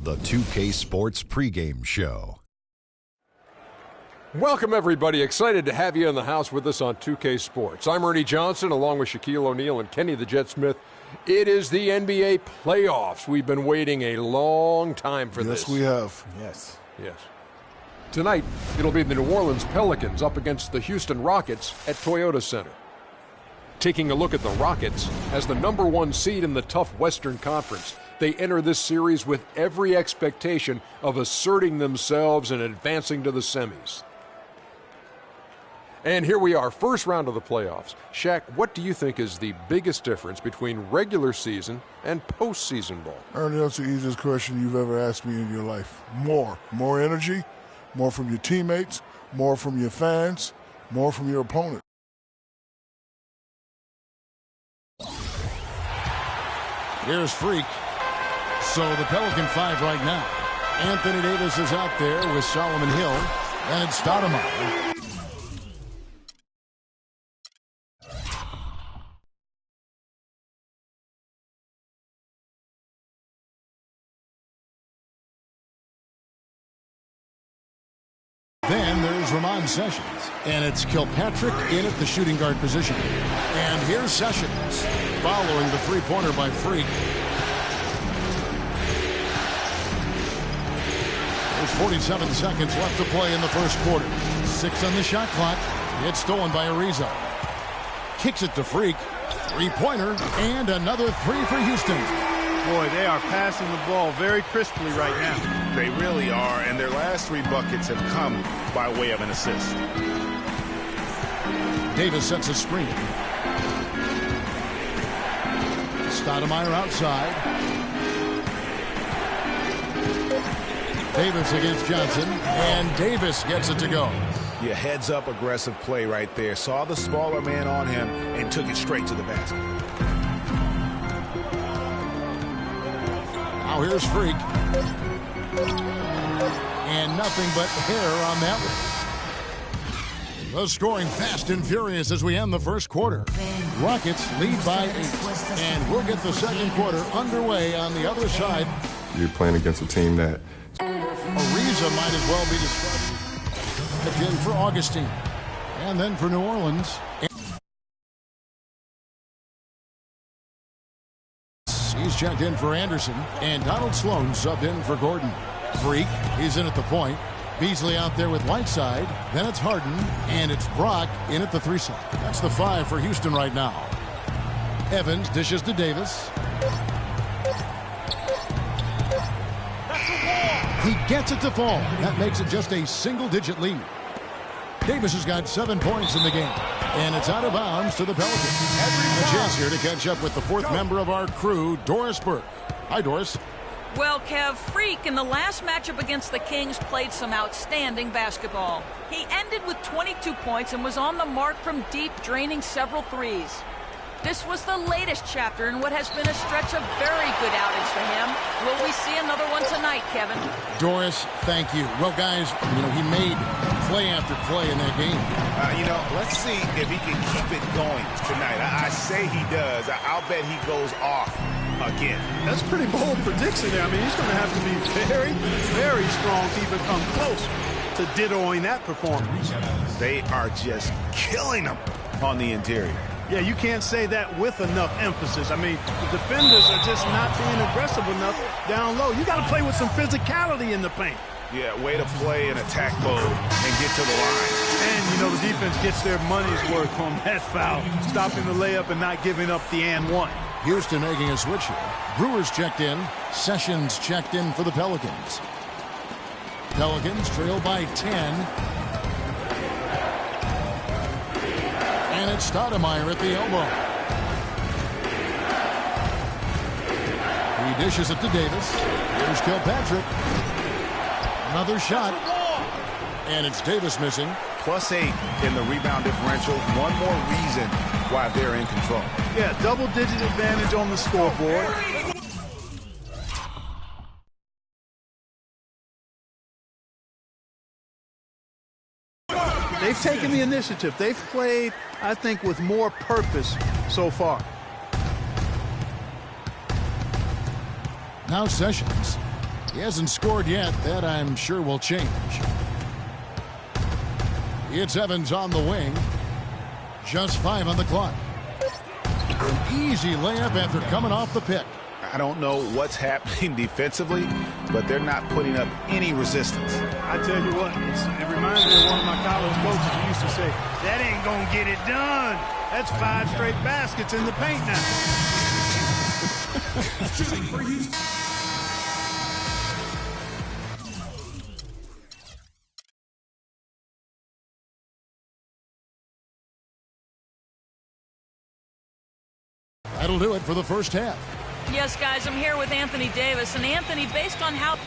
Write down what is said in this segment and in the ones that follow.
The 2K Sports pregame show. Welcome, everybody. Excited to have you in the house with us on 2K Sports. I'm Ernie Johnson, along with Shaquille O'Neal and Kenny the Jet Smith. It is the NBA playoffs. We've been waiting a long time for this. Yes, we have. Yes. Tonight, it'll be the New Orleans Pelicans up against the Houston Rockets at Toyota Center. Taking a look at the Rockets, as the #1 seed in the tough Western Conference, they enter this series with every expectation of asserting themselves and advancing to the semis. And here we are, first round of the playoffs. Shaq, what do you think is the biggest difference between regular season and postseason ball? Ernie, that's the easiest question you've ever asked me in your life. More energy, more from your teammates, more from your fans, more from your opponent. Here's Freak. So the Pelican 5 right now. Anthony Davis is out there with Solomon Hill, and it's Stoudemire. Then there's Ramon Sessions, and it's Kilpatrick in at the shooting guard position. And here's Sessions, following the three-pointer by Freak. There's 47 seconds left to play in the first quarter. 6 on the shot clock. It's stolen by Ariza. Kicks it to Freak. Three-pointer, and another three for Houston. Boy, they are passing the ball very crisply right now. They really are, and their last 3 buckets have come by way of an assist. Davis sets a screen. Stoudemire outside. Davis against Johnson, and Davis gets it to go. Yeah, heads-up aggressive play right there. Saw the smaller man on him and took it straight to the basket. Now here's Freak. And nothing but hair on that one. The scoring fast and furious as we end the first quarter. Rockets lead by 8. And we'll get the second quarter underway on the other side. You're playing against a team that... Ariza might as well be described. Again for Augustine. And then for New Orleans. He's checked in for Anderson, and Donald Sloan subbed in for Gordon. Freak, he's in at the point. Beasley out there with Whiteside. Then it's Harden, and it's Brock in at the 3 side. That's the 5 for Houston right now. Evans dishes to Davis. He gets it to fall. That makes it just a single-digit lead. Davis has got 7 points in the game. And it's out of bounds to the Pelicans. A chance here to catch up with the 4th member of our crew, Doris Burke. Hi, Doris. Well, Kev, Freak in the last matchup against the Kings played some outstanding basketball. He ended with 22 points and was on the mark from deep, draining several threes. This was the latest chapter in what has been a stretch of very good outings for him. Will we see another one tonight, Kevin? Doris, thank you. Well, guys, he made play after play in that game. Let's see if he can keep it going tonight. I say he does. I'll bet he goes off again. That's a pretty bold prediction there. I mean, he's going to have to be very, very strong to even come close to dittoing that performance. They are just killing him on the interior. Yeah, you can't say that with enough emphasis. I mean, the defenders are just not being aggressive enough down low. You got to play with some physicality in the paint. Yeah, way to play in attack mode and get to the line. And, the defense gets their money's worth on that foul, stopping the layup and not giving up the and one. Houston making a switch here. Brewers checked in. Sessions checked in for the Pelicans. Pelicans trail by 10. And it's Stoudemire at the elbow. He dishes it to Davis. Here's Kilpatrick. Another shot. And it's Davis missing. +8 in the rebound differential. One more reason why they're in control. Yeah, double-digit advantage on the scoreboard. They've taken the initiative. They've played, I think, with more purpose so far. Now Sessions. He hasn't scored yet. That, I'm sure, will change. It's Evans on the wing. Just 5 on the clock. An easy layup after coming off the pick. I don't know what's happening defensively, but they're not putting up any resistance. I tell you what, it reminds me of one of my college coaches who used to say, that ain't going to get it done. That's 5 straight baskets in the paint now. Shooting for Houston. That'll do it for the first half. Yes, guys, I'm here with Anthony Davis. And Anthony, based on how...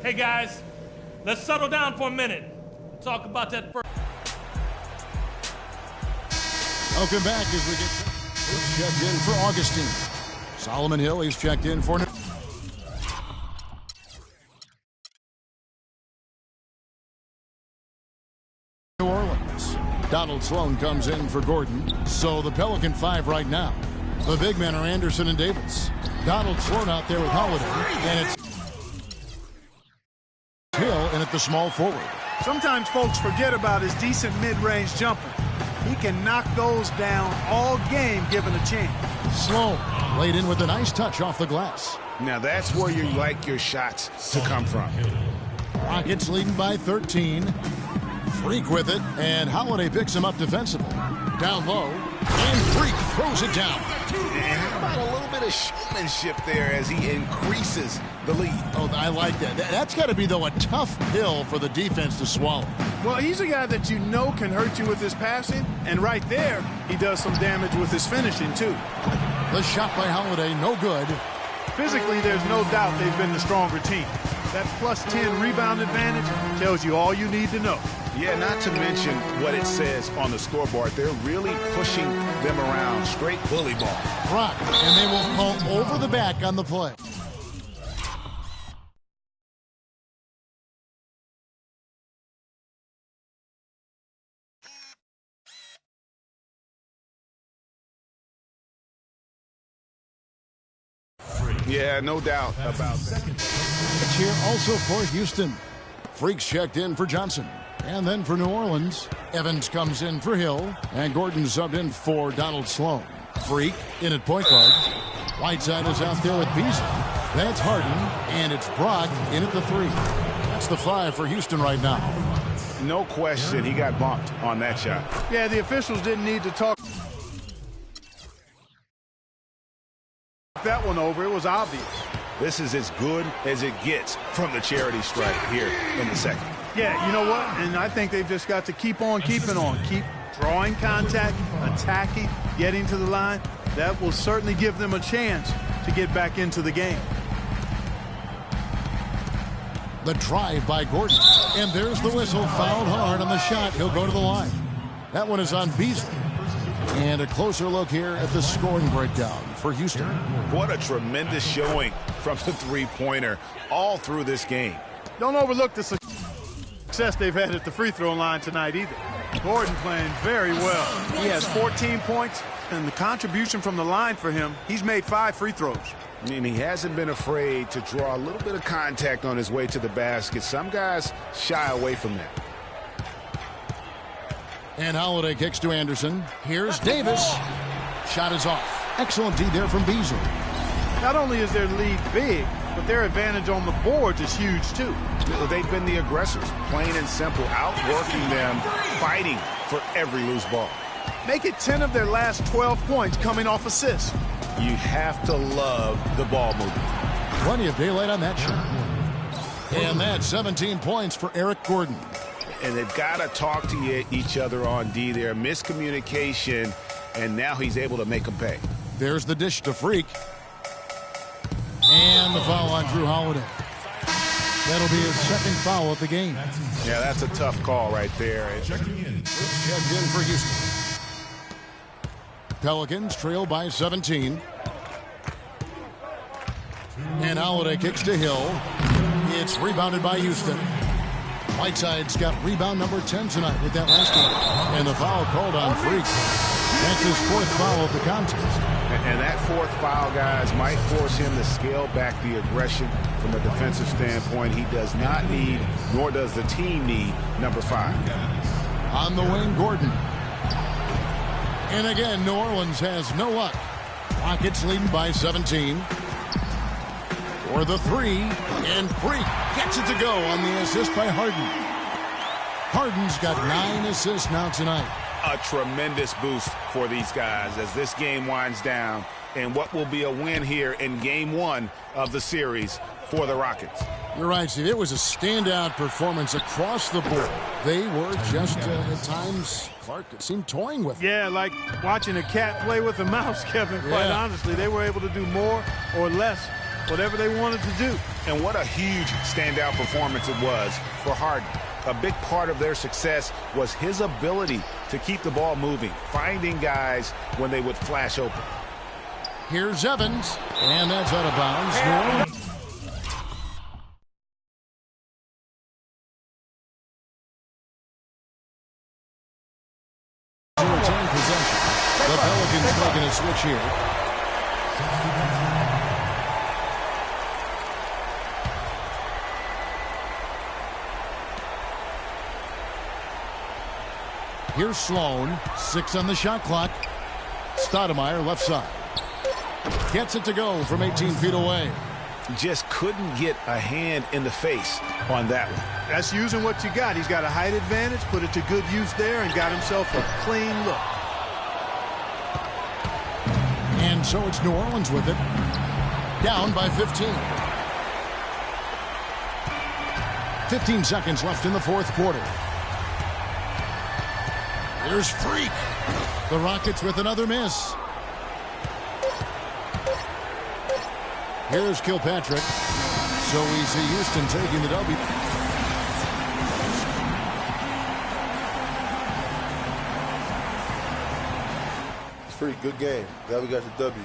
Hey guys, let's settle down for a minute. Talk about that first. Welcome back as we get checked in for Augustine. Solomon Hill, he's checked in for New Orleans. Donald Sloan comes in for Gordon. So the Pelican 5 right now. The big men are Anderson and Davis. Donald Sloan out there with Holiday, and it's Hill in at the small forward. Sometimes folks forget about his decent mid-range jumper. He can knock those down all game given a chance. Sloan laid in with a nice touch off the glass. Now that's where you like your shots to come from. Rockets leading by 13. Freak with it, and Holiday picks him up defensively. Down low, and Freak throws it down. And how about a little bit of showmanship there as he increases the lead? Oh, I like that. That's got to be, though, a tough pill for the defense to swallow. Well, he's a guy that you know can hurt you with his passing, and right there, he does some damage with his finishing, too. The shot by Holiday, no good. Physically, there's no doubt they've been the stronger team. That plus 10 rebound advantage tells you all you need to know. Yeah, not to mention what it says on the scoreboard. They're really pushing them around. Straight bully ball. Brock, and they will call over the back on the play. Yeah, no doubt about that. It's here also for Houston. Freaks checked in for Johnson. And then for New Orleans, Evans comes in for Hill. And Gordon subbed in for Donald Sloan. Freak in at point guard. Whiteside is out there with Beasley. That's Harden. And it's Brock in at the 3. That's the 5 for Houston right now. No question, he got bumped on that shot. Yeah, the officials didn't need to talk that one over. It was obvious. This is as good as it gets from the charity stripe here in the second. Yeah, you know what? And I think they've just got to keep on keeping on. Keep drawing contact, attacking, getting to the line. That will certainly give them a chance to get back into the game. The drive by Gordon. And there's the whistle. Fouled hard on the shot. He'll go to the line. That one is on Beasley. And a closer look here at the scoring breakdown for Houston. What a tremendous showing from the three-pointer all through this game. Don't overlook the success they've had at the free throw line tonight either. Gordon playing very well. He has 14 points, and the contribution from the line for him, he's made 5 free throws. I mean, he hasn't been afraid to draw a little bit of contact on his way to the basket. Some guys shy away from that. And Holiday kicks to Anderson. Here's Davis. Shot is off. Excellent D there from Beasley. Not only is their lead big, but their advantage on the boards is huge too. They've been the aggressors, plain and simple, outworking them, fighting for every loose ball. Make it 10 of their last 12 points coming off assists. You have to love the ball movement. Plenty of daylight on that shot. And that's 17 points for Eric Gordon. And they've got to talk to each other on D there. Miscommunication, and now he's able to make them pay. There's the dish to Freak. And the foul on Drew Holiday. That'll be his second foul of the game. Yeah, that's a tough call right there. Checked in for Houston. Pelicans trail by 17. And Holiday kicks to Hill. It's rebounded by Houston. Whiteside's got rebound number 10 tonight with that last one. And the foul called on Freak. That's his fourth foul of the contest. And that fourth foul, guys, might force him to scale back the aggression from a defensive standpoint. He does not need, nor does the team need, number 5. On the wing, Gordon. And again, New Orleans has no luck. Rockets leading by 17. For the three, and Freak gets it to go on the assist by Harden. Harden's got 9 assists now tonight. A tremendous boost for these guys as this game winds down and what will be a win here in game 1 of the series for the Rockets. You're right, Steve. It was a standout performance across the board. They were just, at times, Clark, it seemed toying with it. Yeah, like watching a cat play with a mouse, Kevin, quite honestly. They were able to do more or less, whatever they wanted to do. And what a huge standout performance it was for Harden. A big part of their success was his ability to keep the ball moving, finding guys when they would flash open. Here's Evans, and that's out of bounds. Retain possession. The Pelicans making a switch here. Here's Sloan. 6 on the shot clock. Stoudemire left side. Gets it to go from 18 feet away. Just couldn't get a hand in the face on that one. That's using what you got. He's got a height advantage, put it to good use there, and got himself a clean look. And so it's New Orleans with it. Down by 15. 15 seconds left in the fourth quarter. Here's Freak. The Rockets with another miss. Here's Kilpatrick. So we see Houston taking the W. Freak, good game. Glad we got the W.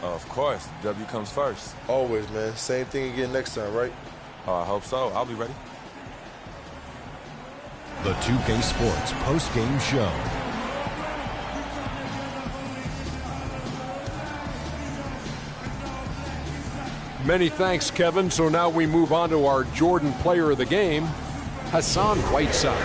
Of course, W comes first. Always, man. Same thing again next time, right? I hope so. I'll be ready. The 2K Sports post-game show. Many thanks, Kevin. So now we move on to our Jordan player of the game, Hassan Whiteside.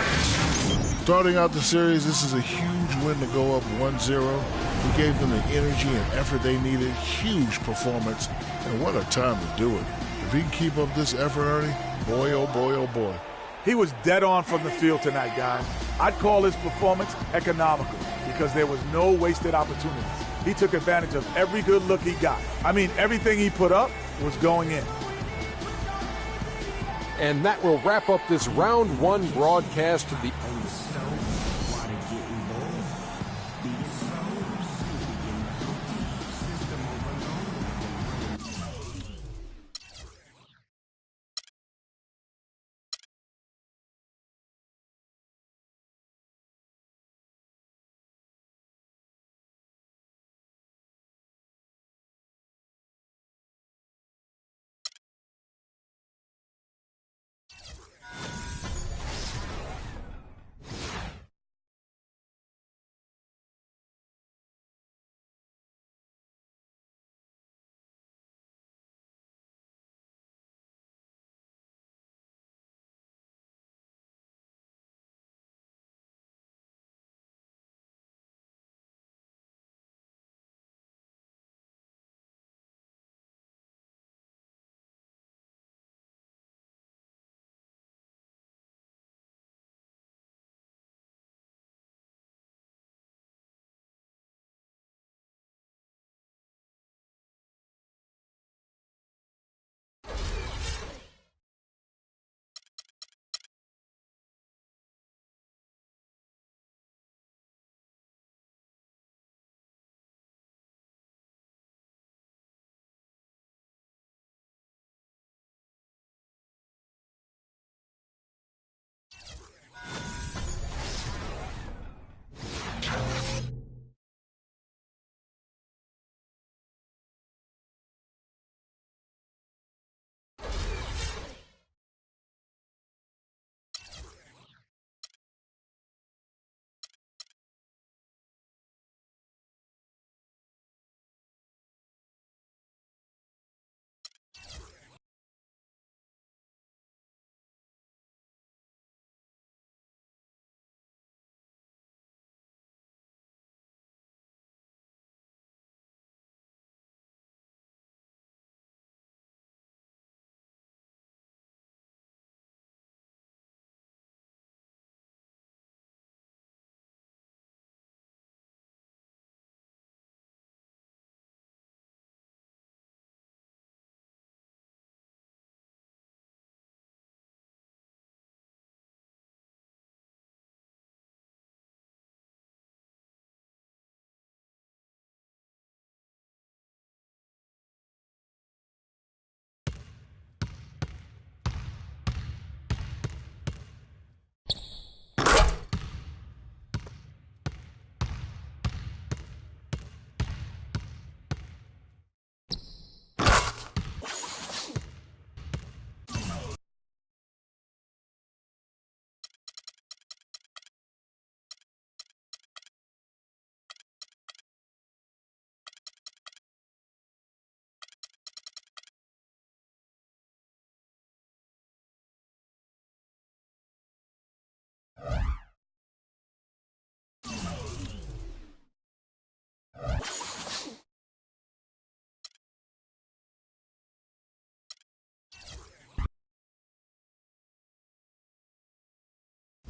Starting out the series, this is a huge win to go up 1-0. We gave them the energy and effort they needed. Huge performance, and what a time to do it. If he can keep up this effort, Ernie, boy, oh boy, oh boy. He was dead on from the field tonight, guys. I'd call his performance economical because there was no wasted opportunities. He took advantage of every good look he got. I mean, everything he put up was going in. And that will wrap up this round 1 broadcast of the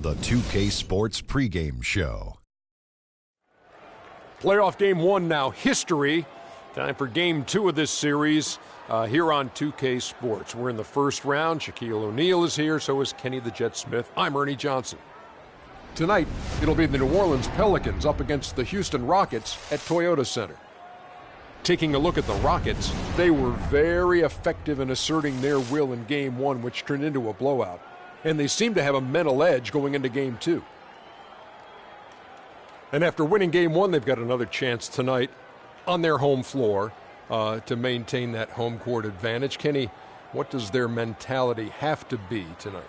The 2K Sports pregame show. Playoff game 1 now, history. Time for game 2 of this series here on 2K Sports. We're in the first round. Shaquille O'Neal is here, so is Kenny the Jet Smith. I'm Ernie Johnson. Tonight, it'll be the New Orleans Pelicans up against the Houston Rockets at Toyota Center. Taking a look at the Rockets, they were very effective in asserting their will in game 1, which turned into a blowout. And they seem to have a mental edge going into game 2. And after winning game 1, they've got another chance tonight on their home floor to maintain that home court advantage. Kenny, what does their mentality have to be tonight?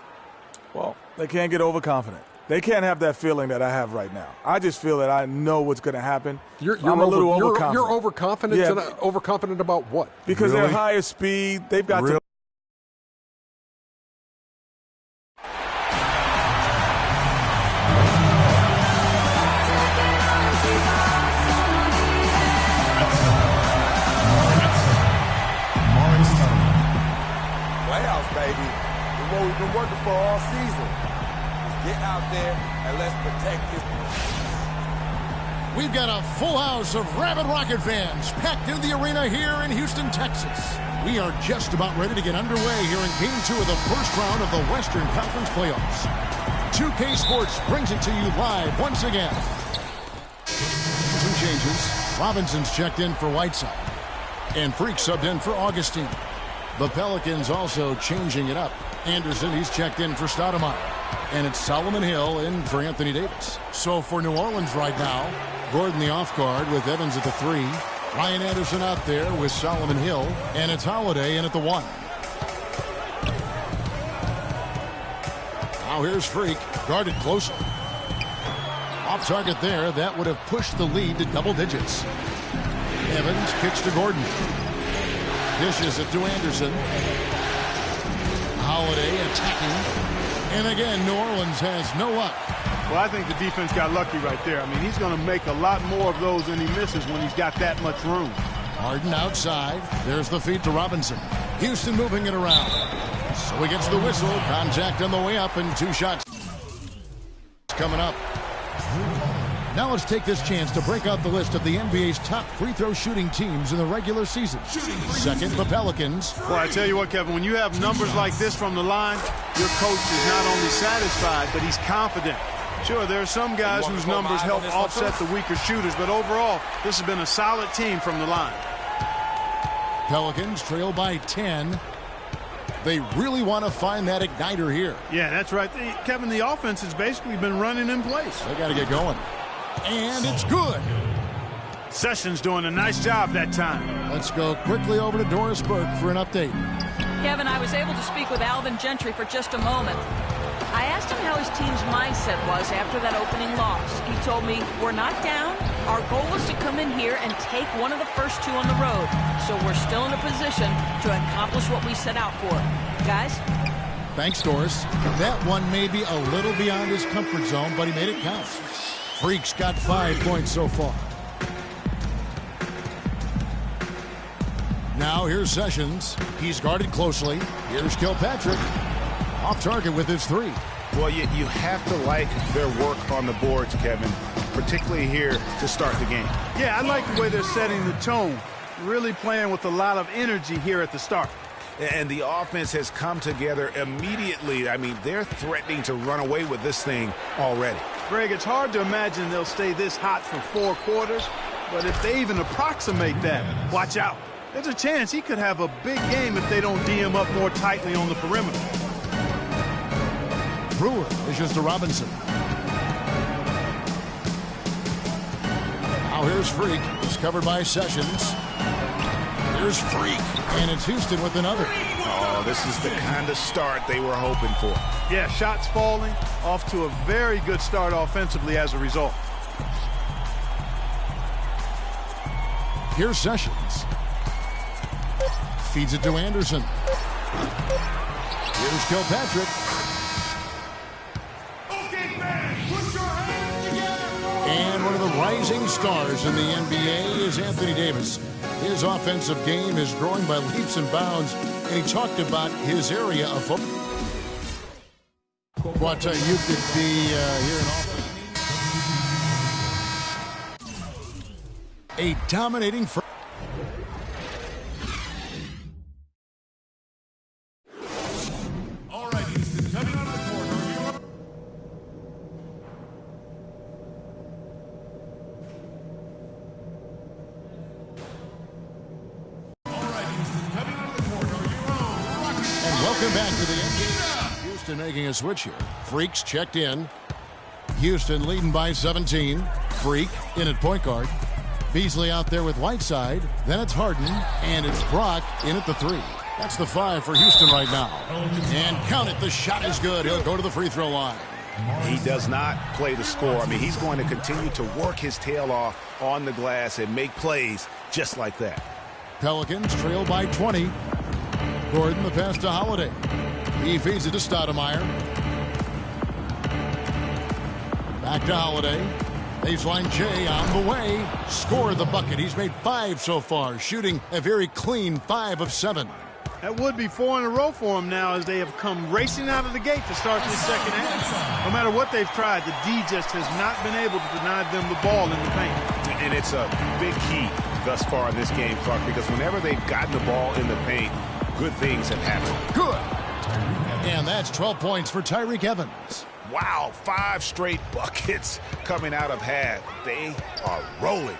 Well, they can't get overconfident. They can't have that feeling that I have right now. I just feel that I know what's going to happen. I'm a little overconfident. You're overconfident? Yeah. Overconfident about what? Because they're higher speed. They've got to. Playoffs, baby. It's what we've been working for all season. Get out there and let's protect this. We've got a full house of rabid Rocket fans packed into the arena here in Houston, Texas. We are just about ready to get underway here in Game 2 of the first round of the Western Conference Playoffs. 2K Sports brings it to you live once again. 2 changes. Robinson's checked in for Whiteside, and Freak subbed in for Augustine. The Pelicans also changing it up. Anderson, he's checked in for Stoudemire. And it's Solomon Hill in for Anthony Davis. So for New Orleans right now, Gordon the off guard with Evans at the 3. Ryan Anderson out there with Solomon Hill. And it's Holiday in at the 1. Now here's Freak, guarded closely. Off target there, that would have pushed the lead to double digits. Evans kicks to Gordon. Dishes it to Anderson. Holiday attacking. And again, New Orleans has no luck. Well, I think the defense got lucky right there. I mean, he's going to make a lot more of those than he misses when he's got that much room. Harden outside. There's the feed to Robinson. Houston moving it around. So he gets the whistle. Contact on the way up and 2 shots coming up. Now let's take this chance to break out the list of the NBA's top free throw shooting teams in the regular season. Second, the Pelicans. Well, I tell you what, Kevin, when you have numbers like this from the line, your coach is not only satisfied, but he's confident. Sure, there are some guys whose numbers help offset the weaker shooters, but overall, this has been a solid team from the line. Pelicans trail by 10. They really want to find that igniter here. Yeah, that's right. Kevin, the offense has basically been running in place. They got to get going. And it's good. Sessions doing a nice job that time. Let's go quickly over to Doris Burke for an update. Kevin, I was able to speak with Alvin Gentry for just a moment. I asked him how his team's mindset was after that opening loss. He told me, we're not down. Our goal is to come in here and take one of the first 2 on the road. So we're still in a position to accomplish what we set out for. Guys? Thanks, Doris. That one may be a little beyond his comfort zone, but he made it count. Freak's got 5 points so far. Now here's Sessions. He's guarded closely. Here's Kilpatrick. Off target with his 3. Well, you have to like their work on the boards, Kevin, particularly here to start the game. Yeah, I like the way they're setting the tone. Really playing with a lot of energy here at the start. And the offense has come together immediately. I mean, they're threatening to run away with this thing already. Greg, it's hard to imagine they'll stay this hot for 4 quarters, but if they even approximate that, watch out. There's a chance he could have a big game if they don't D him up more tightly on the perimeter. Brewer issues to Robinson. Now here's Freak. It's covered by Sessions. Here's Freak. And it's Houston with another. Oh, this is the kind of start they were hoping for. Yeah, shots falling. Off to a very good start offensively as a result. Here's Sessions. Feeds it to Anderson. Here's Kilpatrick. And one of the rising stars in the NBA is Anthony Davis. His offensive game is growing by leaps and bounds, and he talked about his area of focus. Well, I tell you could be here in Austin. A dominating first. All right, Houston, coming out of the corner. All right, Houston, coming out of the corner. And welcome back to the NBA. Houston making a switch here. Freaks checked in. Houston leading by 17. Freak in at point guard. Beasley out there with Whiteside. Then it's Harden. And it's Brock in at the 3. That's the 5 for Houston right now. And count it. The shot is good. He'll go to the free throw line. He does not play the score. I mean, he's going to continue to work his tail off on the glass and make plays just like that. Pelicans trail by 20. Gordon the pass to Holiday. He feeds it to Stoudemire. Back to Holiday. Baseline Jay on the way. Scored the bucket. He's made 5 so far, shooting a very clean 5 of 7. That would be 4 in a row for him now as they have come racing out of the gate to start this second half. No matter what they've tried, the D just has not been able to deny them the ball in the paint. And it's a big key thus far in this game, Clark, because whenever they've gotten the ball in the paint, good things have happened. Good. And that's 12 points for Tyreke Evans. Wow, 5 straight buckets coming out of half. They are rolling.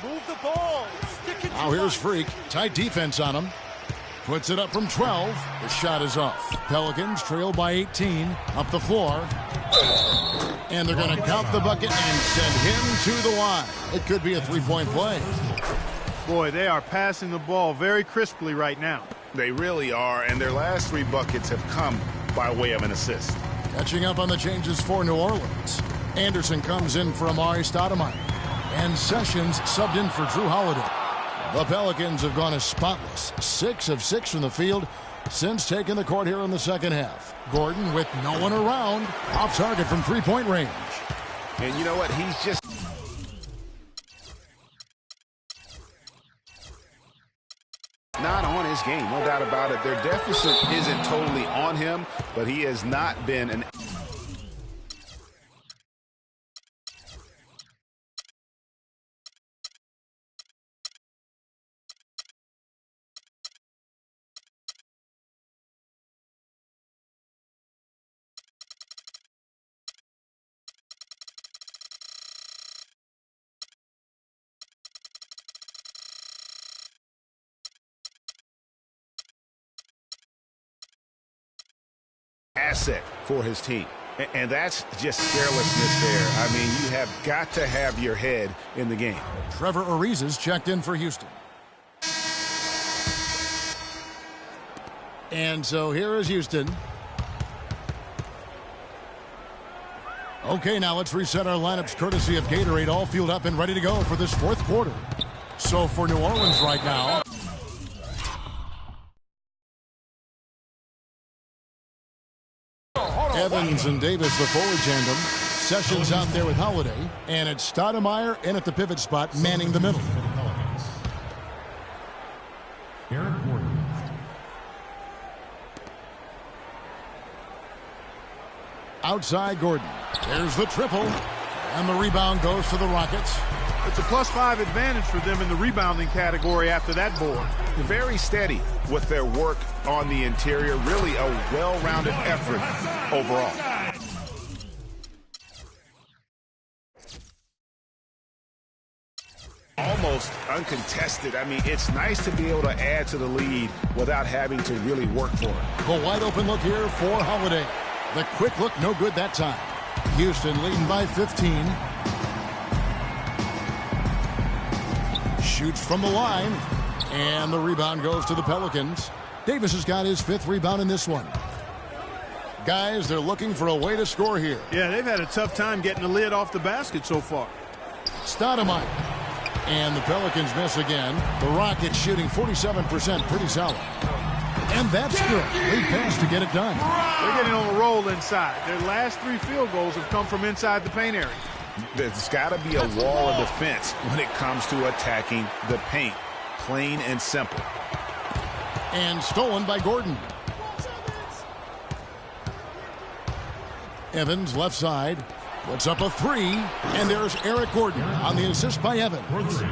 Move the ball. Stick it. Now here's Freak. Tight defense on him. Puts it up from 12. The shot is off. Pelicans trail by 18. Up the floor. And they're going to count the bucket and send him to the line. It could be a 3-point play. Boy, they are passing the ball very crisply right now. They really are, and their last 3 buckets have come by way of an assist. Catching up on the changes for New Orleans. Anderson comes in for Amari Stoudemire. And Sessions subbed in for Drew Holiday. The Pelicans have gone as spotless. 6 of 6 from the field since taking the court here in the second half. Gordon with no one around. Off target from 3-point range. And you know what? He's just... not on his game, no doubt about it. Their deficit isn't totally on him, but he has not been an... asset for his team. And that's just carelessness there. I mean, you have got to have your head in the game. Trevor Ariza's checked in for Houston. And so here is Houston. Okay, now let's reset our lineups courtesy of Gatorade, all fueled up and ready to go for this 4th quarter. So for New Orleans right now, Evans and Davis, the forward tandem. Sessions out there with Holiday. And it's Stoudemire in at the pivot spot, manning the middle. Eric Gordon. Outside Gordon. There's the triple. And the rebound goes to the Rockets. It's a +5 advantage for them in the rebounding category after that board. Very steady with their work on the interior. Really a well-rounded effort overall. Almost uncontested. I mean, it's nice to be able to add to the lead without having to really work for it. The wide open look here for Holiday. The quick look, no good that time. Houston leading by 15. Shoots from the line. And the rebound goes to the Pelicans. Davis has got his 5th rebound in this one. Guys, they're looking for a way to score here. Yeah, they've had a tough time getting the lid off the basket so far. Stoudemire. And the Pelicans miss again. The Rockets shooting 47%, pretty solid. And that's good. Great pass to get it done. They're getting on a roll inside. Their last 3 field goals have come from inside the paint area. There's got to be a wall of defense when it comes to attacking the paint. Plain and simple. And stolen by Gordon. Evans left side. Puts up a three. And there's Eric Gordon on the assist by Evans.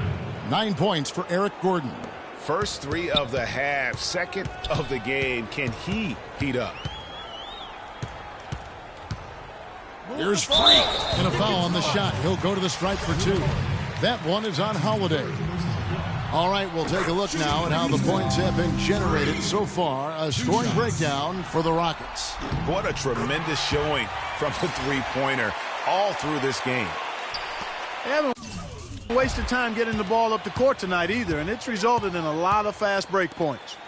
9 points for Eric Gordon. First three of the half, second of the game. Can he heat up? Here's Freak. And a foul on the shot. He'll go to the stripe for 2. That one is on Holiday. All right, we'll take a look now at how the points have been generated so far. A scoring breakdown for the Rockets. What a tremendous showing from the three-pointer all through this game. They haven't wasted time getting the ball up the court tonight either, and it's resulted in a lot of fast break points.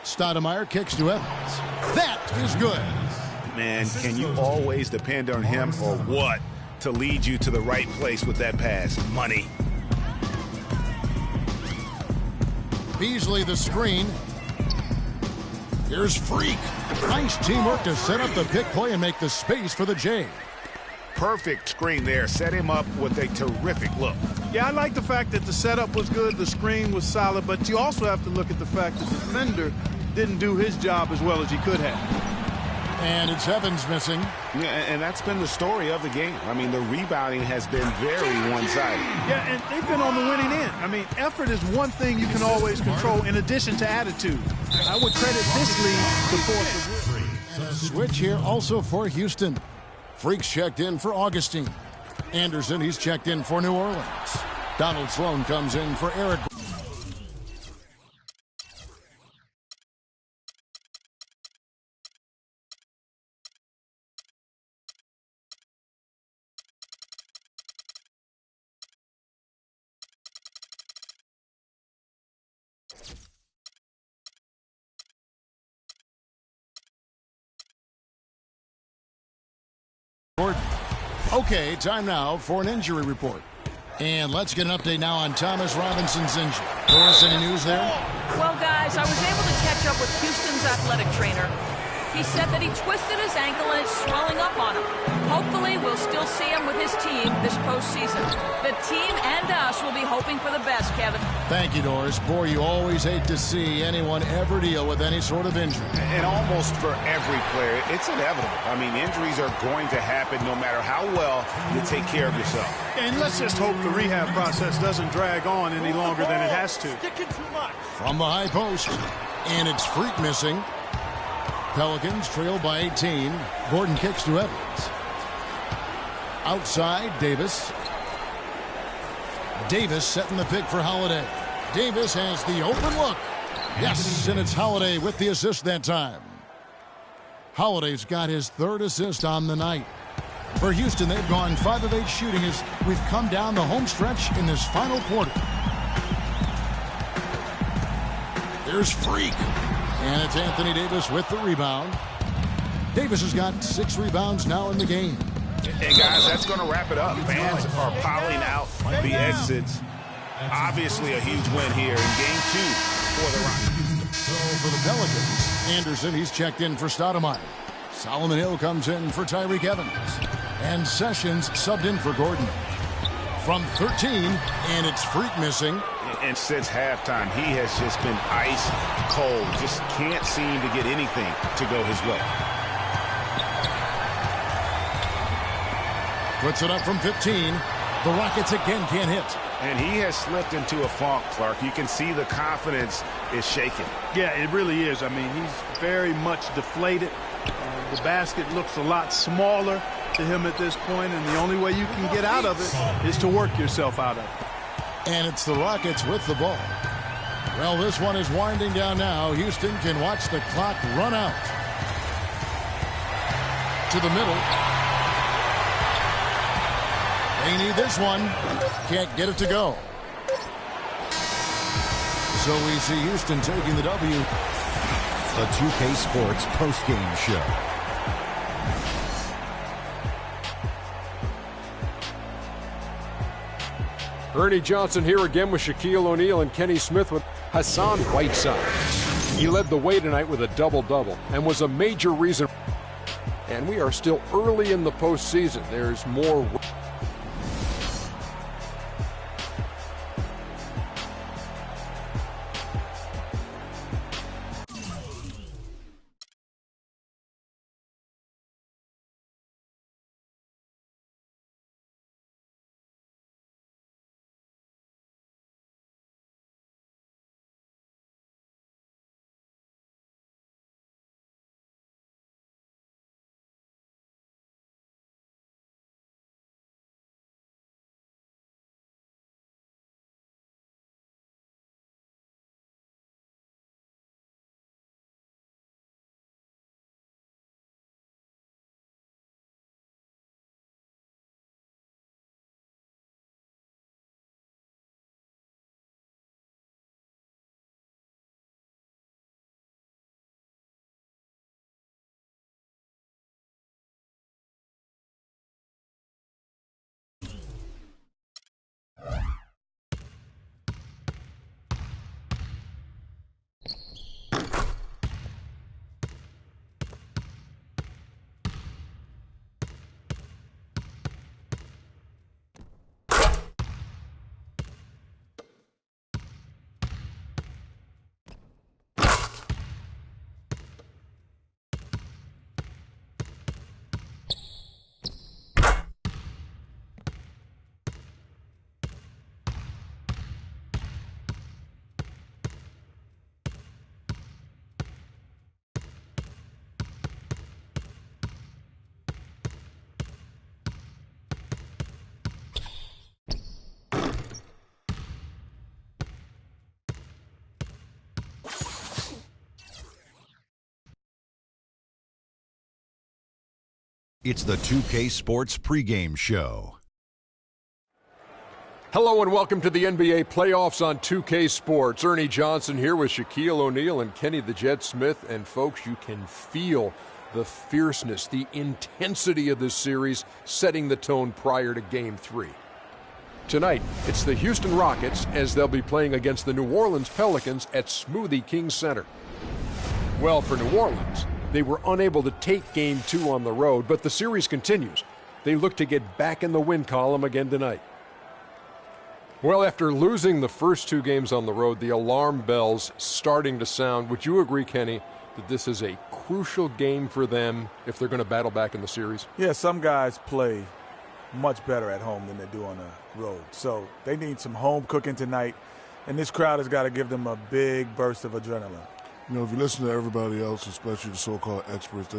Stoudemire kicks to Evans. That is good. Man, can you always depend on him or what to lead you to the right place with that pass? Money. Beasley the screen. Here's Freak. Nice teamwork to set up the pick play and make the space for the J. Perfect screen there. Set him up with a terrific look. Yeah, I like the fact that the setup was good, the screen was solid, but you also have to look at the fact that the defender didn't do his job as well as he could have. And it's Evans missing. Yeah, and that's been the story of the game. I mean, the rebounding has been very one-sided. Yeah, and they've been on the winning end. I mean, effort is one thing you can always control in addition to attitude. I would credit this lead to force the win. And a switch here also for Houston. Freak's checked in for Augustine. Anderson, he's checked in for New Orleans. Donald Sloan comes in for Eric. Okay, time now for an injury report. And let's get an update now on Thomas Robinson's injury. Doris, any news there? Well, guys, I was able to catch up with Houston's athletic trainer. He said that he twisted his ankle and it's swelling up on him. Hopefully, we'll still see him with his team this postseason. The team and us will be hoping for the best, Kevin. Thank you, Doris. Boy, you always hate to see anyone ever deal with any sort of injury. And almost for every player, it's inevitable. I mean, injuries are going to happen no matter how well you take care of yourself. And let's just hope the rehab process doesn't drag on any longer than it has to. From the high post, and it's Freak missing. Pelicans trail by 18. Gordon kicks to Evans. Outside, Davis. Davis setting the pick for Holiday. Davis has the open look. Yes, and it's Holiday with the assist that time. Holiday's got his third assist on the night. For Houston, they've gone 5 of 8 shooting as we've come down the home stretch in this final quarter. There's Freak. And it's Anthony Davis with the rebound. Davis has got 6 rebounds now in the game. And guys, that's going to wrap it up. Fans are piling out the exits. Obviously a huge win here in game 2 for the Rockets. So for the Pelicans, Anderson, he's checked in for Stoudemire. Solomon Hill comes in for Tyreke Evans. And Sessions subbed in for Gordon. From 13, and it's Freak missing. And since halftime, he has just been ice cold. Just can't seem to get anything to go his way. Puts it up from 15. The Rockets again can't hit. And he has slipped into a funk, Clark. You can see the confidence is shaking. Yeah, it really is. I mean, he's very much deflated. The basket looks a lot smaller to him at this point, and the only way you can get out of it is to work yourself out of it. And it's the Rockets with the ball. Well, this one is winding down now. Houston can watch the clock run out. To the middle. They need this one. Can't get it to go. So we see Houston taking the W. The 2K Sports postgame show. Ernie Johnson here again with Shaquille O'Neal and Kenny Smith with Hassan Whiteside. He led the way tonight with a double-double and was a major reason. And we are still early in the postseason. There's more It's the 2K Sports pregame show. Hello and welcome to the NBA playoffs on 2K Sports. Ernie Johnson here with Shaquille O'Neal and Kenny the Jet Smith. And folks, you can feel the fierceness, the intensity of this series setting the tone prior to Game 3. Tonight, it's the Houston Rockets as they'll be playing against the New Orleans Pelicans at Smoothie King Center. Well, for New Orleans, they were unable to take Game 2 on the road, but the series continues. They look to get back in the win column again tonight. Well, after losing the first 2 games on the road, the alarm bells starting to sound. Would you agree, Kenny, that this is a crucial game for them if they're going to battle back in the series? Yeah, some guys play much better at home than they do on the road. So they need some home cooking tonight, and this crowd has got to give them a big burst of adrenaline. You know, if you listen to everybody else, especially the so-called experts,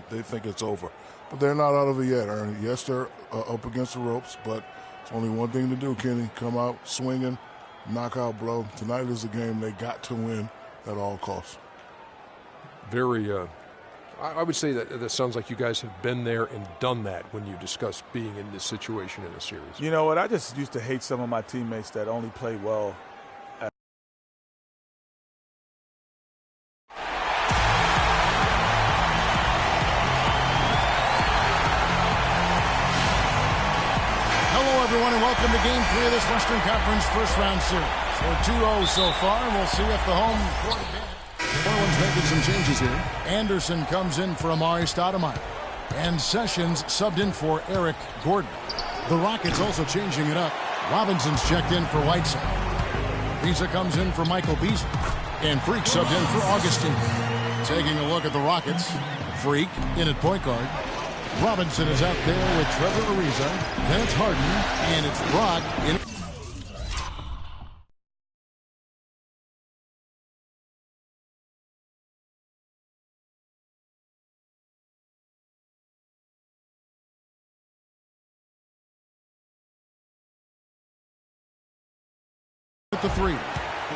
they think it's over. But they're not out of it yet, Ernie. Yes, they're up against the ropes, but it's only one thing to do, Kenny. Come out swinging, knockout blow. Tonight is a game they got to win at all costs. Very, I would say that sounds like you guys have been there and done that when you discuss being in this situation in a series. You know what? I just used to hate some of my teammates that only play well. Everyone, and welcome to Game 3 of this Western Conference first-round series. We're 2-0 so far, and we'll see if the home court advantage. New Orleans making some changes here. Anderson comes in for Amari Stoudemire, and Sessions subbed in for Eric Gordon. The Rockets also changing it up. Robinson's checked in for Whiteside. Visa comes in for Michael Beasley, and Freak subbed in for Augustine. Taking a look at the Rockets, Freak in at point guard. Robinson is out there with Trevor Ariza. Then it's Harden, and it's Brock in. At the 3.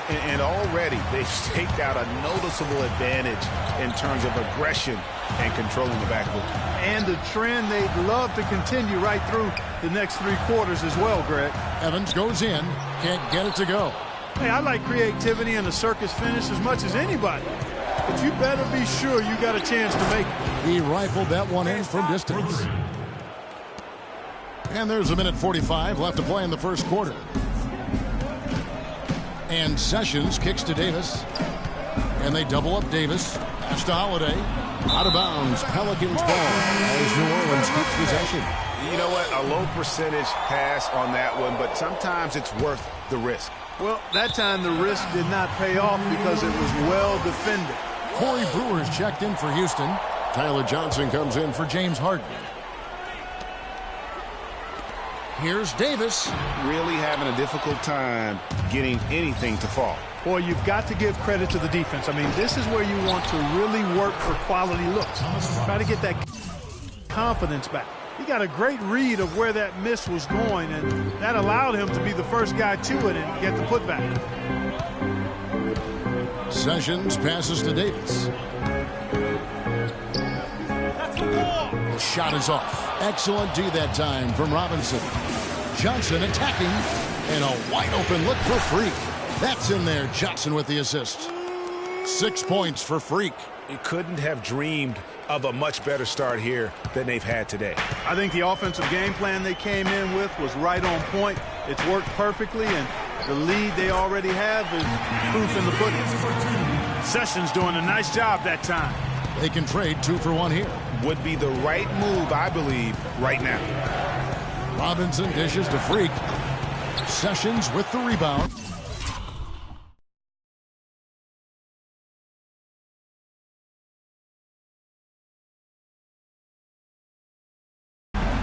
And already they've staked out a noticeable advantage in terms of aggression and controlling the backcourt. And the trend they'd love to continue right through the next 3 quarters as well, Greg. Evans goes in, can't get it to go. Hey, I like creativity and a circus finish as much as anybody. But you better be sure you got a chance to make it. He rifled that one in from distance. And there's 1:45 left to play in the first quarter. And Sessions kicks to Davis. And they double up Davis. Pass to Holiday. Out of bounds. Pelicans ball as New Orleans keeps possession. You know what? A low percentage pass on that one, but sometimes it's worth the risk. Well, that time the risk did not pay off because it was well defended. Corey Brewer's checked in for Houston. Tyler Johnson comes in for James Harden. Here's Davis. Really having a difficult time getting anything to fall. Boy, you've got to give credit to the defense. I mean, this is where you want to really work for quality looks. Try to get that confidence back. He got a great read of where that miss was going, and that allowed him to be the first guy to it and get the putback. Sessions passes to Davis. The shot is off. Excellent D that time from Robinson. Johnson attacking, and a wide open look for Freak. That's in there. Johnson with the assist. 6 points for Freak. He couldn't have dreamed of a much better start here than they've had today. I think the offensive game plan they came in with was right on point. It's worked perfectly, and the lead they already have is proof in the pudding. Sessions doing a nice job that time. They can trade 2 for 1 here. Would be the right move, I believe, right now. Robinson dishes to Freak. Sessions with the rebound.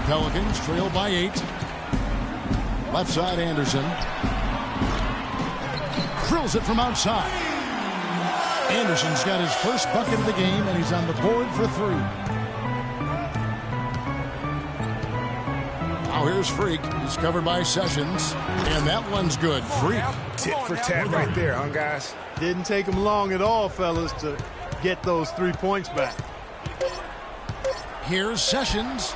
Pelicans trail by 8. Left side, Anderson. Drills it from outside. Anderson's got his first bucket of the game, and he's on the board for 3. Now here's Freak. He's covered by Sessions, and that one's good. Freak. Tit for tat right there, huh, guys? Didn't take him long at all, fellas, to get those 3 points back. Here's Sessions.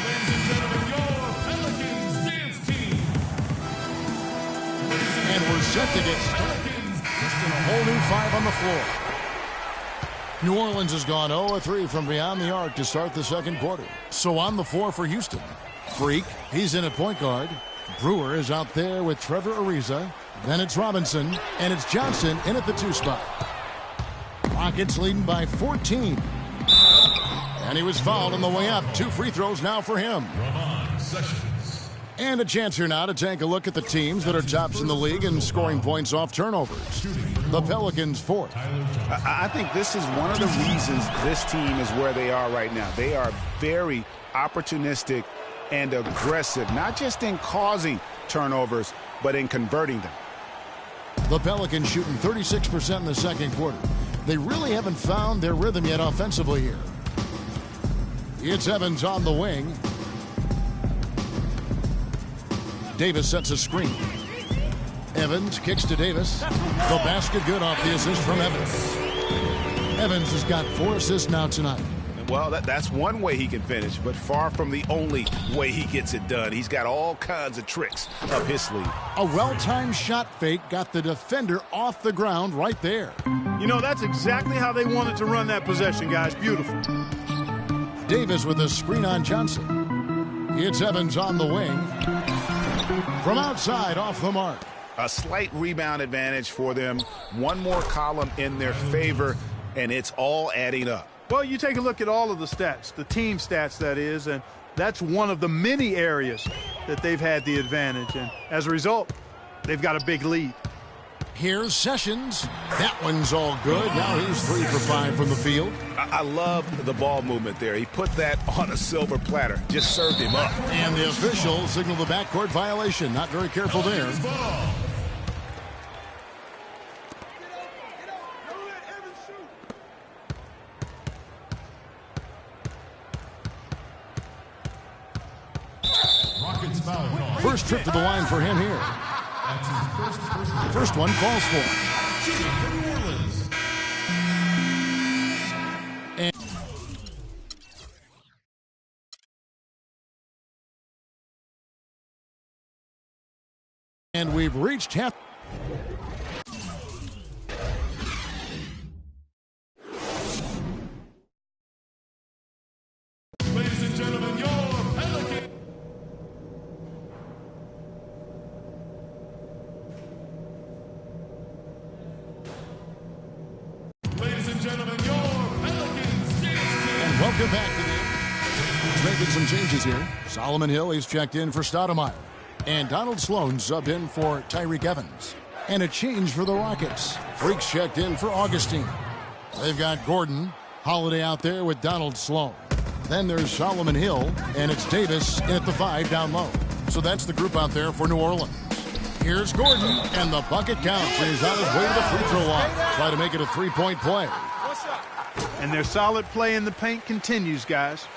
Ladies and gentlemen, your Pelicans dance team. And we're set to get started. Just in a whole new 5 on the floor. New Orleans has gone 0-3 from beyond the arc to start the second quarter. So on the floor for Houston. Freak, he's in at point guard. Brewer is out there with Trevor Ariza. Then it's Robinson, and it's Johnson in at the 2 spot. Rockets leading by 14. And he was fouled on the way up. 2 free throws now for him. And a chance here now to take a look at the teams that are tops in the league in scoring points off turnovers. The Pelicans 4th. I think this is one of the reasons this team is where they are right now. They are very opportunistic and aggressive, not just in causing turnovers, but in converting them. The Pelicans shooting 36% in the second quarter. They really haven't found their rhythm yet offensively here. It's Evans on the wing. Davis sets a screen. Evans kicks to Davis. The basket good off the assist from Evans. Evans has got 4 assists now tonight. Well, that's one way he can finish, but far from the only way he gets it done. He's got all kinds of tricks up his sleeve. A well-timed shot fake got the defender off the ground right there. You know, that's exactly how they wanted to run that possession, guys. Beautiful. Davis with a screen on Johnson. It's Evans on the wing. From outside, off the mark. A slight rebound advantage for them. One more column in their favor, and it's all adding up. Well, you take a look at all of the stats, the team stats, that is, and that's one of the many areas that they've had the advantage. And as a result, they've got a big lead. Here's Sessions. That one's all good. Now he's 3 for 5 from the field. I love the ball movement there. He put that on a silver platter. Just served him up. And the official signaled the backcourt violation. Not very careful there. First trip to the line for him here. First one falls for. And we've reached half. Ladies and gentlemen, your Pelicans. Ladies and gentlemen, your Pelicans. And welcome back to the making some changes here. Solomon Hill, he's checked in for Stoudemire. And Donald Sloan subbed in for Tyreke Evans. And a change for the Rockets. Freaks checked in for Augustine. They've got Gordon, Holiday out there with Donald Sloan. Then there's Solomon Hill, and it's Davis in at the 5 down low. So that's the group out there for New Orleans. Here's Gordon, and the bucket counts. He's on his way to the free throw line. Try to make it a 3-point play. And their solid play in the paint continues, guys.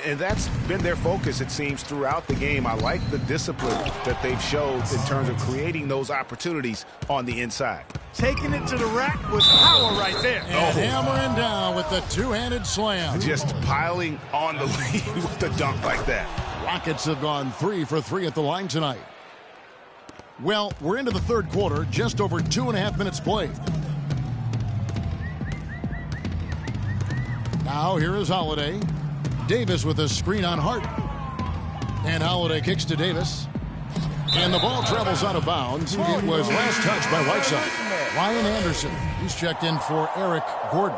And that's been their focus, it seems, throughout the game. I like the discipline that they've showed in terms of creating those opportunities on the inside. Taking it to the rack with power right there. And hammering down with the 2-handed slam. Just piling on the lead with the dunk like that. Rockets have gone 3 for 3 at the line tonight. Well, we're into the third quarter, just over 2.5 minutes played. Now here is Holiday. Davis with a screen on Harden. And Holiday kicks to Davis. And the ball travels out of bounds. It was last touched by Whiteside. Ryan Anderson, he's checked in for Eric Gordon.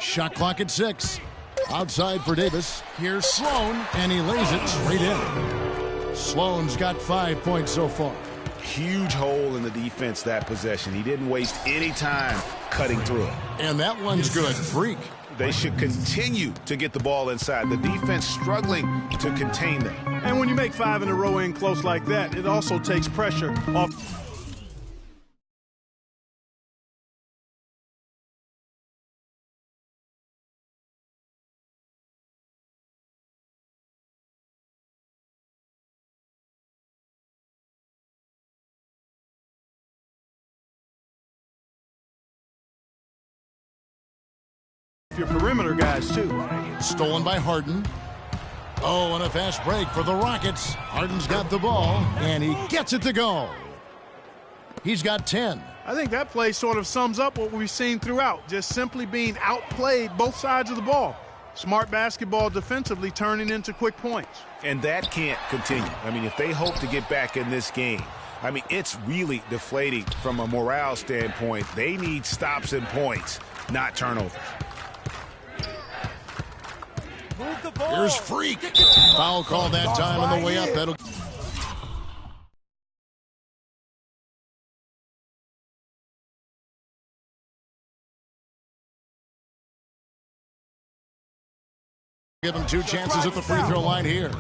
Shot clock at 6. Outside for Davis. Here's Sloan, and he lays it straight in. Sloan's got 5 points so far. Huge hole in the defense that possession. He didn't waste any time cutting through it. And that one's good. Freak. They should continue to get the ball inside. The defense struggling to contain them. And when you make 5 in a row in close like that, it also takes pressure off. off your perimeter guys, too. Stolen by Harden. Oh, and a fast break for the Rockets. Harden's got the ball, and he gets it to go. He's got 10. I think that play sort of sums up what we've seen throughout, just simply being outplayed both sides of the ball. Smart basketball defensively turning into quick points. And that can't continue. I mean, if they hope to get back in this game, I mean, it's really deflating from a morale standpoint. They need stops and points, not turnovers. Move the ball. Here's Freak. Foul call that time on the way up. That'll give him 2 chances at the free throw line here.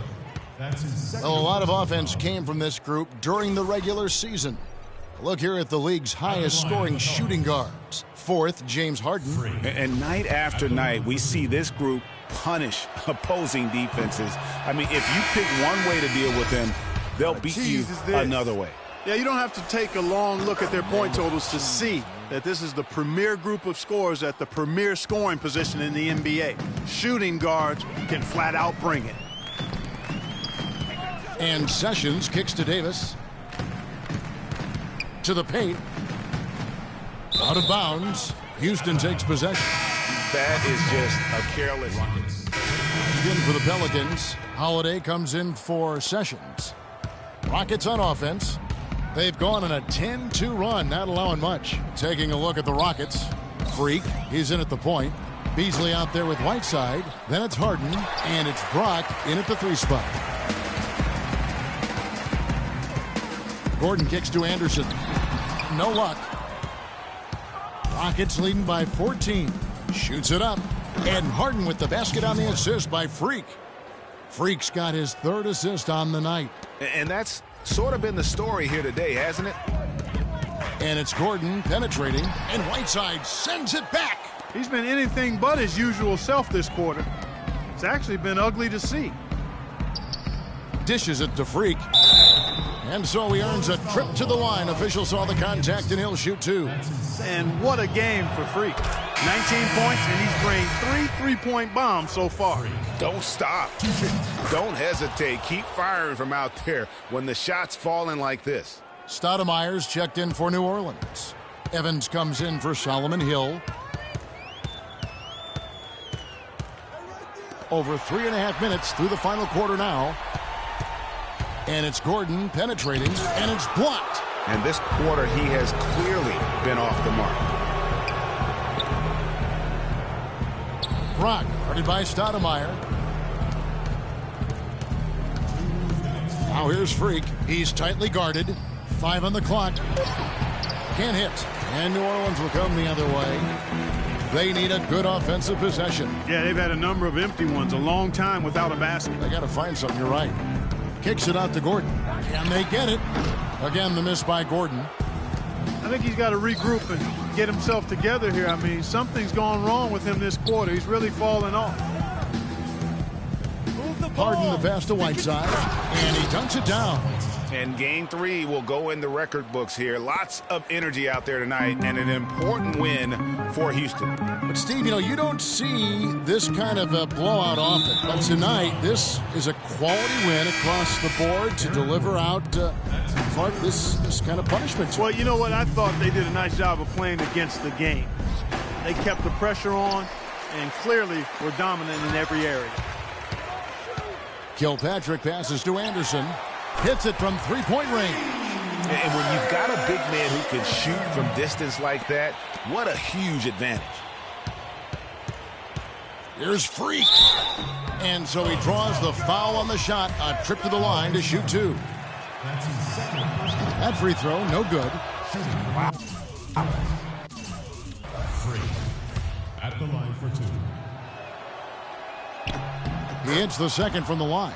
A lot of offense came from this group during the regular season. Look here at the league's highest scoring shooting guards. 4th, James Harden. And night after night, we see this group punish opposing defenses. I mean, if you pick one way to deal with them, they'll beat you another way. Yeah, you don't have to take a long look at their point totals to see that this is the premier group of scorers at the premier scoring position in the NBA. Shooting guards can flat out bring it. And Sessions kicks to Davis. To the paint. Out of bounds. Houston takes possession. That is just a careless. In for the Pelicans. Holiday comes in for Sessions. Rockets on offense. They've gone on a 10-2 run, not allowing much. Taking a look at the Rockets. Freak, he's in at the point. Beasley out there with Whiteside. Then it's Harden, and it's Brock in at the 3 spot. Gordon kicks to Anderson. No luck. Rockets leading by 14. Shoots it up. And Harden with the basket on the assist by Freak. Freak's got his 3rd assist on the night. And that's sort of been the story here today, hasn't it? And it's Gordon penetrating, and Whiteside sends it back. He's been anything but his usual self this quarter. It's actually been ugly to see. Dishes it to Freak. And so he earns a trip to the line. Officials saw the contact, and he'll shoot 2. And what a game for Freak. 19 points, and he's drained 3 3-point bombs so far. Don't stop. Don't hesitate. Keep firing from out there when the shot's falling like this. Stoudemire's checked in for New Orleans. Evans comes in for Solomon Hill. Over 3.5 minutes through the final quarter now. And it's Gordon penetrating, and it's blocked. And this quarter, he has clearly been off the mark. Brock, guarded by Stoudemire. Now here's Freak. He's tightly guarded. 5 on the clock. Can't hit. And New Orleans will come the other way. They need a good offensive possession. Yeah, they've had a number of empty ones, a long time without a basket. They got to find something, you're right. Kicks it out to Gordon. Can they get it? Again, the miss by Gordon. I think he's got to regroup and get himself together here. I mean, something's gone wrong with him this quarter. He's really fallen off. Harden the pass to Whiteside, and he dunks it down. And game 3 will go in the record books here. Lots of energy out there tonight, and an important win for Houston. But Steve, you know, you don't see this kind of a blowout often. But tonight, this is a quality win across the board to deliver out Clark this kind of punishment. Well, you know what? I thought they did a nice job of playing against the game. They kept the pressure on and clearly were dominant in every area. Kilpatrick passes to Anderson. Hits it from three-point range. And when you've got a big man who can shoot from distance like that, what a huge advantage. Here's Freak. And so he draws the foul on the shot. A trip to the line to shoot 2. That free throw, no good. Wow. Freak at the line for 2. He hits the second from the line.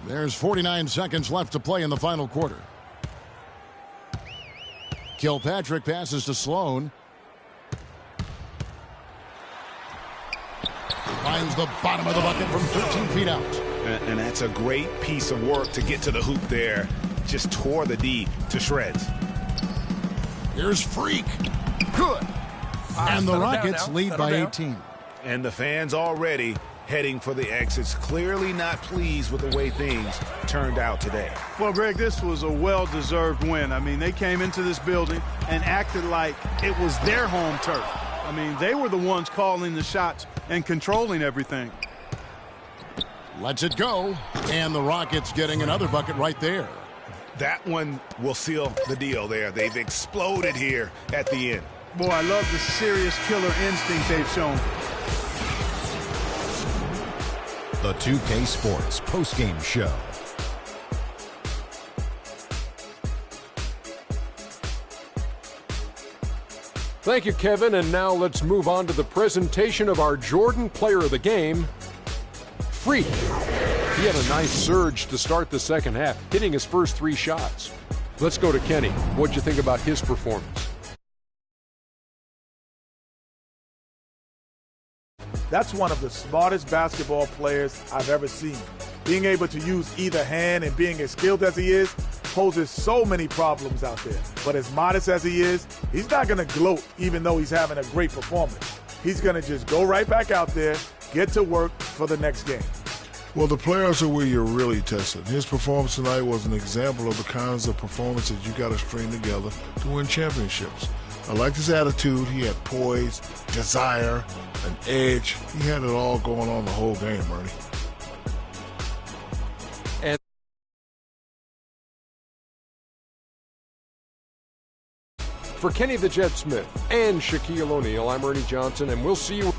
There's 49 seconds left to play in the final quarter. Kilpatrick passes to Sloan. Finds the bottom of the bucket from 13 feet out. And that's a great piece of work to get to the hoop there. Just tore the D to shreds. Here's Freak. Good. And the Rockets lead by 18. And the fans already heading for the exits, clearly not pleased with the way things turned out today. Well, Greg, this was a well-deserved win. I mean, they came into this building and acted like it was their home turf. I mean, they were the ones calling the shots and controlling everything. Lets it go. And the Rockets getting another bucket right there. That one will seal the deal there. They've exploded here at the end. Boy, I love the serious killer instinct they've shown. The 2K Sports postgame show. Thank you, Kevin. And now let's move on to the presentation of our Jordan Player of the Game, Freak. He had a nice surge to start the second half, hitting his first 3 shots. Let's go to Kenny. What'd you think about his performance? That's one of the smartest basketball players I've ever seen. Being able to use either hand and being as skilled as he is poses so many problems out there. But as modest as he is, he's not going to gloat even though he's having a great performance. He's going to just go right back out there, get to work for the next game. Well, the players are where you're really tested. His performance tonight was an example of the kinds of performances you got to string together to win championships. I liked his attitude. He had poise, desire, an edge. He had it all going on the whole game, Ernie. And for Kenny the Jet Smith and Shaquille O'Neal, I'm Ernie Johnson, and we'll see you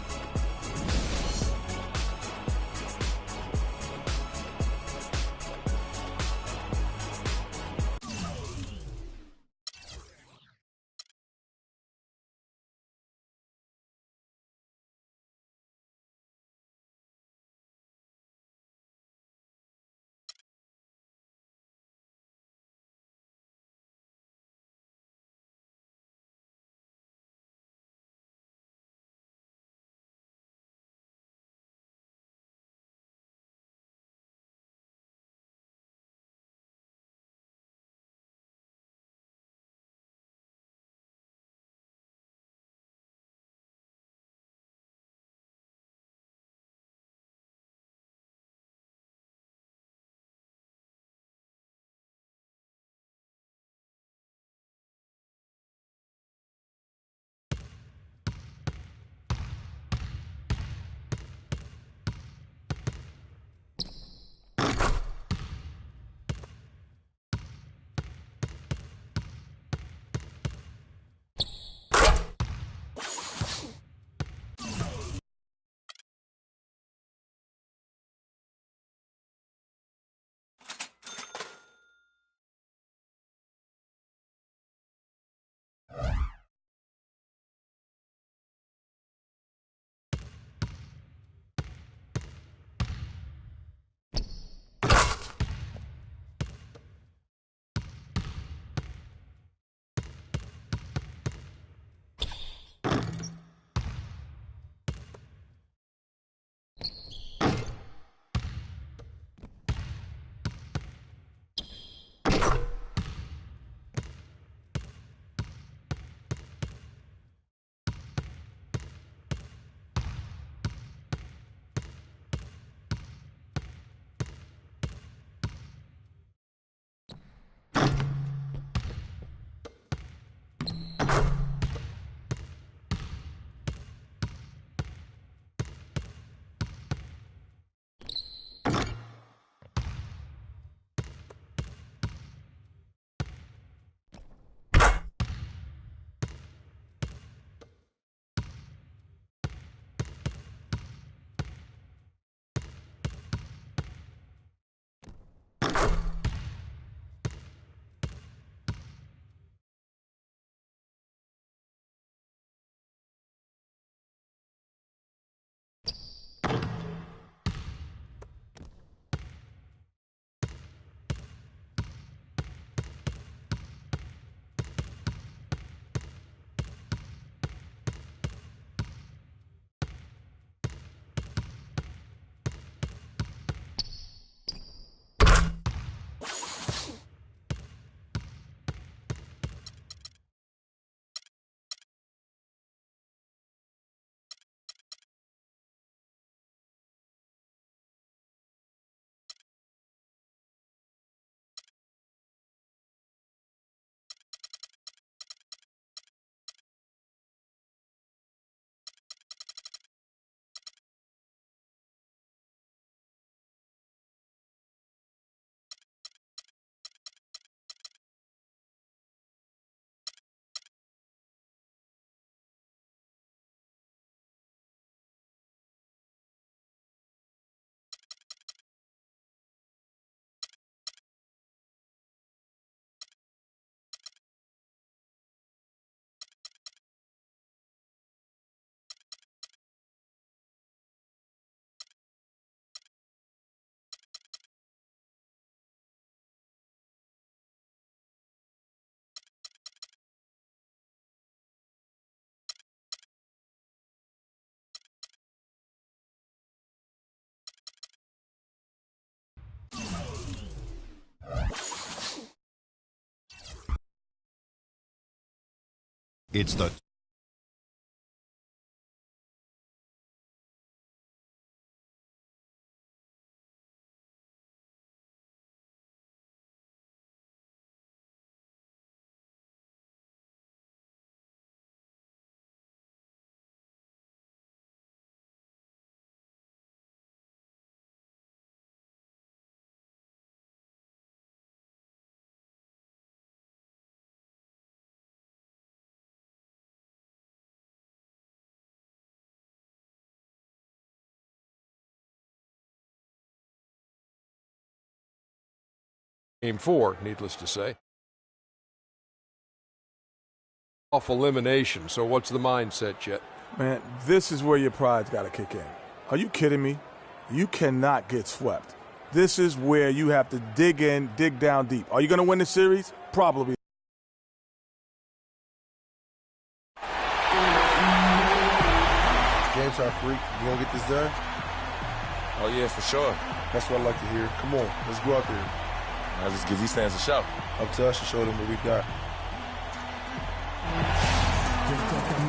It's the Game 4, needless to say. Off elimination, so what's the mindset, Jet? Man, this is where your pride's got to kick in. Are you kidding me? You cannot get swept. This is where you have to dig in, dig down deep. Are you going to win the series? Probably. James, our freak, you gonna get this done? Oh, yeah, for sure. That's what I like to hear. Come on, let's go out there. Now just give these fans a shout. Up to us to show them what we got.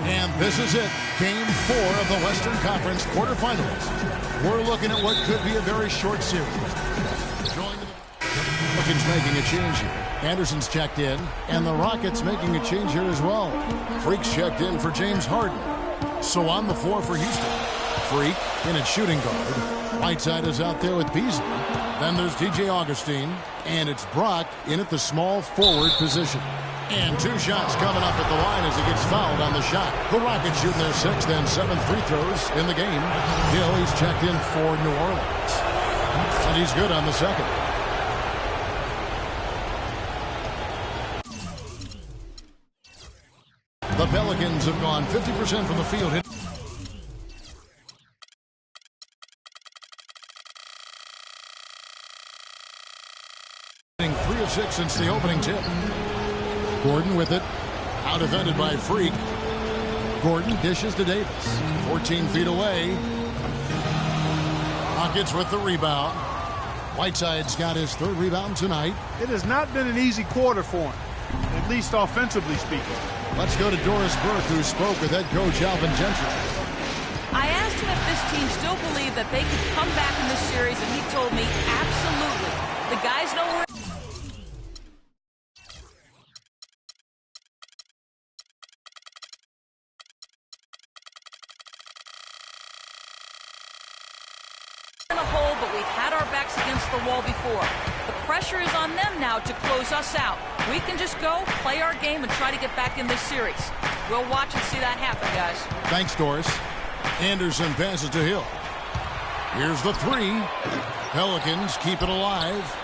And this is it. Game 4 of the Western Conference quarterfinals. We're looking at what could be a very short series. Pelicans making a change here. Anderson's checked in, and the Rockets making a change here as well. Freak's checked in for James Harden. So on the floor for Houston. Freak in at shooting guard. Whiteside is out there with Beasley. Then there's DJ Augustine, and it's Brock in at the small forward position. And 2 shots coming up at the line as he gets fouled on the shot. The Rockets shooting their 6th and 7th free throws in the game. Hill, he's checked in for New Orleans. And he's good on the second. The Pelicans have gone 50% from the field. Hitting 3 of 6 since the opening tip. Gordon with it. Out defended by Freak. Gordon dishes to Davis. 14 feet away. Rockets with the rebound. Whiteside's got his 3rd rebound tonight. It has not been an easy quarter for him, at least offensively speaking. Let's go to Doris Burke, who spoke with head coach Alvin Gentry. I asked him if this team still believed that they could come back in this series, and he told me absolutely. The guys know where. In a hole, but we've had our backs against the wall before. The pressure is on them now to close us out. We can just go, play our game, and try to get back in this series. We'll watch and see that happen, guys. Thanks, Doris. Anderson passes to Hill. Here's the 3. Pelicans keep it alive.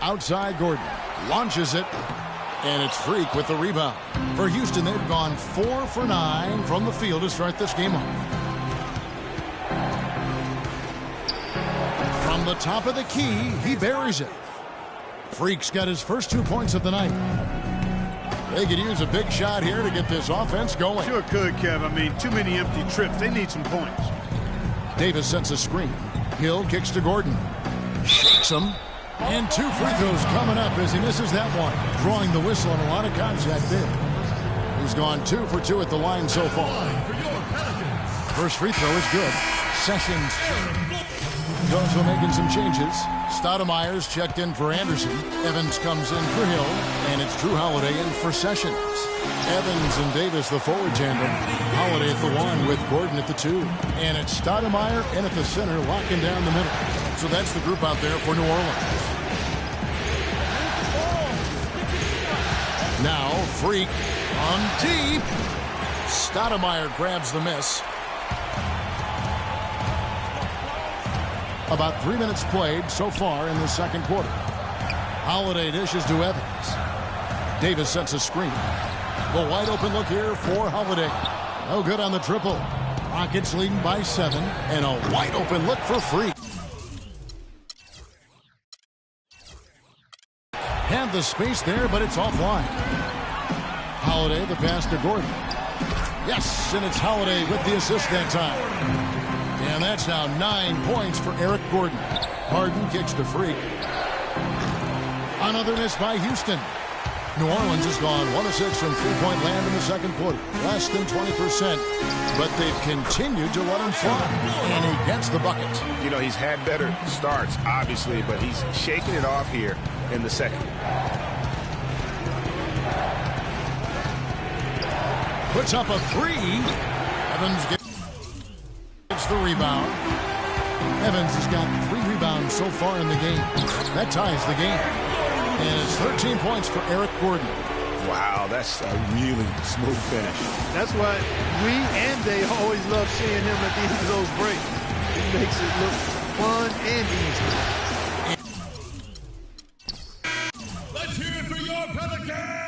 Outside Gordon. Launches it. And it's Freak with the rebound. For Houston, they've gone 4 for 9 from the field to start this game off. From the top of the key, he buries it. Freak's got his first 2 points of the night. They could use a big shot here to get this offense going. Sure could, Kev. I mean, too many empty trips. They need some points. Davis sets a screen. Hill kicks to Gordon. Shakes him. And 2 free throws coming up as he misses that one. Drawing the whistle and a lot of contact there. He's gone 2 for 2 at the line so far. First free throw is good. Sessions also making some changes. Stoudemire's checked in for Anderson. Evans comes in for Hill. And it's Drew Holiday in for Sessions. Evans and Davis, the forward tandem. Holiday at the 1 with Gordon at the 2. And it's Stoudemire in at the center, locking down the middle. So that's the group out there for New Orleans. Now, Freak on deep. Stoudemire grabs the miss. About 3 minutes played so far in the second quarter. Holiday dishes to Evans. Davis sets a screen. The wide open look here for Holiday. No good on the triple. Rockets leading by 7. And a wide open look for Freak. Had the space there, but it's offline. Holiday, the pass to Gordon. Yes, and it's Holiday with the assist that time. And that's now 9 points for Eric Gordon. Harden kicks to Freak. Another miss by Houston. New Orleans has gone 1 of 6 from three-point land in the second quarter. Less than 20%. But they've continued to let him fly. And he gets the bucket. You know, he's had better starts, obviously, but he's shaking it off here in the second. Puts up a three. Evans gets the rebound. Evans has got 3 rebounds so far in the game. That ties the game. And it's 13 points for Eric Gordon. Wow, that's a really smooth finish. That's why we and they always love seeing him at the end of those breaks. He makes it look fun and easy. Let's hear it for your Pelicans!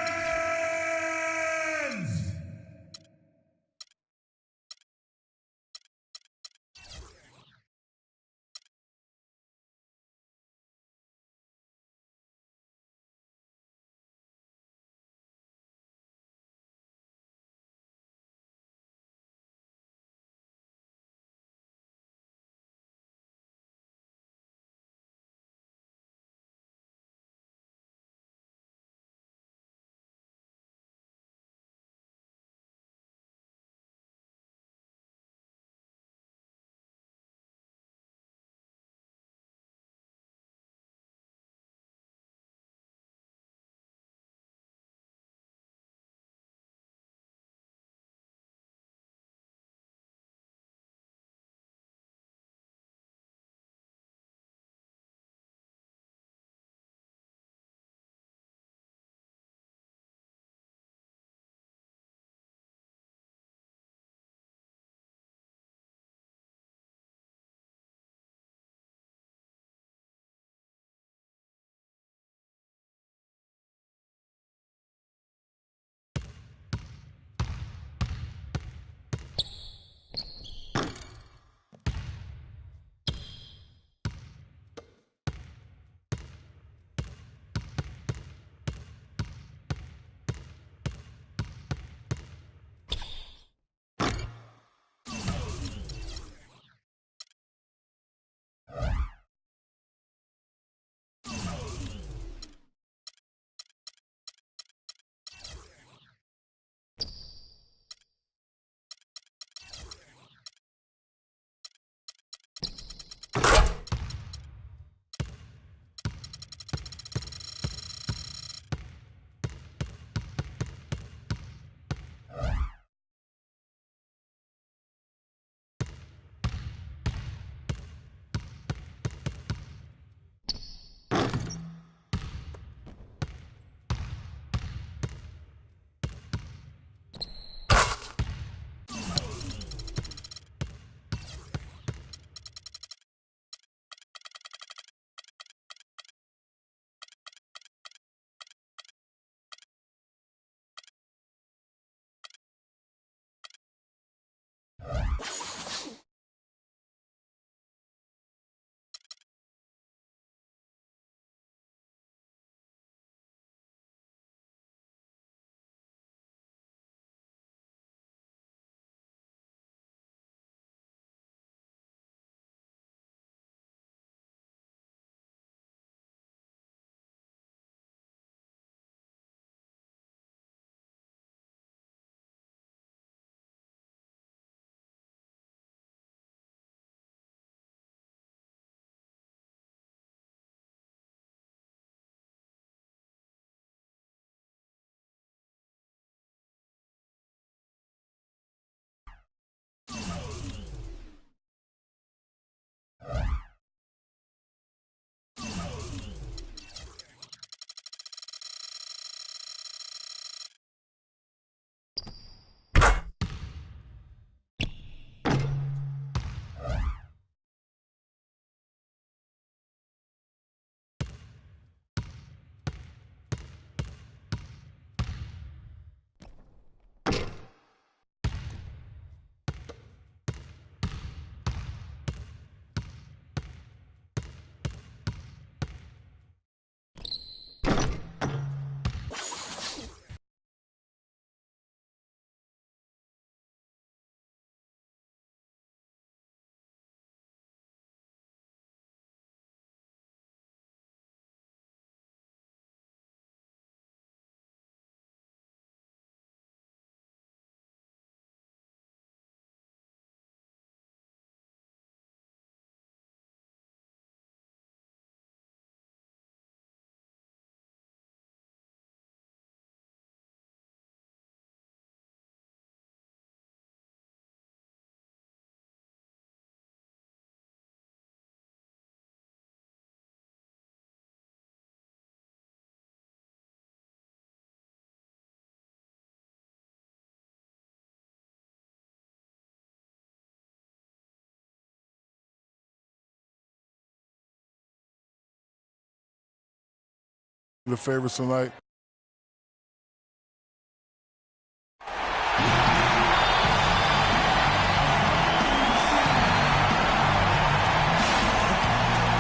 the favorites tonight.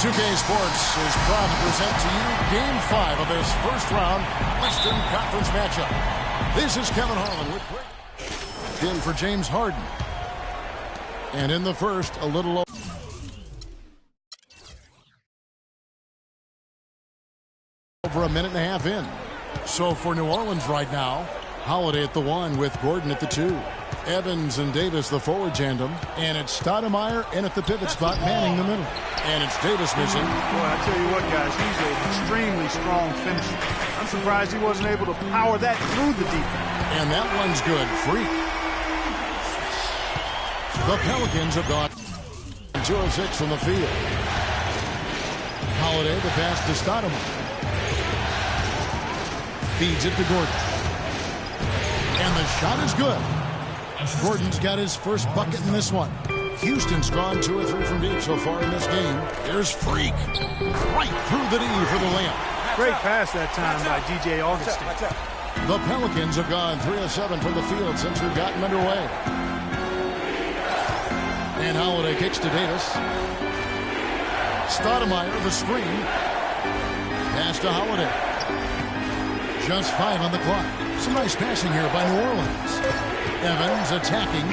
Two-K Sports is proud to present to you Game 5 of this first-round Western Conference matchup. This is Kevin Harlan with Greg in for James Harden. And in the first, a little over a minute and a half in. So for New Orleans right now, Holiday at the 1 with Gordon at the 2. Evans and Davis, the forward tandem. And it's Stoudemire in at the pivot spot, manning the middle. And it's Davis missing. Boy, I tell you what, guys, he's an extremely strong finisher. I'm surprised he wasn't able to power that through the defense. And that one's good. Freak. The Pelicans have gone 2 of 6 from the field. Holiday, the pass to Stoudemire. Feeds it to Gordon. And the shot is good. Gordon's got his first bucket in this one. Houston's gone 2 or 3 from deep so far in this game. There's Freak. Right through the D for the layup. Great pass that time by DJ Augustin. The Pelicans have gone 3 of 7 from the field since we've gotten underway. And Holiday kicks to Davis. Stoudemire, the screen. Pass to Holiday. Just 5 on the clock. Some nice passing here by New Orleans. Evans attacking.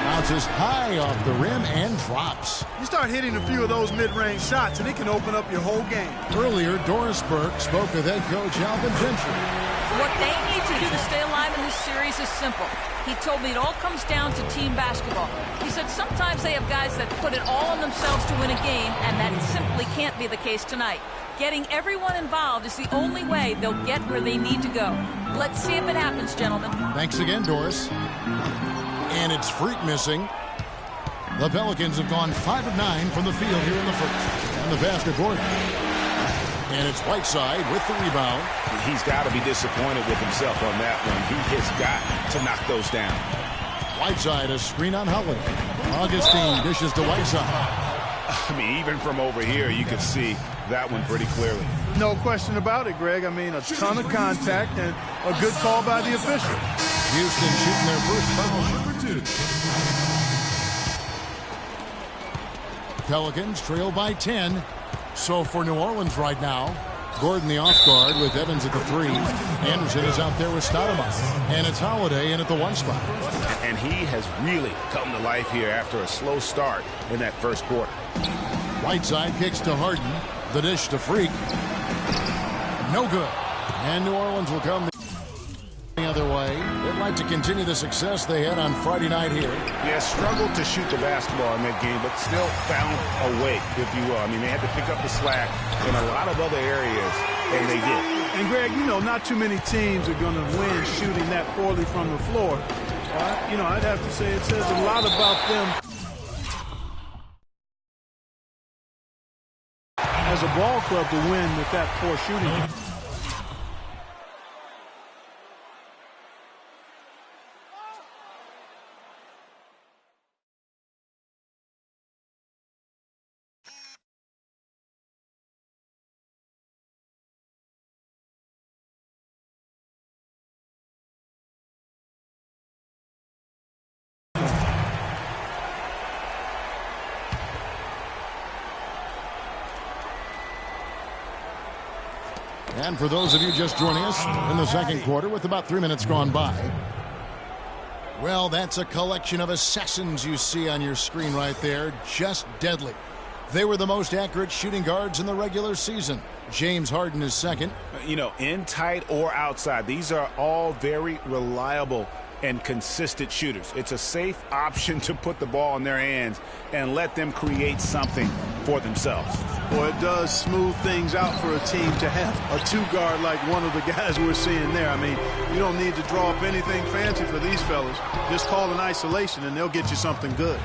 Bounces high off the rim and drops. You start hitting a few of those mid-range shots and it can open up your whole game. Earlier, Doris Burke spoke with head coach Alvin Gentry. What they need to do to stay alive in this series is simple. He told me it all comes down to team basketball. He said sometimes they have guys that put it all on themselves to win a game, and that simply can't be the case tonight. Getting everyone involved is the only way they'll get where they need to go. Let's see if it happens, gentlemen. Thanks again, Doris. And it's Freak missing. The Pelicans have gone 5 of 9 from the field here in the first. And the pass to Gordon. And it's Whiteside with the rebound. He's got to be disappointed with himself on that one. He has got to knock those down. Whiteside, a screen on Holiday. Augustine dishes to Whiteside. I mean, even from over here, you can see that one pretty clearly. No question about it, Greg. I mean, a ton of contact and a good call by the official. Houston shooting their first foul. Number 2. Pelicans trail by 10. So for New Orleans right now, Gordon the off guard with Evans at the 3. Anderson is out there with Stoudemire. And it's Holiday in at the 1 spot. And he has really come to life here after a slow start in that first quarter. Whiteside kicks to Harden. The dish to Freak. No good. And New Orleans will come the other way. They'd like to continue the success they had on Friday night here. Yeah, struggled to shoot the basketball in that game, but still found a way, if you will. I mean, they had to pick up the slack in a lot of other areas, and they did. And, Greg, you know, not too many teams are going to win shooting that poorly from the floor. You know, I'd have to say it says a lot about them as a ball club to win with that poor shooting. And for those of you just joining us in the second quarter with about 3 minutes gone by, well, that's a collection of assassins you see on your screen right there. Just deadly. They were the most accurate shooting guards in the regular season. James Harden is second. You know, in tight or outside, these are all very reliable and consistent shooters. It's a safe option to put the ball in their hands and let them create something for themselves. Boy, it does smooth things out for a team to have a 2-guard like one of the guys we're seeing there. I mean, you don't need to draw up anything fancy for these fellas. Just call an isolation and they'll get you something good.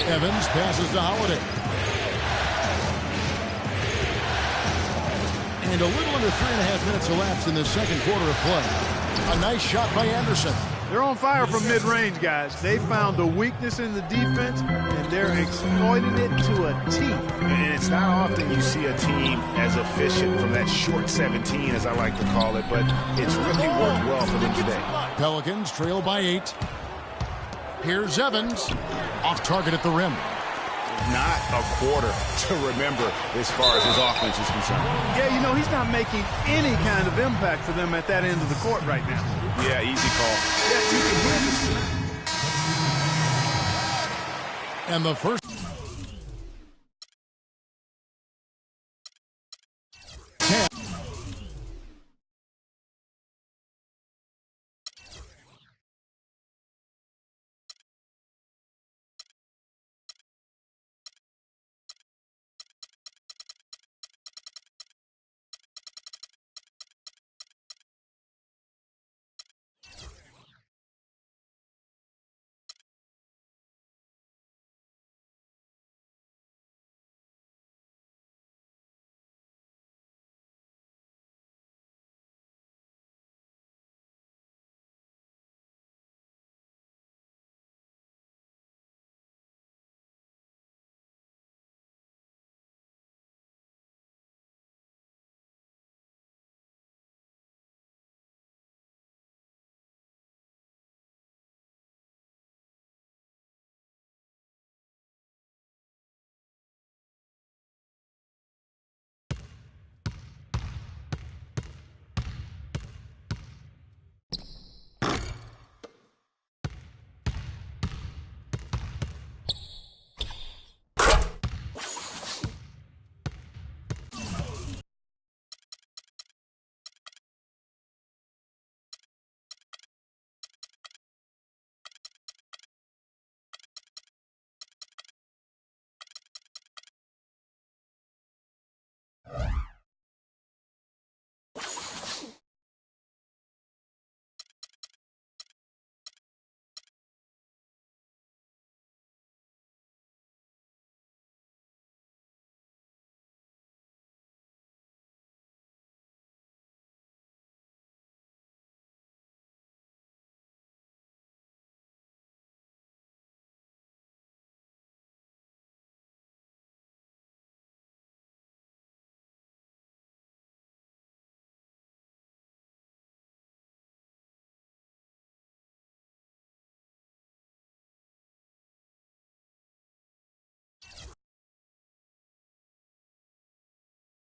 Evans passes to Holiday. And a little under 3.5 minutes elapsed in the second quarter of play. A nice shot by Anderson. They're on fire from mid-range, guys. They found the weakness in the defense, and they're exploiting it to a T. And it's not often you see a team as efficient from that short 17, as I like to call it, but it's really worked well for them today. Pelicans trail by 8. Here's Evans. Off target at the rim. Not a quarter to remember as far as his offense is concerned. Yeah, you know, he's not making any kind of impact for them at that end of the court right now. Yeah, easy call. Yeah, you can hear this. And the first.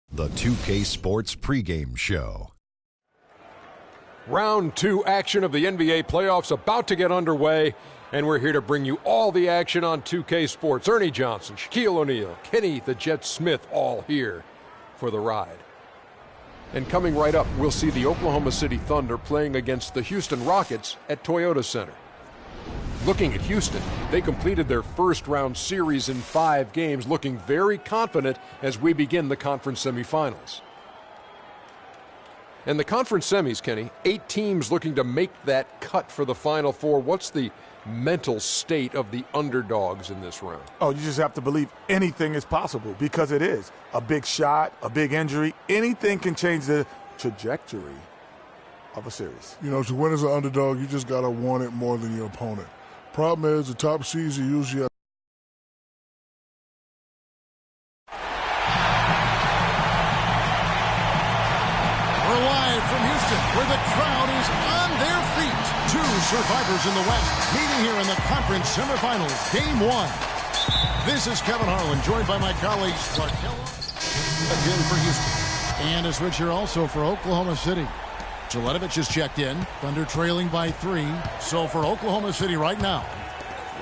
The 2K Sports pregame show. Round 2 action of the NBA playoffs about to get underway, and we're here to bring you all the action on 2K Sports. Ernie Johnson, Shaquille O'Neal, Kenny the Jet Smith, all here for the ride. And coming right up, we'll see the Oklahoma City Thunder playing against the Houston Rockets at Toyota Center. Looking at Houston, they completed their first round series in 5 games, looking very confident as we begin the conference semifinals. And the conference semis, Kenny, 8 teams looking to make that cut for the Final Four. What's the mental state of the underdogs in this round? Oh, you just have to believe anything is possible, because it is. A big shot, a big injury, anything can change the trajectory of a series. You know, to win as an underdog, you just got to want it more than your opponent. Problem is, the top seeds are usually We're live from Houston, where the crowd is on their feet. 2 survivors in the West meeting here in the conference semifinals, Game 1. This is Kevin Harlan, joined by my colleagues Clark Keller again for Houston. And it's Rich here also for Oklahoma City. Jeletovic is checked in. Thunder trailing by 3. So for Oklahoma City right now,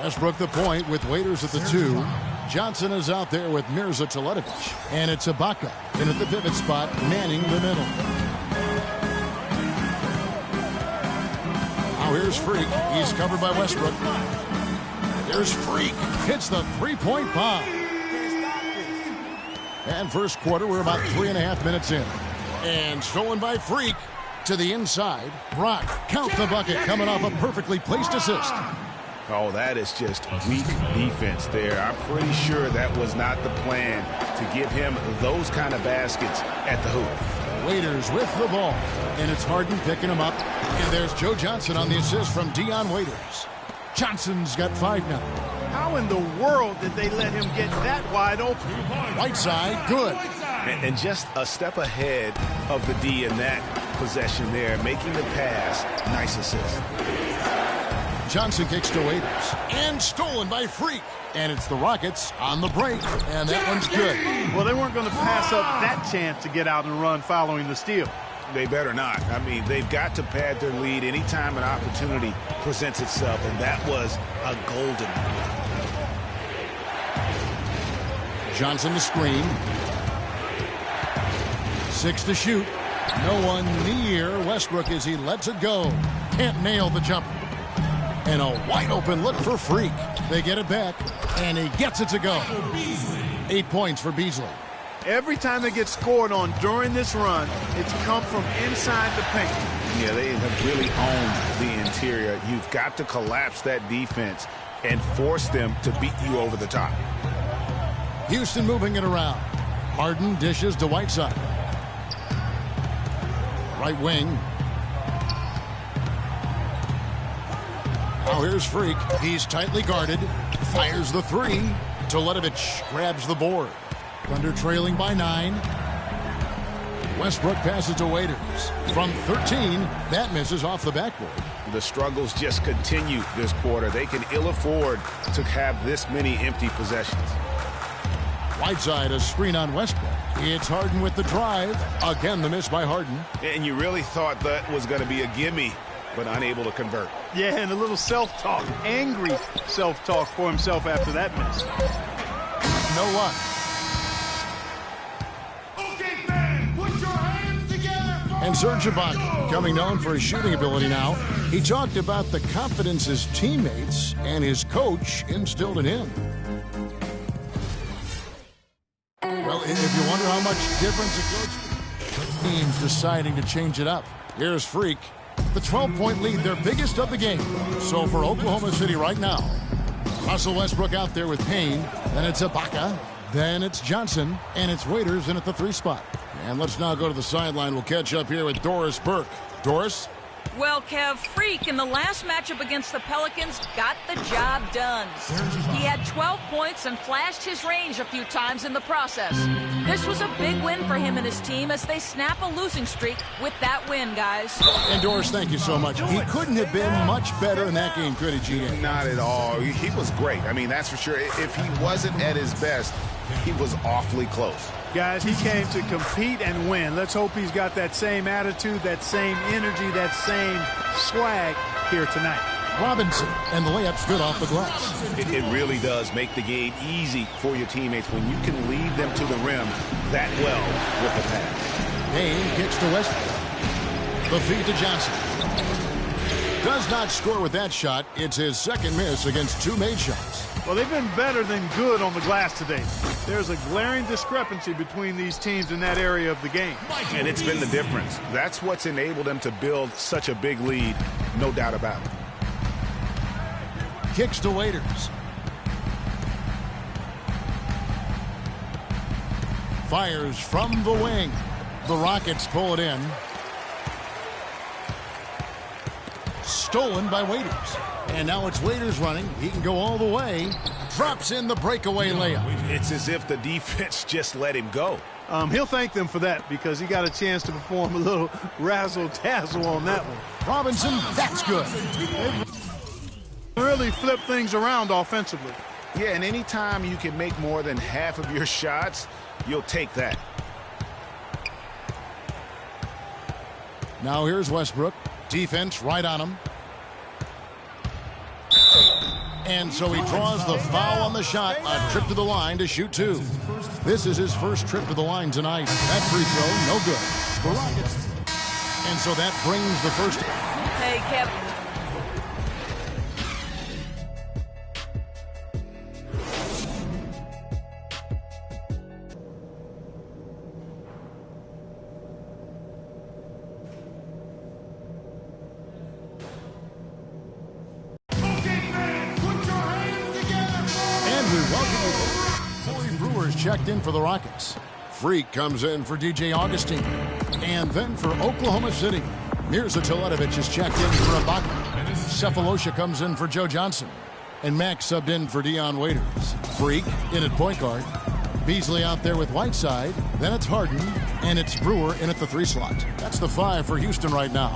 Westbrook the point with Waiters at the 2. Johnson is out there with Mirza Jeletovic. And it's Ibaka in at the pivot spot, manning the middle. Now here's Freak. He's covered by Westbrook. There's Freak. Hits the three-point bomb. And first quarter, we're about 3.5 minutes in. And stolen by Freak. To the inside, Brock, count the bucket, coming off a perfectly placed assist. Oh, that is just weak defense there. I'm pretty sure that was not the plan, to give him those kind of baskets at the hoop. Waiters with the ball. And it's Harden picking him up. And there's Joe Johnson on the assist from Dion Waiters. Johnson's got 5 now. How in the world did they let him get that wide open? Whiteside, good. And just a step ahead of the D in that possession there, making the pass. Nice assist. Johnson kicks to Waiters. And stolen by Freak. And it's the Rockets on the break. And that one's good. Well, they weren't going to pass up that chance to get out and run following the steal. They better not. I mean, they've got to pad their lead anytime an opportunity presents itself, and that was a golden one. Johnson to screen. 6 to shoot. No one near Westbrook as he lets it go. Can't nail the jumper. And a wide open look for Freak. They get it back, and he gets it to go. 8 points for Beasley. Every time they get scored on during this run, it's come from inside the paint. Yeah, they have really owned the interior. You've got to collapse that defense and force them to beat you over the top. Houston moving it around. Harden dishes to Whiteside. Right wing. Now here's Freak. He's tightly guarded. Fires the 3. Teletovic grabs the board. Thunder trailing by 9. Westbrook passes to Waiters. From 13, that misses off the backboard. The struggles just continue this quarter. They can ill afford to have this many empty possessions. Whiteside, a screen on Westbrook. It's Harden with the drive. Again, the miss by Harden. And you really thought that was going to be a gimme, but unable to convert. Yeah, and a little self-talk, angry self-talk for himself after that miss. No luck. And Serge Ibaka, becoming known for his shooting ability now, he talked about the confidence his teammates and his coach instilled in him. Well, if you wonder how much difference it goes, teams deciding to change it up. Here's Freak. The 12-point lead, their biggest of the game. So for Oklahoma City right now, Russell Westbrook out there with Payne. Then it's Ibaka. Then it's Johnson. And it's Waiters in at the 3 spot. And let's now go to the sideline. We'll catch up here with Doris Burke. Doris? Well, Kev, Freak in the last matchup against the Pelicans got the job done. He had 12 points and flashed his range a few times in the process. This was a big win for him and his team as they snap a losing streak with that win, guys. And Doris, thank you so much. He couldn't have been much better in that game, could he, GA? Not at all. He was great. I mean, that's for sure. If he wasn't at his best, he was awfully close. Guys, he came to compete and win. Let's hope he's got that same attitude, that same energy, that same swag here tonight. Robinson, and the layup's good off the glass. It really does make the game easy for your teammates when you can lead them to the rim that well with the pass. Payne kicks to Westbrook. The feed to Johnson. Does not score with that shot. It's his second miss against 2 made shots. Well, they've been better than good on the glass today. There's a glaring discrepancy between these teams in that area of the game. And it's been the difference. That's what's enabled them to build such a big lead, no doubt about it. Kicks to Waiters. Fires from the wing. The Rockets pull it in. Stolen by Waiters. And now it's Waiters running. He can go all the way. Drops in the breakaway layup. It's as if the defense just let him go. He'll thank them for that because he got a chance to perform a little razzle-dazzle on that one. Robinson, that's good. They really flip things around offensively. Yeah, and anytime you can make more than half of your shots, you'll take that. Now here's Westbrook. Defense right on him. And so he draws the foul on the shot. A trip to the line to shoot 2. This is his first trip to the line tonight. That free throw, no good. The Rockets. And so that brings the first. Hey, Kev. Brewers checked in for the Rockets. Freak comes in for DJ Augustine. And then for Oklahoma City, Mirza Teletovic is checked in for Ibaka. Cephalosha comes in for Joe Johnson. And Mack subbed in for Dion Waiters. Freak in at point guard. Beasley out there with Whiteside. Then it's Harden. And it's Brewer in at the 3 slot. That's the 5 for Houston right now.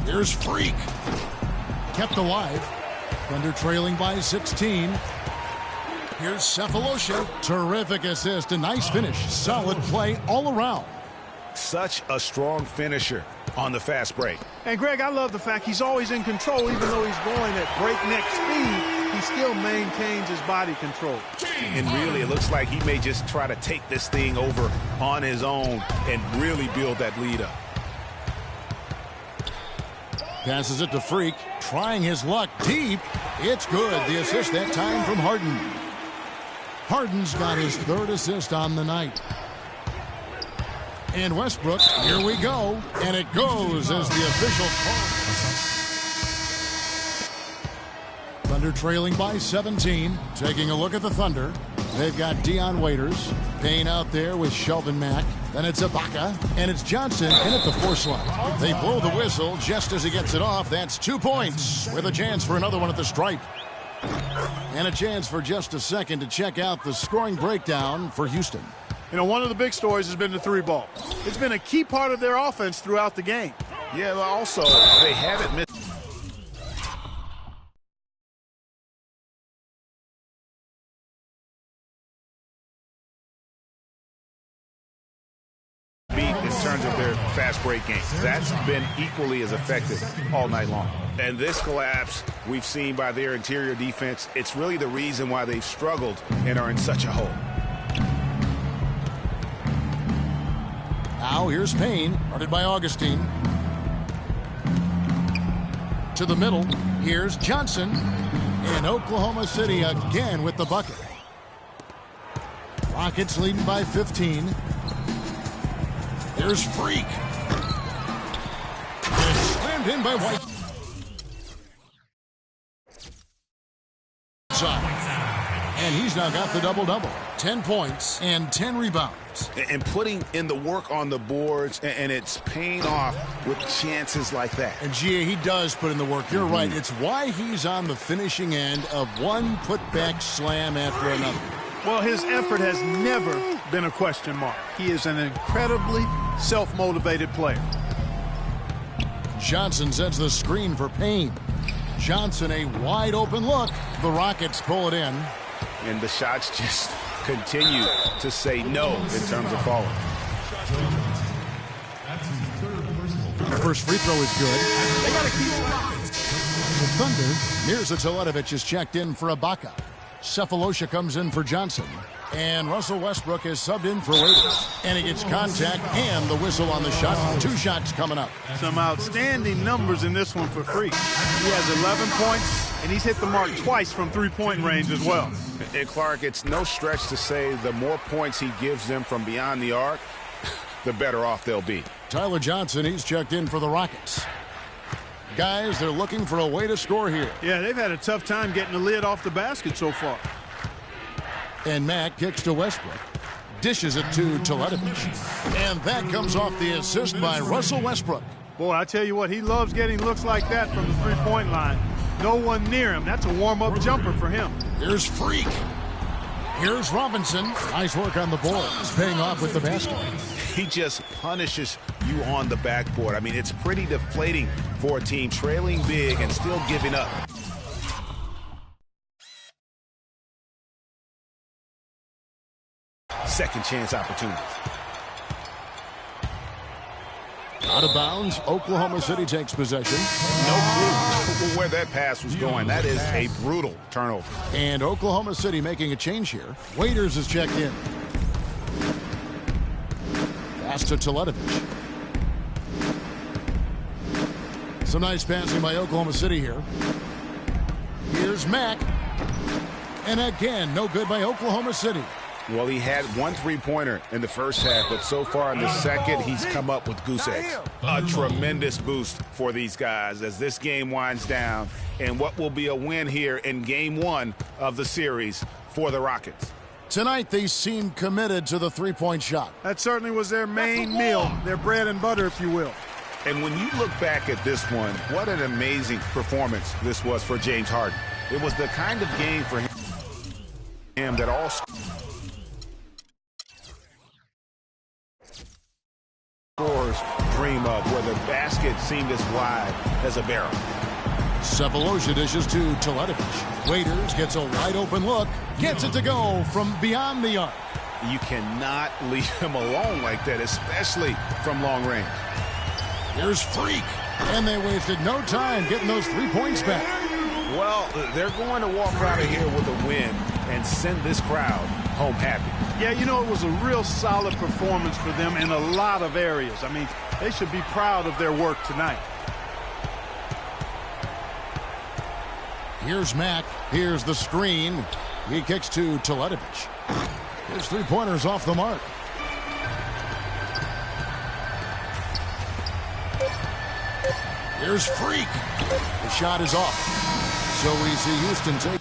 Here's Freak. Kept alive. Thunder trailing by 16. Here's Cephalosha. Terrific assist. A nice finish. Solid play all around. Such a strong finisher on the fast break. And Greg, I love the fact he's always in control. Even though he's going at breakneck speed, he still maintains his body control. And really, it looks like he may just try to take this thing over on his own and really build that lead up. Passes it to Freak, trying his luck deep. It's good. The assist that time from Harden. Harden's got his 3rd assist on the night. And Westbrook, here we go. And it goes as the official call. Thunder trailing by 17. Taking a look at the Thunder. They've got Dion Waiters. Payne out there with Sheldon Mack. Then it's Ibaka. And it's Johnson in at the 4 slot. They blow the whistle just as he gets it off. That's 2 points with a chance for another one at the stripe. And a chance for just a second to check out the scoring breakdown for Houston. You know, one of the big stories has been the 3-ball. It's been a key part of their offense throughout the game. Yeah, but also they haven't missed. In terms of their fast break game, that's been equally as effective all night long. And this collapse we've seen by their interior defense, it's really the reason why they've struggled and are in such a hole. Now here's Payne, guarded by Augustine. To the middle, here's Johnson. And Oklahoma City again with the bucket. Rockets leading by 15. Here's Freak. And slammed in by White. And he's now got the double-double. 10 points and 10 rebounds. And putting in the work on the boards, and it's paying off with chances like that. And Gia, he does put in the work. You're right. It's why he's on the finishing end of one putback slam after another. Well, his effort has never been a question mark. He is an incredibly self-motivated player. Johnson sets the screen for Payne. Johnson, a wide open look. The Rockets pull it in. And the shots just continue to say no in terms of falling. The first free throw is good. They got to keep it. The Thunder, Mirza Teletovic is checked in for Ibaka. Cephalosha comes in for Johnson. And Russell Westbrook is subbed in for Waiters. And he gets contact and the whistle on the shot. 2 shots coming up. Some outstanding numbers in this one for Freak. He has 11 points, and he's hit the mark twice from 3-point range as well. And Clark, it's no stretch to say the more points he gives them from beyond the arc, the better off they'll be. Tyler Johnson, he's checked in for the Rockets. Guys, they're looking for a way to score here. Yeah, they've had a tough time getting the lid off the basket so far. And Mack kicks to Westbrook. Dishes it to Teletovic. And that comes off the assist by Russell Westbrook. Boy, I tell you what, he loves getting looks like that from the 3-point line. No one near him. That's a warm-up jumper for him. Here's Freak. Here's Robinson. Nice work on the boards, paying off with the basket. He just punishes you on the backboard. I mean, it's pretty deflating for a team trailing big and still giving up. Second chance opportunities. Out of bounds, Oklahoma City takes possession. No clue where that pass was going. That is a brutal turnover. And Oklahoma City making a change here. Waiters is checked in. Pass to Teletovic. Some nice passing by Oklahoma City here. Here's Mack. And again, no good by Oklahoma City. Well, he had 1 3-pointer in the first half, but so far in the second, he's come up with goose eggs. A tremendous boost for these guys as this game winds down, and what will be a win here in Game 1 of the series for the Rockets. Tonight, they seem committed to the three-point shot. That certainly was their main meal, their bread and butter, if you will. And when you look back at this one, what an amazing performance this was for James Harden. It was the kind of game for him that all scorers dream of, where the basket seemed as wide as a barrel. Sefolosha dishes to Teletovic. Waiters gets a wide-open look. Gets it to go from beyond the arc. You cannot leave him alone like that, especially from long range. Here's Freak. And they wasted no time getting those 3 points back. Well, they're going to walk out of here with a win and send this crowd home happy. Yeah, you know, it was a real solid performance for them in a lot of areas. I mean, they should be proud of their work tonight. Here's Mack. Here's the screen. He kicks to Teletovic. His three-pointer's off the mark. Here's Freak. The shot is off. So we see Houston take.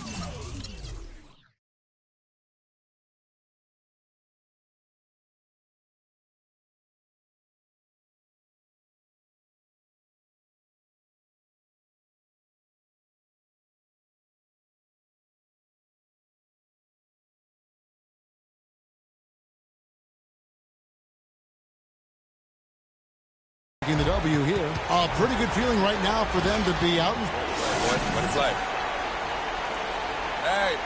The W here. A pretty good feeling right now for them to be out. What it's like. Hey.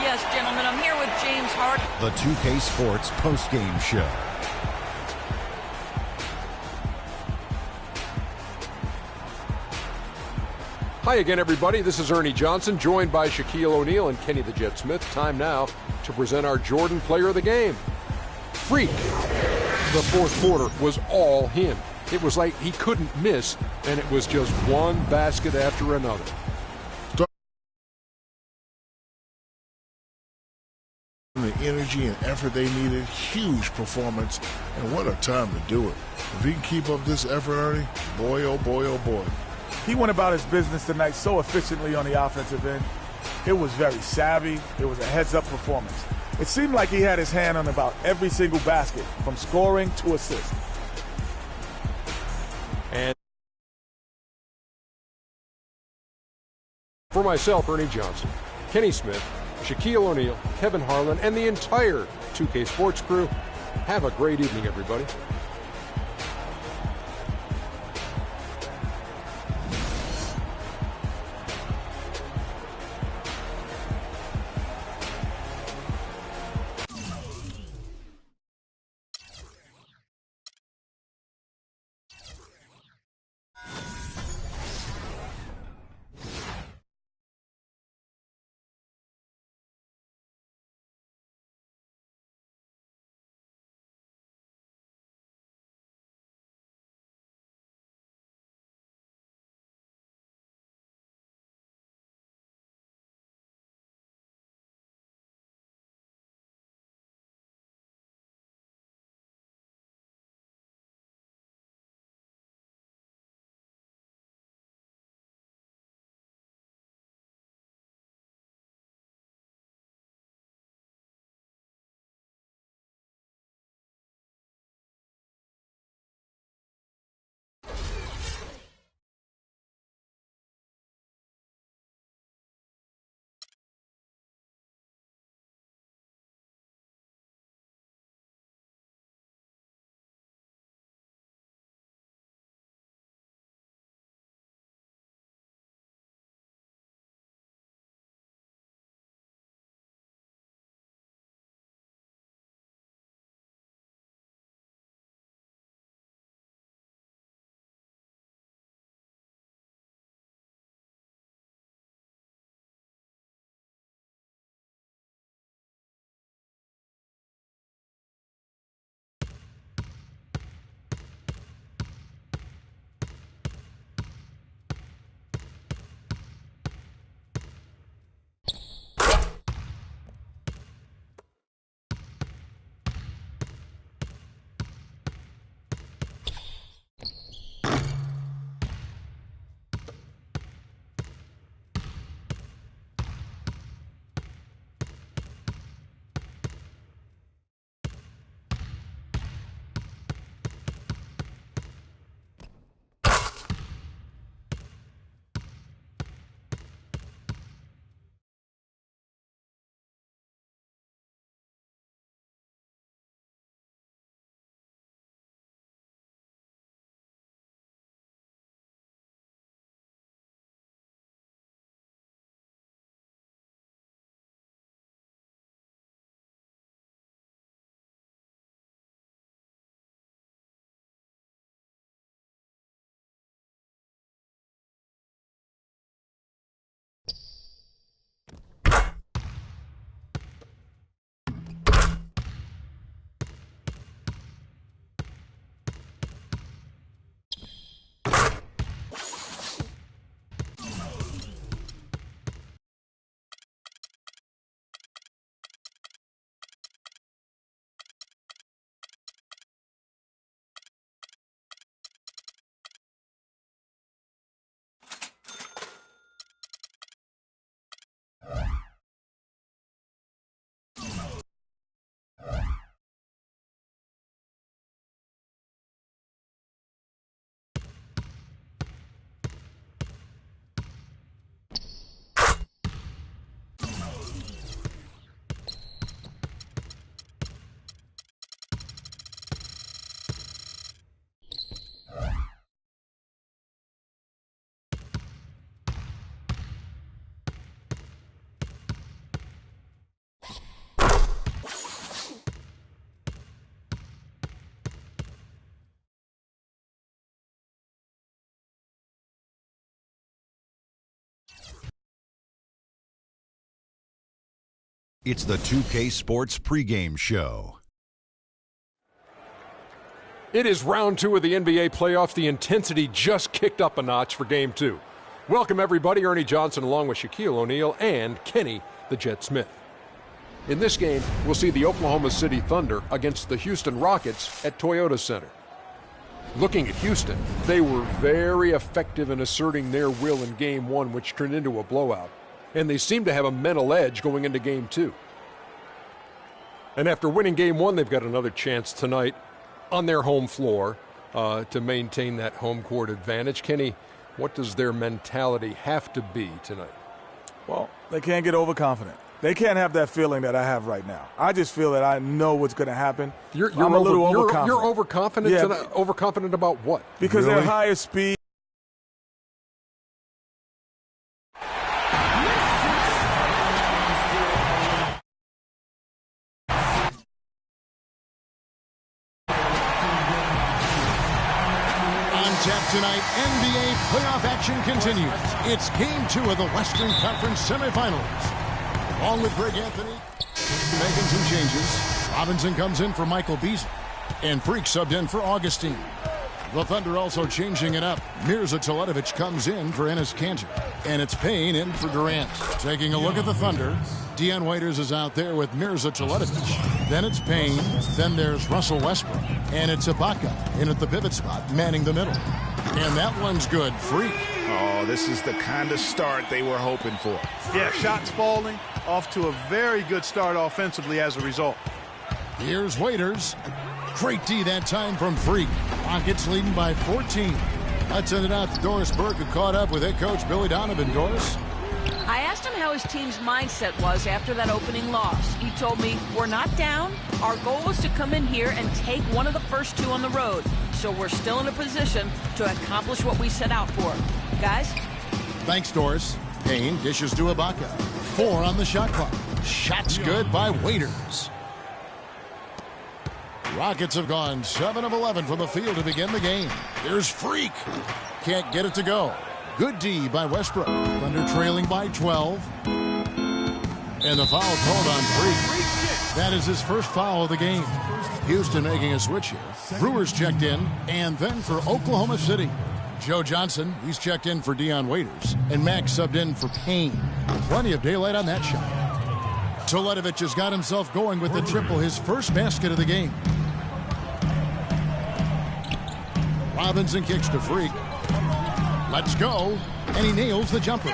Yes, gentlemen, I'm here with James Harden. The 2K Sports postgame show. Hi again, everybody. This is Ernie Johnson, joined by Shaquille O'Neal and Kenny the Jet Smith. Time now to present our Jordan Player of the Game. Freak. The fourth quarter was all him. It was like he couldn't miss, and it was just one basket after another. The energy and effort they needed, huge performance, and what a time to do it. If he can keep up this effort, Ernie, boy, oh boy, oh boy. He went about his business tonight so efficiently on the offensive end. It was very savvy. It was a heads-up performance. It seemed like he had his hand on about every single basket, from scoring to assist. And for myself, Ernie Johnson, Kenny Smith, Shaquille O'Neal, Kevin Harlan, and the entire 2K Sports crew, have a great evening, everybody. It's the 2K Sports pregame show. It is round 2 of the NBA playoffs. The intensity just kicked up a notch for Game 2. Welcome, everybody. Ernie Johnson along with Shaquille O'Neal and Kenny the Jet Smith. In this game, we'll see the Oklahoma City Thunder against the Houston Rockets at Toyota Center. Looking at Houston, they were very effective in asserting their will in Game 1, which turned into a blowout. And they seem to have a mental edge going into Game 2. And after winning Game 1, they've got another chance tonight on their home floor to maintain that home court advantage. Kenny, what does their mentality have to be tonight? Well, they can't get overconfident. They can't have that feeling that I have right now. I just feel that I know what's going to happen. I'm a little overconfident. You're overconfident? Yeah. Overconfident about what? Because they're higher speed. Tonight, NBA playoff action continues. It's Game 2 of the Western Conference semifinals. Along with Greg Anthony, making 2 changes. Robinson comes in for Michael Beasley, and Freak subbed in for Augustine. The Thunder also changing it up. Mirza Teletovic comes in for Enes Kanter, and it's Payne in for Durant. Taking a look at the Thunder, Dion Waiters is out there with Mirza Teletovic. Then it's Payne. Then there's Russell Westbrook, and it's Ibaka in at the pivot spot, manning the middle. And that one's good. Freak. Oh, this is the kind of start they were hoping for. Yeah, shots falling, off to a very good start offensively as a result. Here's Waiters. Great D that time from Freak. Rockets leading by 14. Let's send it out to Doris Burke, who caught up with head coach Billy Donovan. Doris? I asked him how his team's mindset was after that opening loss. He told me, we're not down. Our goal is to come in here and take one of the first 2 on the road. So we're still in a position to accomplish what we set out for. Guys? Thanks, Doris. Payne dishes to Ibaka. 4 on the shot clock. Shots good by Waiters. Rockets have gone 7 of 11 from the field to begin the game. Here's Freak. Can't get it to go. Good D by Westbrook. Thunder trailing by 12. And the foul called on Freak. That is his first foul of the game. Houston making a switch here. Brewers checked in, and then for Oklahoma City. Joe Johnson, he's checked in for Dion Waiters, and Max subbed in for Payne. Plenty of daylight on that shot. Teletovic has got himself going with the triple, his first basket of the game. Robinson kicks to Freak. Let's go. And he nails the jumper.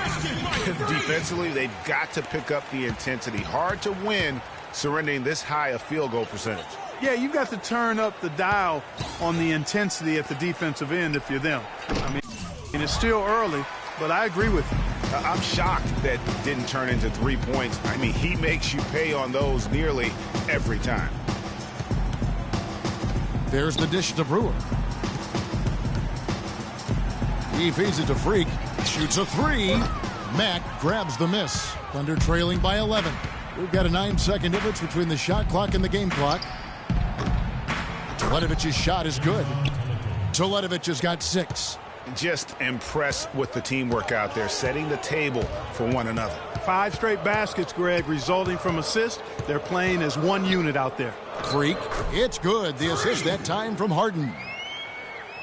Defensively, they've got to pick up the intensity. Hard to win surrendering this high a field goal percentage. Yeah, you've got to turn up the dial on the intensity at the defensive end if you're them. I mean, it's still early, but I agree with you. I'm shocked that didn't turn into 3 points. I mean, he makes you pay on those nearly every time. There's the dish to Brewer. He feeds it to Freak. Shoots a 3. Mack grabs the miss. Thunder trailing by 11. We've got a 9-second difference between the shot clock and the game clock. Teletovic's shot is good. Teletovic has got 6. Just impressed with the teamwork out there, setting the table for one another. 5 straight baskets, Greg, resulting from assists. They're playing as one unit out there. Freak, it's good. The assist that time from Harden.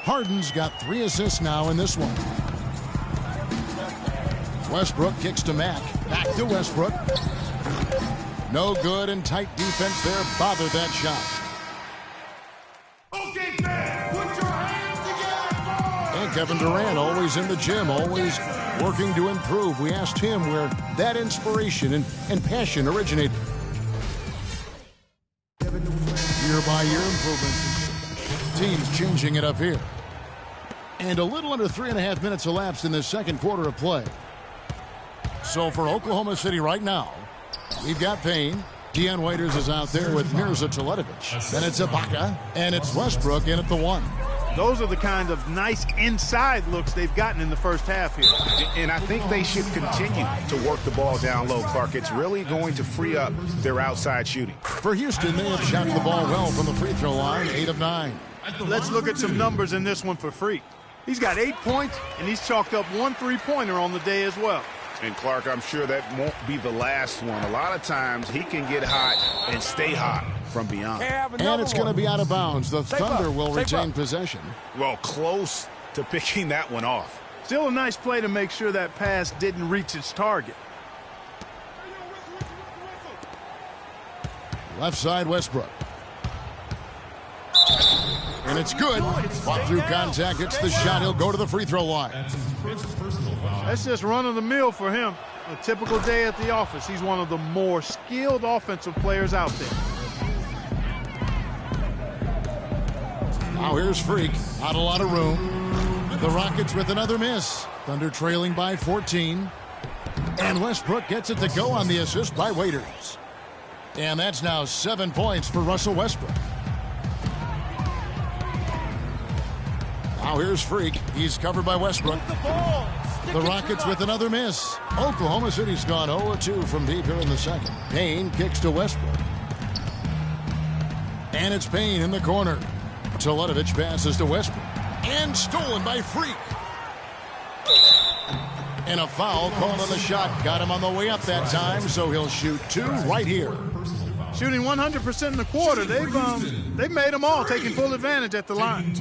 Harden's got 3 assists now in this one. Westbrook kicks to Mack. Back to Westbrook. No good, and tight defense there bothered that shot. Okay, fans, put your hands together, boys! And Kevin Durant, always in the gym, always working to improve. We asked him where that inspiration and passion originated. Year-by-year improvement. Teams changing it up here. And a little under 3.5 minutes elapsed in the second quarter of play. So for Oklahoma City right now, we've got Payne. Dion Waiters is out there with Mirza Teletovic. Then it's Ibaka, and it's Westbrook in at the 1. Those are the kind of nice inside looks they've gotten in the first half here. And I think they should continue to work the ball down low, Clark. It's really going to free up their outside shooting. For Houston, they have shot the ball well from the free throw line, 8 of 9. Let's look at some numbers in this one for Freak. He's got 8 points, and he's chalked up 1 3-pointer on the day as well. And, Clark, I'm sure that won't be the last one. A lot of times he can get hot and stay hot from beyond. And it's going to be out of bounds. The Thunder will retain possession. Well, close to picking that one off. Still a nice play to make sure that pass didn't reach its target. Left side, Westbrook. And it's good. Fought through contact. It's the shot. He'll go to the free throw line. That's just run-of-the-mill for him. A typical day at the office. He's one of the more skilled offensive players out there. Now here's Freak. Not a lot of room. The Rockets with another miss. Thunder trailing by 14. And Westbrook gets it to go on the assist by Waiters. And that's now 7 points for Russell Westbrook. Now here's Freak. He's covered by Westbrook. The Rockets with another miss. Oklahoma City's gone 0-2 from deep here in the second. Payne kicks to Westbrook. And it's Payne in the corner. Teletovic passes to Westbrook. And stolen by Freak. And a foul called on the shot. Got him on the way up that time, so he'll shoot 2 right here. Shooting 100% in the quarter. They've made them all, taking full advantage at the line.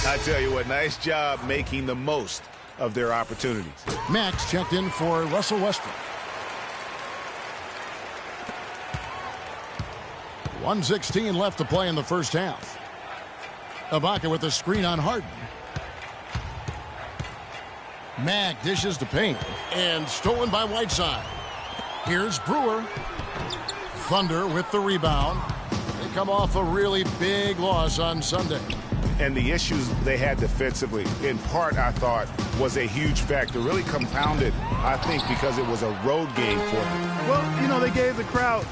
I tell you what, nice job making the most of their opportunities. Max checked in for Russell Westbrook. 1:16 left to play in the first half. Ibaka with a screen on Harden. Mack dishes to Payne. And stolen by Whiteside. Here's Brewer. Thunder with the rebound. They come off a really big loss on Sunday. And the issues they had defensively, in part, I thought, was a huge factor. Really compounded, I think, because it was a road game for them. Well, you know, they gave the crowd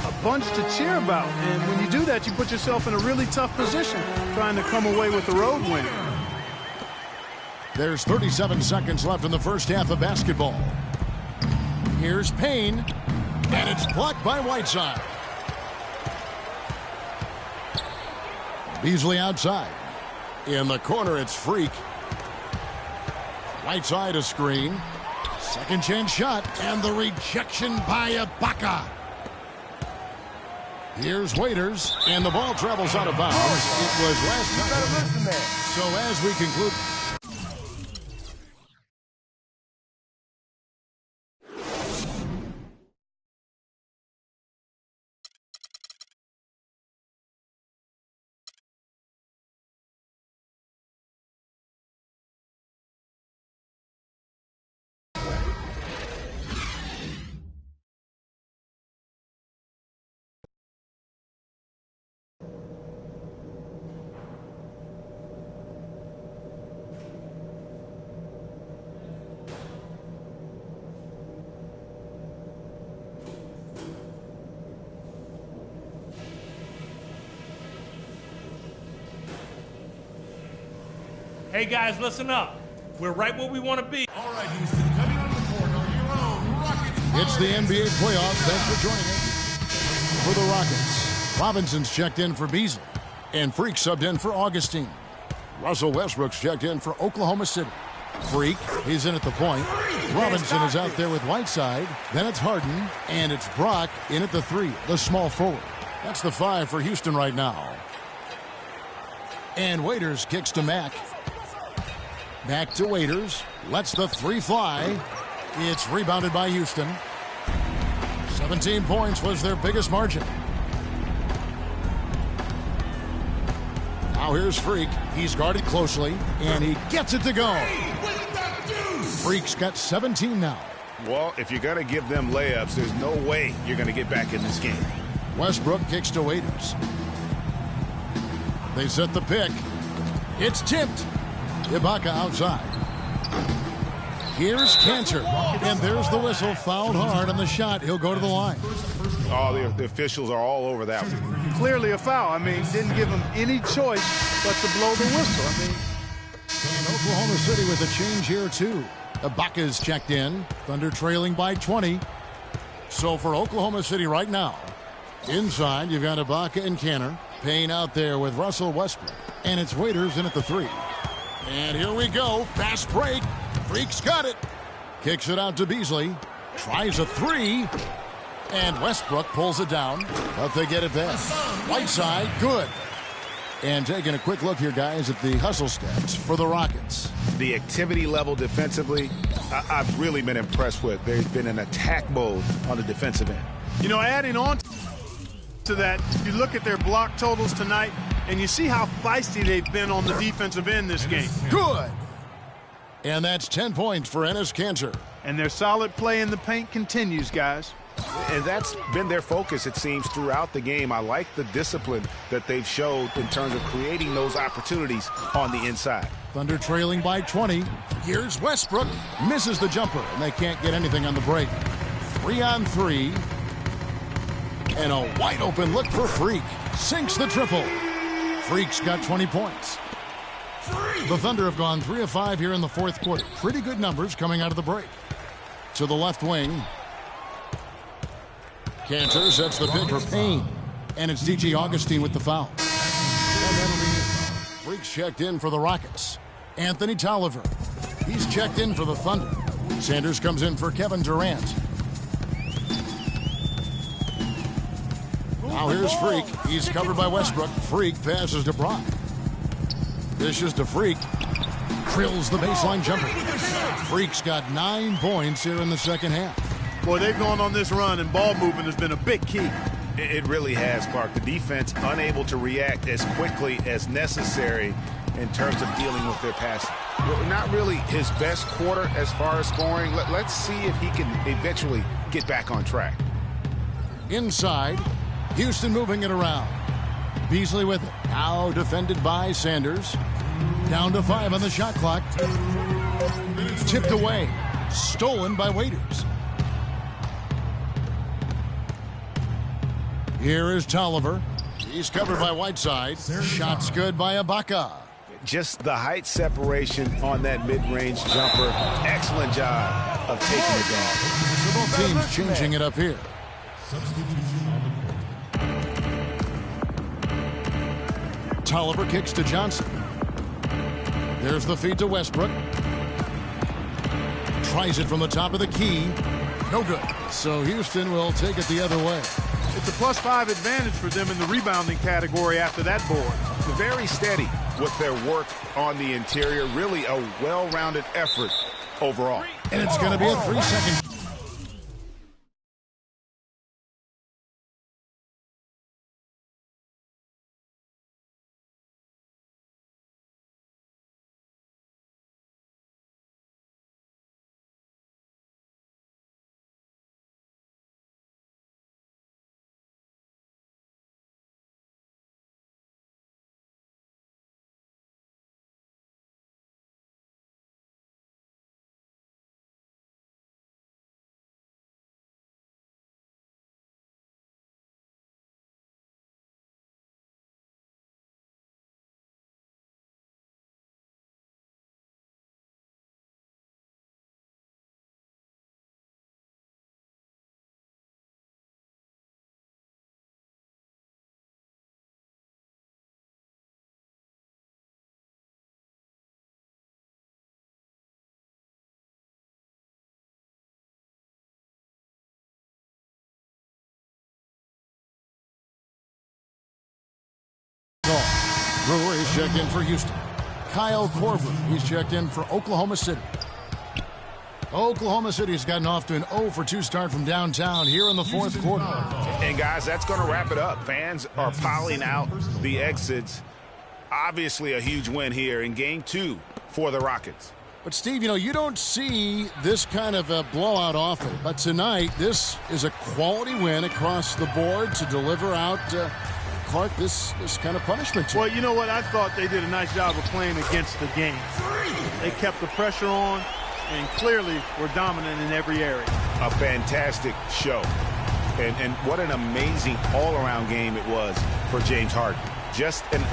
a bunch to cheer about. And when you do that, you put yourself in a really tough position trying to come away with the road win. There's 37 seconds left in the first half of basketball. Here's Payne, and it's blocked by Whiteside. Beasley outside. In the corner, it's Freak. Whiteside a screen. Second chance shot, and the rejection by Ibaka. Here's Waiters, and the ball travels out of bounds. It was last time. So as we conclude... Hey guys, listen up. We're right where we want to be. All right, Houston, coming on the court are your own Rockets. It's the NBA playoffs. Thanks for joining us. For the Rockets, Robinson's checked in for Beasley. And Freak subbed in for Augustine. Russell Westbrook's checked in for Oklahoma City. Freak, he's in at the point. Robinson is out there with Whiteside. Then it's Harden. And it's Brock in at the 3, the small forward. That's the 5 for Houston right now. And Waiters kicks to Mack. Back to Waiters. Lets the 3 fly. It's rebounded by Houston. 17 points was their biggest margin. Now here's Freak. He's guarded closely, and he gets it to go. Freak's got 17 now. Well, if you're going to give them layups, there's no way you're going to get back in this game. Westbrook kicks to Waiters. They set the pick. It's tipped. Ibaka outside. Here's Cantor. And there's the whistle. Fouled hard on the shot. He'll go to the line. Oh, the officials are all over that one. Clearly a foul. I mean, didn't give him any choice but to blow the whistle. I mean, and Oklahoma City with a change here, too. Ibaka's checked in. Thunder trailing by 20. So for Oklahoma City right now, inside, you've got Ibaka and Cantor. Payne out there with Russell Westbrook. And it's Waiters in at the 3. And here we go. Fast break. Freak's got it. Kicks it out to Beasley. Tries a three. And Westbrook pulls it down, but they get it back. Whiteside, good. And taking a quick look here, guys, at the hustle stats for the Rockets. The activity level defensively, I've really been impressed with. There's been an attack mode on the defensive end. You know, adding on to that, you look at their block totals tonight, and you see how feisty they've been on the defensive end this game. Good. And that's 10 points for Enes Kanter. And their solid play in the paint continues, guys. And that's been their focus, it seems, throughout the game. I like the discipline that they've showed in terms of creating those opportunities on the inside. Thunder trailing by 20. Here's Westbrook. Misses the jumper, and they can't get anything on the break. 3-on-3. And a wide-open look for Freak. Sinks the triple. Freak's got 20 points. The Thunder have gone 3 of 5 here in the fourth quarter. Pretty good numbers coming out of the break. To the left wing. Kanter sets the pick for Payne. And it's D.J. Augustine with the foul. And that'll be it. Freak's checked in for the Rockets. Anthony Tolliver. He's checked in for the Thunder. Sanders comes in for Kevin Durant. Now here's Freak. He's covered by Westbrook. Freak passes to Brock. Dishes to Freak. Drills the baseline jumper. Freak's got 9 points here in the second half. Boy, they've gone on this run, and ball movement has been a big key. It really has, Clark. The defense unable to react as quickly as necessary in terms of dealing with their passing. Not really his best quarter as far as scoring. Let's see if he can eventually get back on track. Inside, Houston moving it around. Beasley with it. Now defended by Sanders. Down to 5 on the shot clock. Tipped away. Stolen by Waiters. Here is Tolliver. He's covered by Whiteside. Shot's good by Ibaka. Just the height separation on that mid-range jumper. Excellent job of taking it down. So both teams changing it up here. Tolliver kicks to Johnson. There's the feed to Westbrook. Tries it from the top of the key. No good. So Houston will take it the other way. It's a +5 advantage for them in the rebounding category after that board. Very steady with their work on the interior. Really a well-rounded effort overall. And it's going to be a 3-second. Brewer is checked in for Houston. Kyle Korver, he's checked in for Oklahoma City. Oklahoma City's gotten off to an 0-for-2 start from downtown here in the fourth quarter. And guys, that's going to wrap it up. Fans are piling out the exits. Obviously a huge win here in Game 2 for the Rockets. But Steve, you know, you don't see this kind of a blowout often. But tonight, this is a quality win across the board to deliver out Clark, this kind of punishment. Well, you know what? I thought they did a nice job of playing against the game. They kept the pressure on and clearly were dominant in every area. A fantastic show. And what an amazing all-around game it was for James Harden. Just an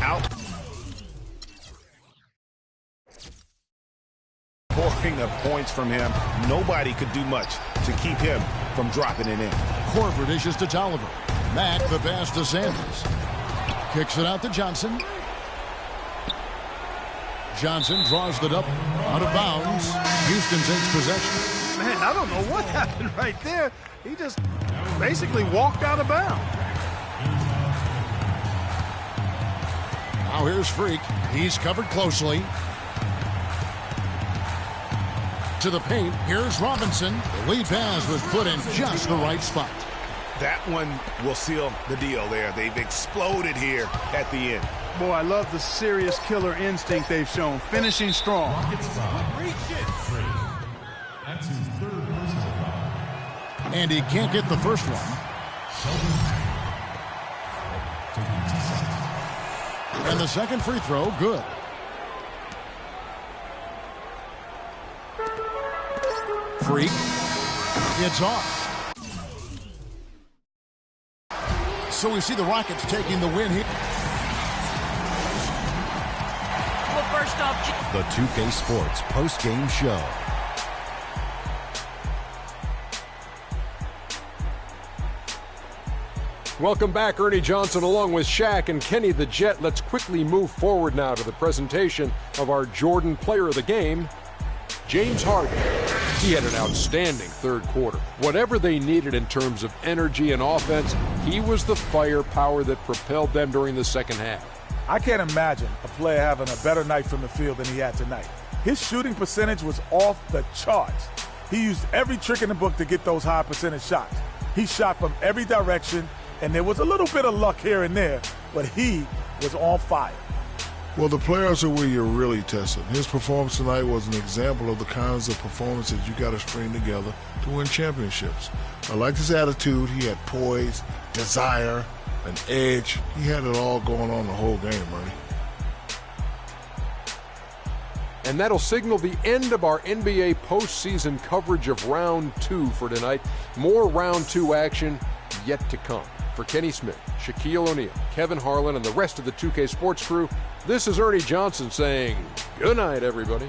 outpouring of points from him. Nobody could do much to keep him from dropping it in. Korver dishes to Tolliver. Mack the pass to Sanders. Kicks it out to Johnson. Johnson draws the double. Out of bounds. Houston takes possession. Man, I don't know what happened right there. He just basically walked out of bounds. Now here's Freak. He's covered closely. To the paint, here's Robinson. The lead pass was put in just the right spot. That one will seal the deal there. They've exploded here at the end. Boy, I love the serious killer instinct they've shown. Finishing strong. That's his third personal foul. And he can't get the first one. And the second free throw, good. Freak. It's off. So we see the Rockets taking the win here. Well, first off, The 2K Sports post-game show. Welcome back, Ernie Johnson along with Shaq and Kenny the Jet. Let's quickly move forward now to the presentation of our Jordan Player of the Game, James Harden. He had an outstanding third quarter. Whatever they needed in terms of energy and offense, he was the firepower that propelled them during the second half. I can't imagine a player having a better night from the field than he had tonight. His shooting percentage was off the charts. He used every trick in the book to get those high percentage shots. He shot from every direction, and there was a little bit of luck here and there, but he was on fire. Well, the players are where you're really tested. His performance tonight was an example of the kinds of performances you got to string together to win championships. I liked his attitude. He had poise, desire, an edge. He had it all going on the whole game, Ernie. And that'll signal the end of our NBA postseason coverage of Round 2 for tonight. More Round 2 action yet to come. For Kenny Smith, Shaquille O'Neal, Kevin Harlan, and the rest of the 2K Sports crew, this is Ernie Johnson saying good night, everybody.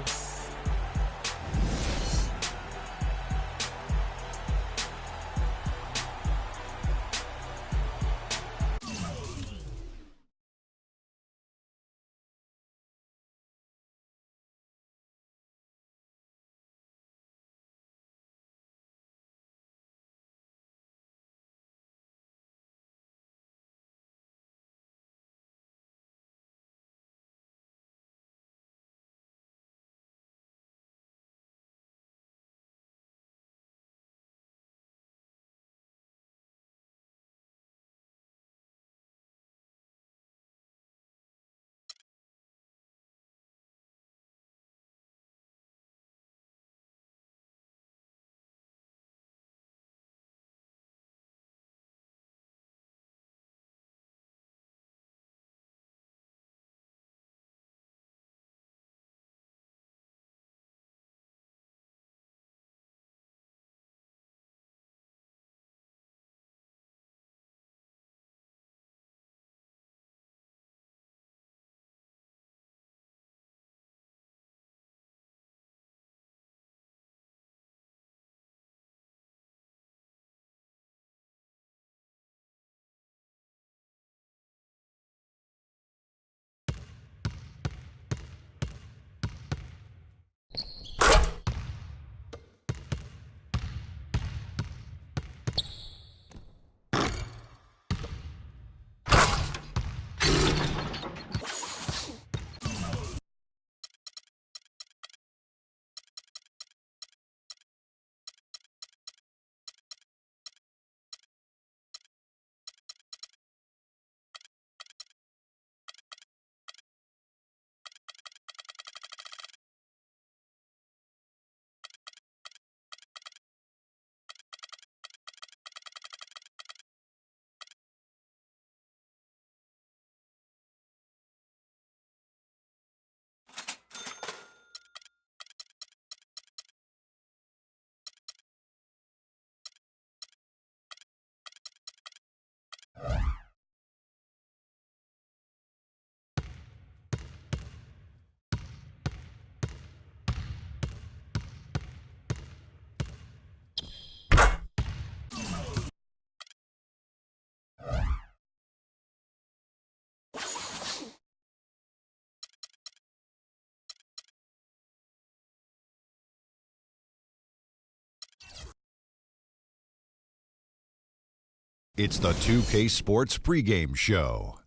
It's the 2K Sports pregame show.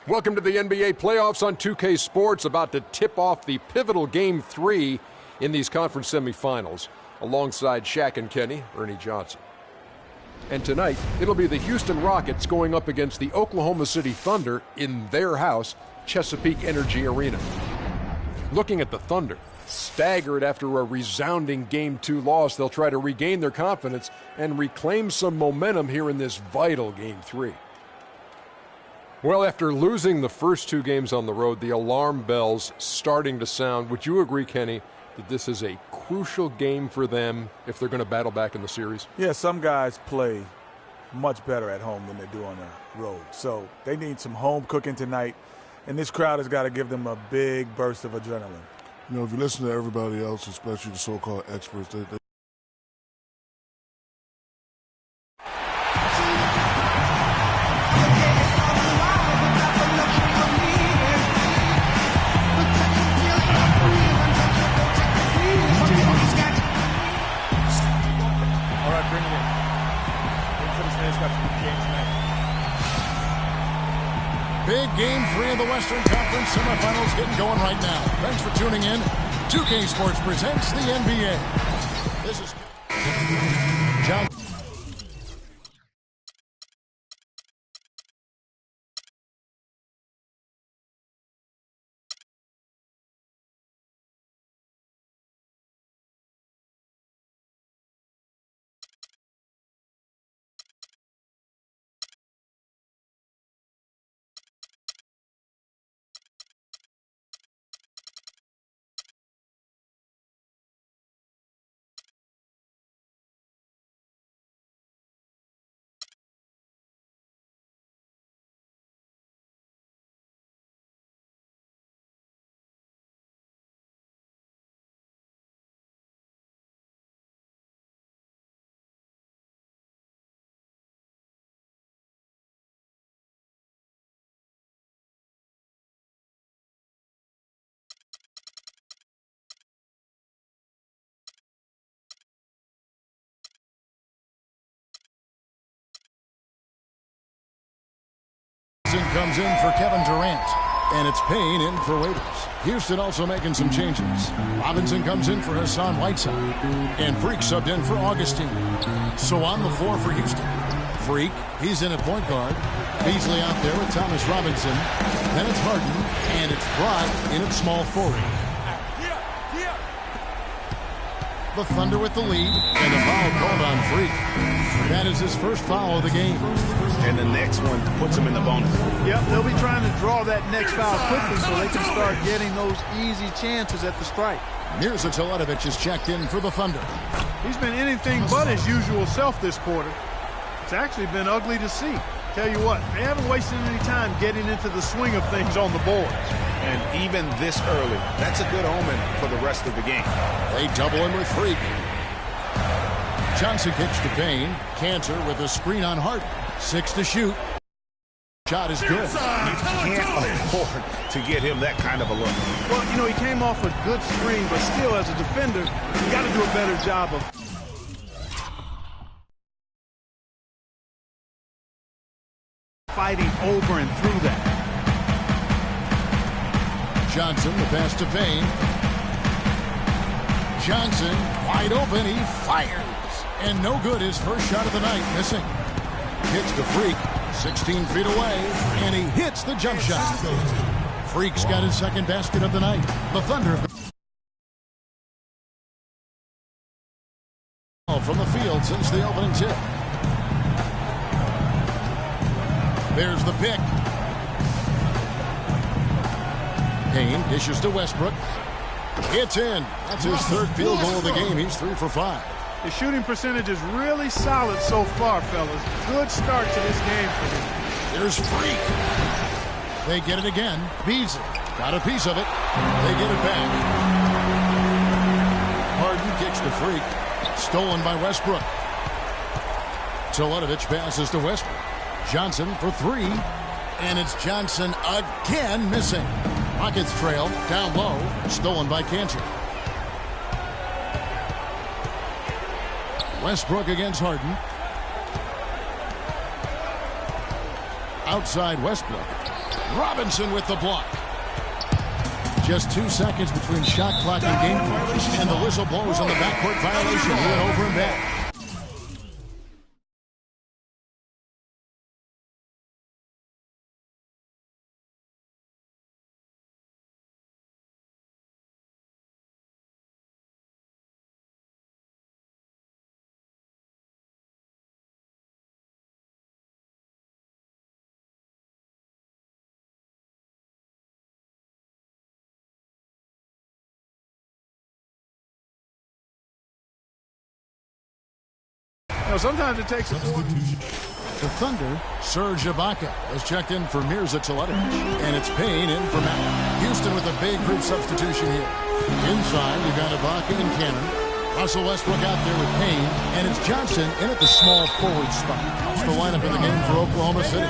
Welcome to the NBA playoffs on 2K Sports, about to tip off the pivotal Game 3 in these conference semifinals, alongside Shaq and Kenny, Ernie Johnson. And tonight, it'll be the Houston Rockets going up against the Oklahoma City Thunder in their house, Chesapeake Energy Arena. Looking at the Thunder, staggered after a resounding Game 2 loss, they'll try to regain their confidence and reclaim some momentum here in this vital Game 3. Well, after losing the first 2 games on the road, the alarm bells starting to sound. Would you agree, Kenny, that this is a crucial game for them if they're going to battle back in the series? Yeah, some guys play much better at home than they do on the road. So they need some home cooking tonight, and this crowd has got to give them a big burst of adrenaline. You know, if you listen to everybody else, especially the so-called experts, they Big Game 3 of the Western Conference semifinals getting going right now. Thanks for tuning in. 2K Sports presents the NBA. This is John. Comes in for Kevin Durant, and it's Payne in for Waiters. Houston also making some changes. Robinson comes in for Hassan Whiteside, and Freak subbed in for Augustine. So on the floor for Houston, Freak, he's in at point guard. Beasley out there with Thomas Robinson. Then it's Harden, and it's Brock in at small forward. The Thunder with the lead, and a foul called on Freak. That is his first foul of the game. And the next one puts him in the bonus. Yep, they'll be trying to draw that next foul quickly so they can start getting those easy chances at the strike. Mirza Teletovic is checked in for the Thunder. He's been anything but his usual self this quarter. It's actually been ugly to see. Tell you what, they haven't wasted any time getting into the swing of things on the board. And even this early, that's a good omen for the rest of the game. They double him with Freak. Johnson kicks to Payne. Cantor with a screen on Harden. 6 to shoot. Shot is good. You can't afford to get him that kind of a look. Well, you know, he came off a good screen, but still, as a defender, you got to do a better job of fighting over and through that. Johnson, the pass to Payne. Johnson, wide open, he fires. And no good, his first shot of the night, missing. Hits to Freak, 16 feet away, and he hits the jump shot. Freak's got his second basket of the night. The Thunder from the field since the opening tip. There's the pick. Payne dishes to Westbrook. It's in. That's his third field goal of the game. He's 3 for 5. The shooting percentage is really solid so far, fellas. Good start to this game for him. There's Freak. They get it again. Beasley got a piece of it. They get it back. Harden kicks to Freak. Stolen by Westbrook. Teletovic passes to Westbrook. Johnson for 3. And it's Johnson again missing. Rockets trail down low. Stolen by Cantor. Westbrook against Harden. outside Westbrook. Robinson with the block. Just 2 seconds between shot clock and game clock, and the whistle blows on the backcourt violation. He went over and back. You know, sometimes it takes a The Thunder, Serge Ibaka has checked in for Mirza Teletovic, and it's Payne in for Matt. Houston with a big group substitution here. Inside, we've got Ibaka and Cannon. Russell Westbrook out there with Payne, and it's Johnson in at the small forward spot. That's the lineup in the game for Oklahoma City.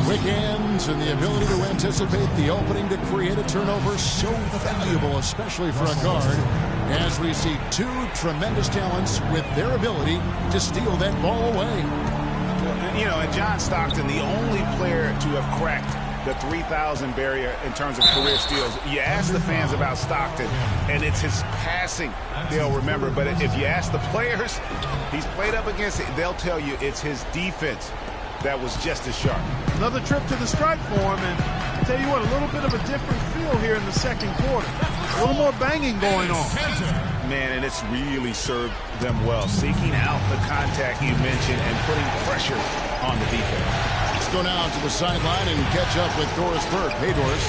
Quick hands and the ability to anticipate the opening to create a turnover, so valuable, especially for a guard, as we see two tremendous talents with their ability to steal that ball away. You know, and John Stockton, the only player to have cracked the 3,000 barrier in terms of career steals. You ask the fans about Stockton, and it's his passing they'll remember. But if you ask the players he's played up against, they'll tell you it's his defense that was just as sharp. Another trip to the stripe for him, and I'll tell you what, a little bit of a different feel here in the second quarter. A little more banging going on. Man, and it's really served them well, seeking out the contact you mentioned and putting pressure on the defense. Let's go now to the sideline and catch up with Doris Burke. Hey, Doris.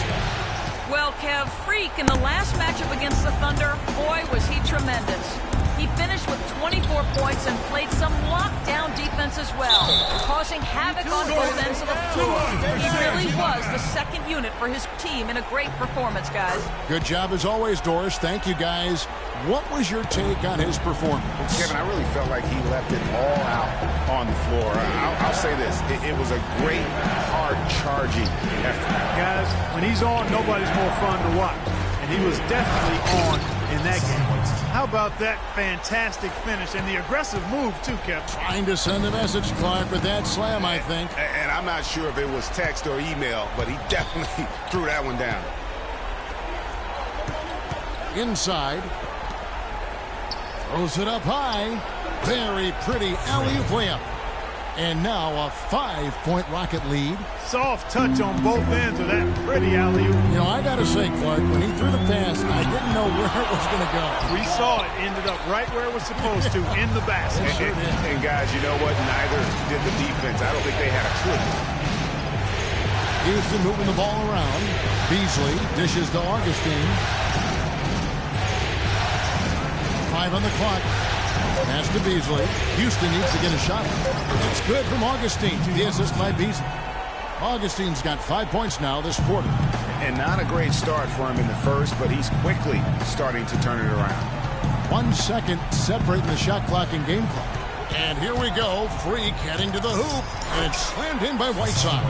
Well, Kev, Freak in the last matchup against the Thunder, boy, was he tremendous. He finished with 24 points and played some lockdown defense as well, causing havoc on both ends of the floor. He really was the second unit for his team in a great performance, guys. Good job as always, Doris. Thank you, guys. What was your take on his performance? Kevin, I really felt like he left it all out on the floor. I'll say this. It was a great, hard-charging effort. Guys, when he's on, nobody's more fun to watch. And he was definitely on in that game. How about that fantastic finish and the aggressive move, too, Kevin? Trying to send a message, Clark, with that slam, I think. And I'm not sure if it was text or email, but he definitely threw that one down. Inside. Throws it up high. Very pretty alley-oop layup. And now a 5-point Rocket lead. Soft touch on both ends of that pretty alley-oop. You know, I got to say, Clark, when he threw the pass, I didn't know where it was going to go. We saw it. Ended up right where it was supposed to, in the basket. And guys, you know what? Neither did the defense. I don't think they had a clue. Houston moving the ball around. Beasley dishes to Augustine. 5 on the clock. Pass to Beasley. Houston needs to get a shot. It's good from Augustine. The assist by Beasley. Augustine's got 5 points now this quarter. And not a great start for him in the first, but he's quickly starting to turn it around. 1 second separating the shot clock and game clock. And here we go. Freak heading to the hoop. And it's slammed in by Whiteside.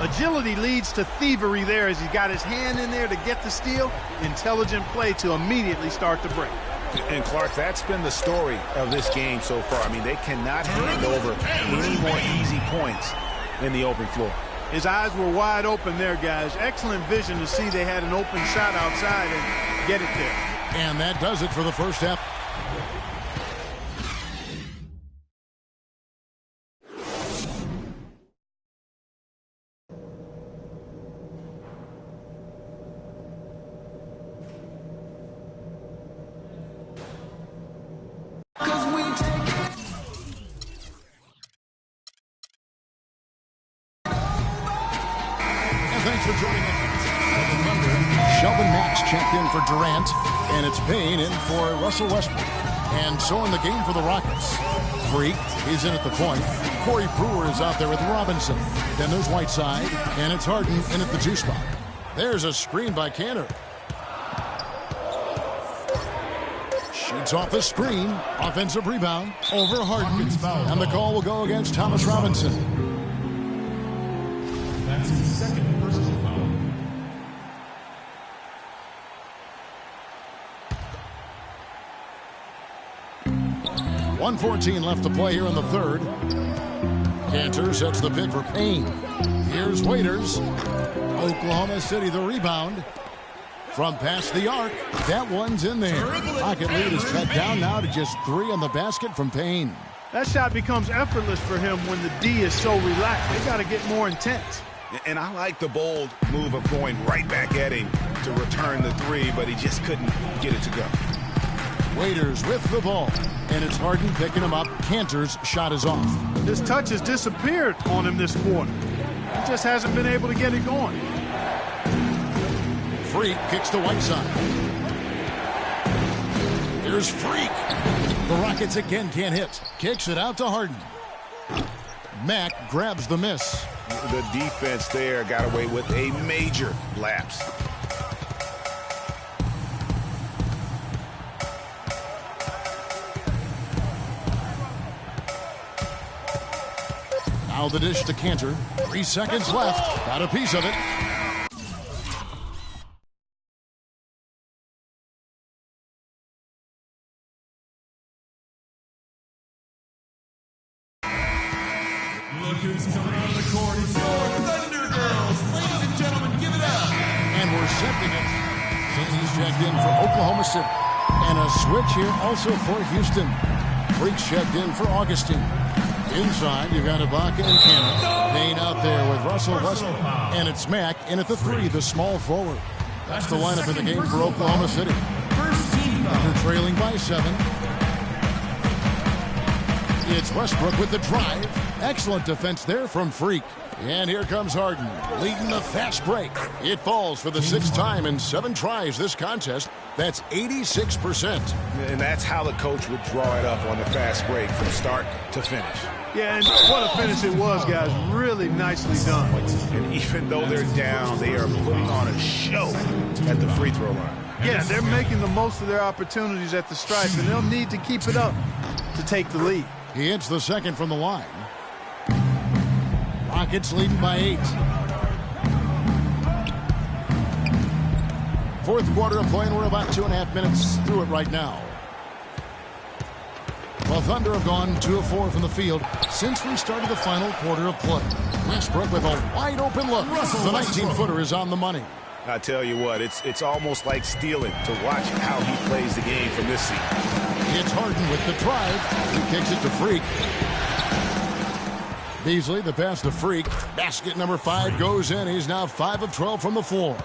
Agility leads to thievery there as he got his hand in there to get the steal. Intelligent play to immediately start the break. And Clark, that's been the story of this game so far. I mean, they cannot hand over any more easy points in the open floor. His eyes were wide open there, guys. Excellent vision to see they had an open shot outside and get it there. And that does it for the first half. Thanks for joining us. Shelvin Max checked in for Durant, and it's Payne in for Russell Westbrook. And so in the game for the Rockets. Freak, he's in at the point. Corey Brewer is out there with Robinson. Then there's Whiteside, and it's Harden in at the 2 spot. There's a screen by Cantor. Shoots off the screen. Offensive rebound over Harden. And the call will go against Thomas Robinson. That's his second personal foul. 1:14 left to play here in the third. Cantor sets the pick for Payne. Here's Waiters. Oklahoma City the rebound. From past the arc, that one's in there. Rocket lead is cut down now to just 3 on the basket from Payne. That shot becomes effortless for him when the D is so relaxed. They got to get more intense. And I like the bold move of going right back at him to return the 3, but he just couldn't get it to go. Waiters with the ball, and it's Harden picking him up. Cantor's shot is off. His touch has disappeared on him this quarter. He just hasn't been able to get it going. Freak kicks to Whiteside. Here's Freak. The Rockets again can't hit. Kicks it out to Harden. Mack grabs the miss. The defense there got away with a major lapse. Now the dish to Cantor. 3 seconds left. Got a piece of it. Look who's coming on the court. It's your Thunder Girls. Ladies and gentlemen, give it up. And we're sending it. He's checked in for Oklahoma City. And a switch here also for Houston. Freak's checked in for Augustine. Inside, you've got Ibaka and Cannon. Payne out there with Russell Westbrook. And it's Mack in at the 3, the small forward. That's the lineup in the game for Oklahoma City. They're trailing by 7. It's Westbrook with the drive. Excellent defense there from Freak. And here comes Harden, leading the fast break. It falls for the 6th time in 7 tries this contest. That's 86%. And that's how the coach would draw it up on the fast break from start to finish. Yeah, and what a finish it was, guys. Really nicely done. And even though they're down, they are putting on a show at the free throw line. Yeah, they're making the most of their opportunities at the stripe, and they'll need to keep it up to take the lead. He hits the second from the line. Rockets leading by 8. Fourth quarter of play, and we're about 2.5 minutes through it right now. The Thunder have gone 2 of 4 from the field since we started the final quarter of play. Westbrook with a wide open look. The 19-footer is on the money. I tell you what, it's almost like stealing to watch how he plays the game from this seat. It's Harden with the drive. He kicks it to Freak. Beasley, the pass to Freak. Basket number 5 goes in. He's now 5 of 12 from the floor.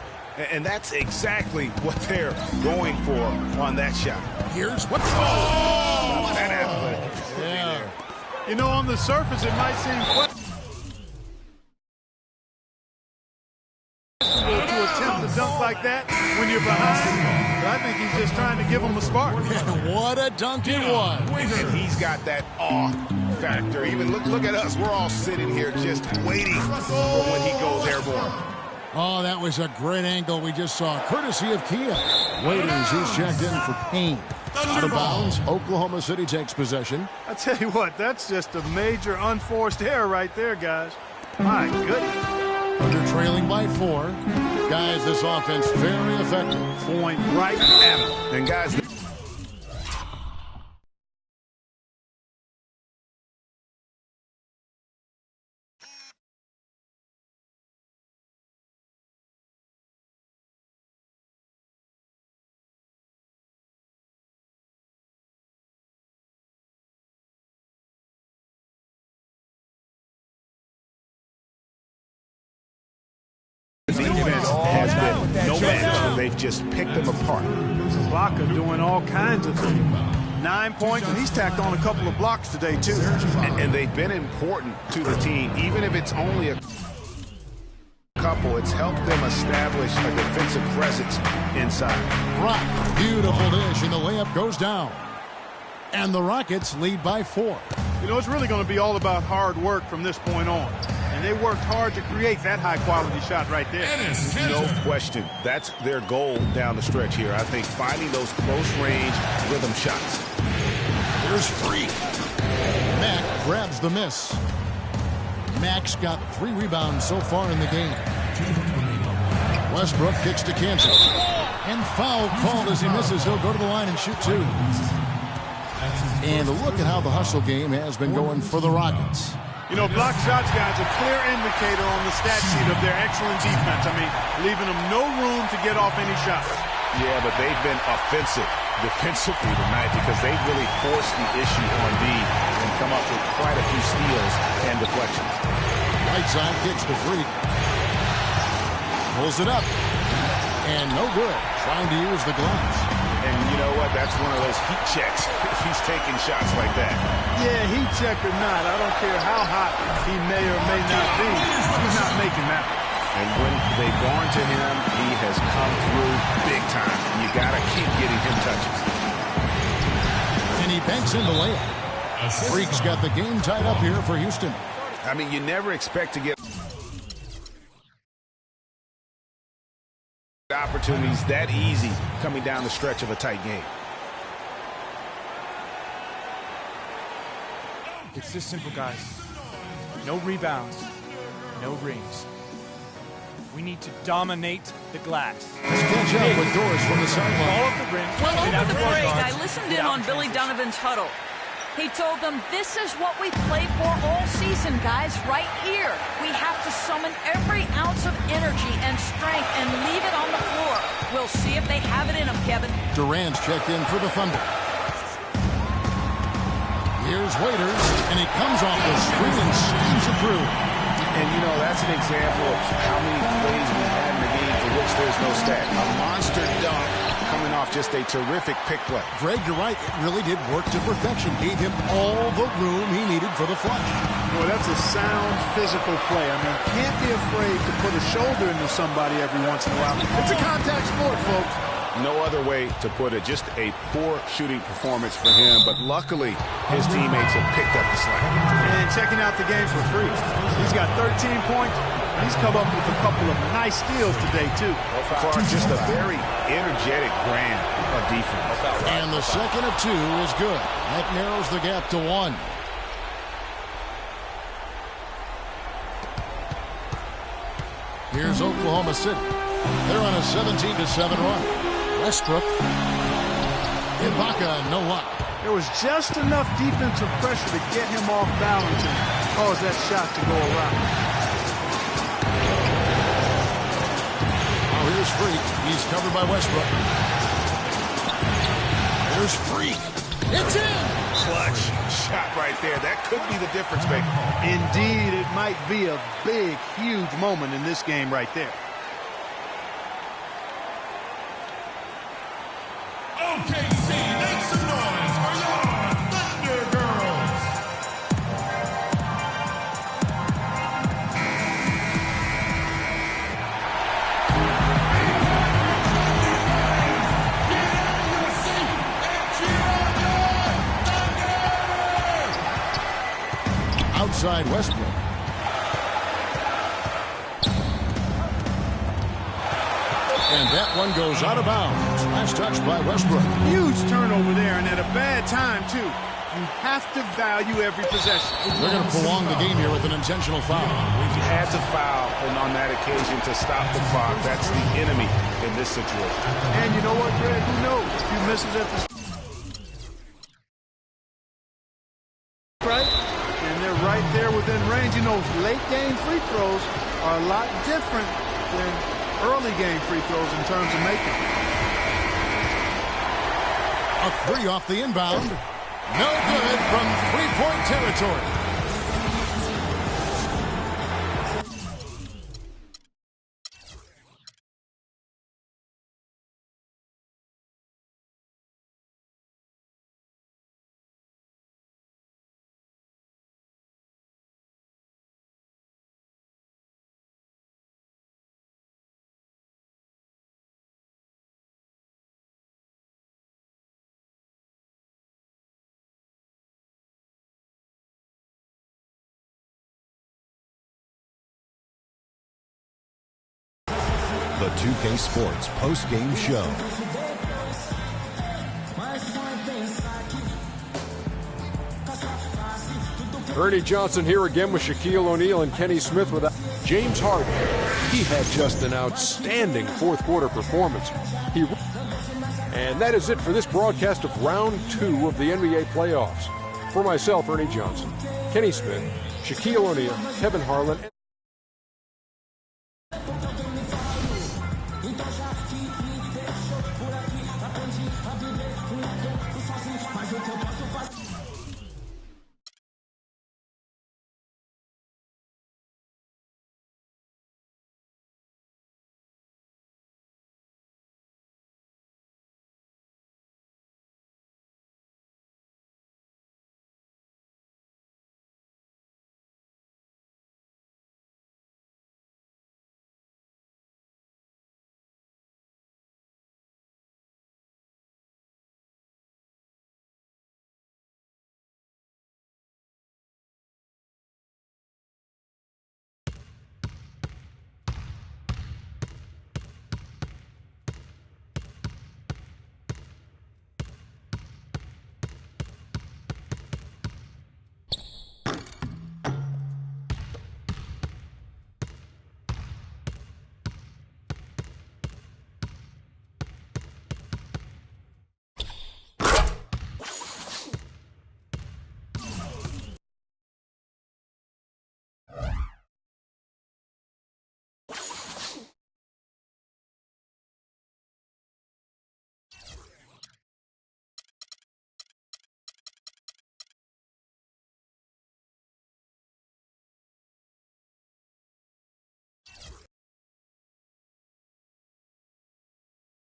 And that's exactly what they're going for on that shot. Here's what. Oh! That athletic. Yeah. You know, on the surface, it might seem to attempt to dunk like that when you're behind. But I think he's just trying to give him a spark. What a dunk it was. And he's got that awe factor. Even look at us. We're all sitting here just waiting for when he goes airborne. Oh, that was a great angle we just saw, courtesy of Kia. Waiters, he's checked in for Payne. Out of bounds, Oklahoma City takes possession. I tell you what, that's just a major unforced error right there, guys. My goodness. Under trailing by 4. Guys, this offense very effective. Point right at him. And guys, defense has been no match. They've just picked them apart. Ibaka doing all kinds of things. 9 points, and he's tacked on a couple of blocks today, too. And they've been important to the team, even if it's only a couple. It's helped them establish a defensive presence inside. Rock, beautiful dish, and the layup goes down. And the Rockets lead by 4. You know, it's really going to be all about hard work from this point on. And they worked hard to create that high-quality shot right there. No question. That's their goal down the stretch here. I think finding those close-range rhythm shots. Here's Freak. Mack grabs the miss. Mack's got 3 rebounds so far in the game. Westbrook kicks to Cantor. And foul called as he misses. He'll go to the line and shoot 2. And look at how the hustle game has been going for the Rockets. You know, block shots, guys, a clear indicator on the stat sheet of their excellent defense. I mean, leaving them no room to get off any shots. Yeah, but they've been offensive defensively tonight because they've really forced the issue on B and come up with quite a few steals and deflections. Right side kicks to Freak. Pulls it up. And no good. Trying to use the glass. And you know what? That's one of those heat checks if he's taking shots like that. Yeah, heat check or not, I don't care how hot he may or may not be. He's not making that. And when they've gone to him, he has come through big time. And you got to keep getting him touches. And he banks in the layup. Freak's got the game tied up here for Houston. I mean, you never expect to get opportunities that easy coming down the stretch of a tight game. It's this simple, guys. No rebounds, no rings. We need to dominate the glass. Let's catch up with Doris from the sideline. Ball up the rim. Well, over the break, I guards, listened in on Billy Donovan's huddle. He told them, this is what we played for all season, guys, right here. We have to summon every ounce of energy and strength and leave it on the floor. We'll see if they have it in them, Kevin. Durant's checked in for the Thunder. Here's Waiters, and he comes off the screen and slams it through. And, you know, that's an example of how many plays we had in the game for which there's no stat. A monster dunk coming off just a terrific pick play. Greg, you're right. It really did work to perfection. Gave him all the room he needed for the flush. Boy, that's a sound physical play. I mean, can't be afraid to put a shoulder into somebody every once in a while. It's a contact sport, folks. No other way to put it. Just a poor shooting performance for him. But luckily, his teammates have picked up the slack. And checking out the game for free. He's got 13 points. He's come up with a couple of nice steals today, too. Clark, just a very energetic brand of defense. And the second of two is good. That narrows the gap to one. Here's Oklahoma City. They're on a 17-7 run. Westbrook. Ibaka, no luck. There was just enough defensive pressure to get him off balance and cause that shot to go around. Oh, here's Freak. He's covered by Westbrook. Here's Freak. It's in. Clutch shot right there. That could be the difference maker. Indeed, it might be a big, huge moment in this game right there. OKC, make some noise for your Thunder Girls. Outside Westbrook. And that one goes out of bounds. Last touch by Westbrook. Huge turnover there, and at a bad time, too. You have to value every possession. They're going to prolong the game here with an intentional foul. We've had to foul, and on that occasion to stop the clock. That's the enemy in this situation. And you know what, Greg? Who knows? A few misses at the right, and they're right there within range. You know, late game free throws are a lot different than early game free throws in terms of making. A three off the inbound. No good from three-point territory. The 2K Sports post-game show. Ernie Johnson here again with Shaquille O'Neal and Kenny Smith with James Harden. He had just an outstanding fourth quarter performance. And that is it for this broadcast of round 2 of the NBA playoffs. For myself, Ernie Johnson, Kenny Smith, Shaquille O'Neal, Kevin Harlan.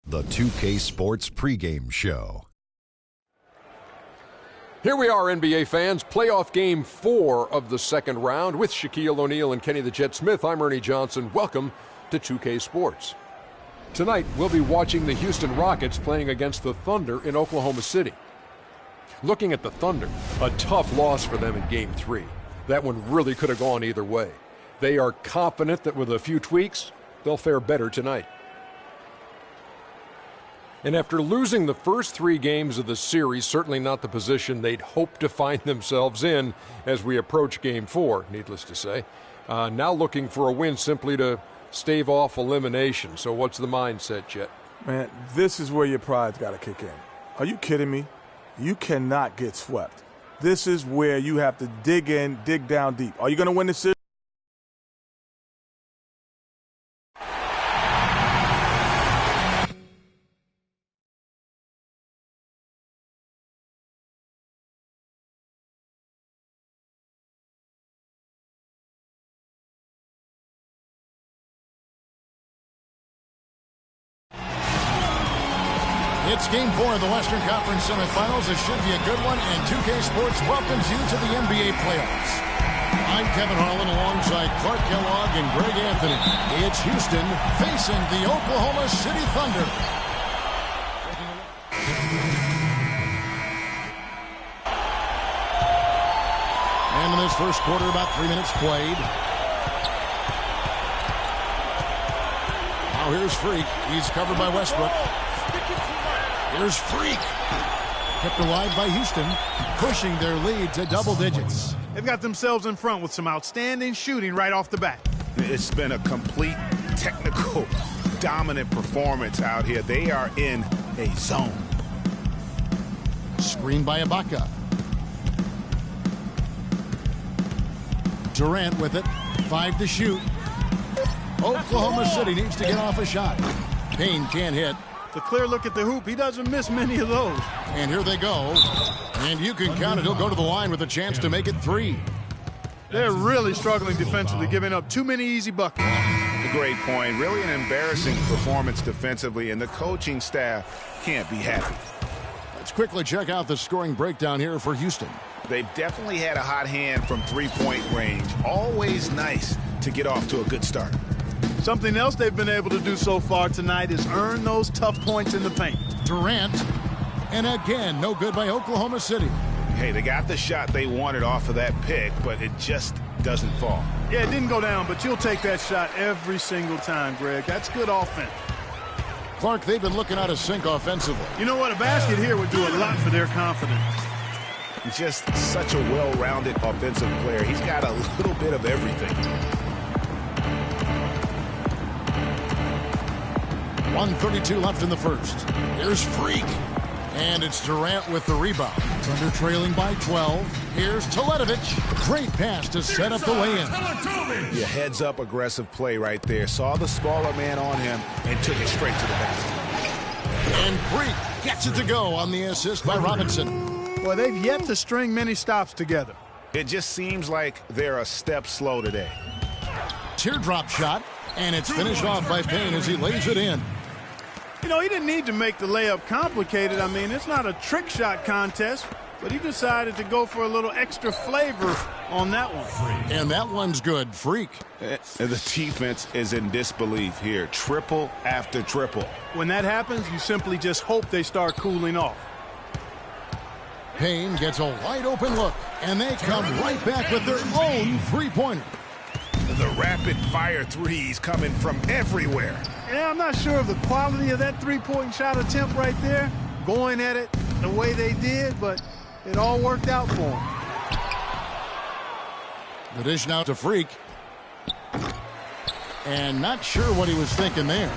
The 2K Sports pregame show. Here we are, NBA fans. Playoff game 4 of the second round with Shaquille O'Neal and Kenny the Jet Smith. I'm Ernie Johnson. Welcome to 2K Sports. Tonight, we'll be watching the Houston Rockets playing against the Thunder in Oklahoma City. Looking at the Thunder, a tough loss for them in game 3. That one really could have gone either way. They are confident that with a few tweaks, they'll fare better tonight. And after losing the first 3 games of the series, certainly not the position they'd hoped to find themselves in as we approach Game 4, needless to say. Now looking for a win simply to stave off elimination. So what's the mindset, Jet? Man, this is where your pride's got to kick in. Are you kidding me? You cannot get swept. This is where you have to dig in, dig down deep. Are you going to win this series? It's Game 4 of the Western Conference semifinals. It should be a good one, and 2K Sports welcomes you to the NBA playoffs. I'm Kevin Harlan alongside Clark Kellogg and Greg Anthony. It's Houston facing the Oklahoma City Thunder. And in this first quarter, about 3 minutes played. Now here's Freak. He's covered by Westbrook. Here's Freak. Kept alive by Houston, pushing their lead to double digits. They've got themselves in front with some outstanding shooting right off the bat. It's been a complete technical, dominant performance out here. They are in a zone. Screen by Ibaka. Durant with it. 5 to shoot. Oklahoma City needs to get off a shot. Payne can't hit. It's a clear look at the hoop. He doesn't miss many of those. And here they go. And you can count it. He'll go to the line with a chance to make it 3. They're really struggling defensively, giving up too many easy buckets. A great point. Really an embarrassing performance defensively, and the coaching staff can't be happy. Let's quickly check out the scoring breakdown here for Houston. They've definitely had a hot hand from three-point range. Always nice to get off to a good start. Something else they've been able to do so far tonight is earn those tough points in the paint. Durant, and again, no good by Oklahoma City. Hey, they got the shot they wanted off of that pick, but it just doesn't fall. Yeah, it didn't go down, but you'll take that shot every single time, Greg. That's good offense. Clark, they've been looking out of sync offensively. You know what? A basket here would do a lot for their confidence. He's just such a well-rounded offensive player. He's got a little bit of everything. 1:32 left in the first. Here's Freak. And it's Durant with the rebound. Thunder trailing by 12. Here's Teletovic. Great pass to set up the lay-in. Yeah, heads-up aggressive play right there. Saw the smaller man on him and took it straight to the basket. And Freak gets it to go on the assist by Robinson. Well, they've yet to string many stops together. It just seems like they're a step slow today. Teardrop shot, and it's finished off by Payne as he lays it in. You know, he didn't need to make the layup complicated. I mean, it's not a trick shot contest, but he decided to go for a little extra flavor on that one. And that one's good. Freak. The defense is in disbelief here. Triple after triple. When that happens, you simply just hope they start cooling off. Payne gets a wide open look, and they come right back with their own three-pointer. The rapid-fire threes coming from everywhere. Yeah, I'm not sure of the quality of that three-point shot attempt right there, going at it the way they did, but it all worked out for them. The dish now to Freak. And not sure what he was thinking there.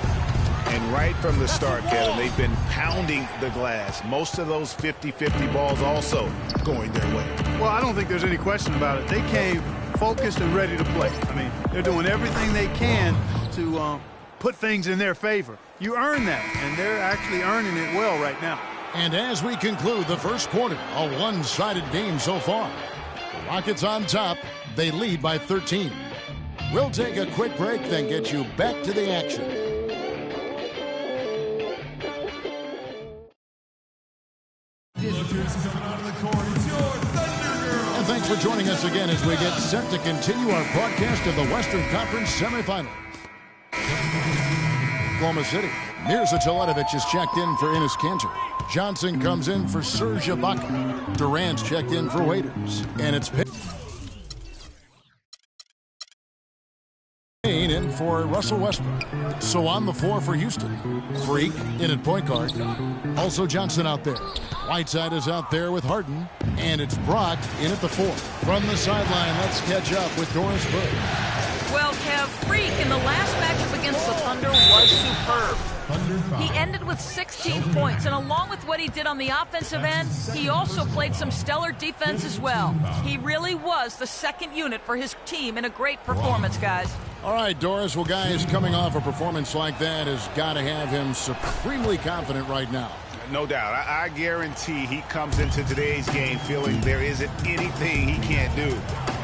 And right from the start, Kevin, they've been pounding the glass. Most of those 50-50 balls also going their way. Well, I don't think there's any question about it. They came focused and ready to play. I mean, they're doing everything they can to put things in their favor. You earn that, and they're actually earning it well right now. And as we conclude the first quarter, a one-sided game so far. The Rockets on top. They lead by 13. We'll take a quick break, then get you back to the action. And thanks for joining us again as we get set to continue our broadcast of the Western Conference semifinals. Oklahoma City. Mirza Teletovic is checked in for Enes Kanter. Johnson comes in for Serge Ibaka. Durant's checked in for Waiters. And it's Payne in for Russell Westbrook. So on the floor for Houston. Freak in at point guard. Also Johnson out there. Whiteside is out there with Harden. And it's Brock in at the 4. From the sideline, let's catch up with Doris Burke. Well, Kev, Freak in the last matchup against the Thunder was superb. He ended with 16 points, and along with what he did on the offensive end, he also played some stellar defense as well. He really was the second unit for his team in a great performance, guys. All right, Doris. Well, guys, coming off a performance like that has got to have him supremely confident right now. No doubt. I guarantee he comes into today's game feeling there isn't anything he can't do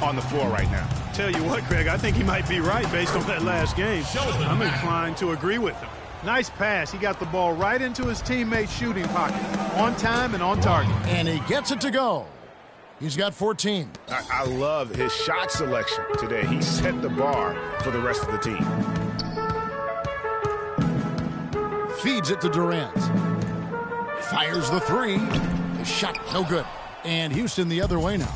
on the floor right now. Tell you what, Greg, I think he might be right based on that last game. I'm inclined to agree with him. Nice pass. He got the ball right into his teammate's shooting pocket. On time and on target. And he gets it to go. He's got 14. I love his shot selection today. He set the bar for the rest of the team. Feeds it to Durant. Fires the 3. The shot no good. And Houston the other way now.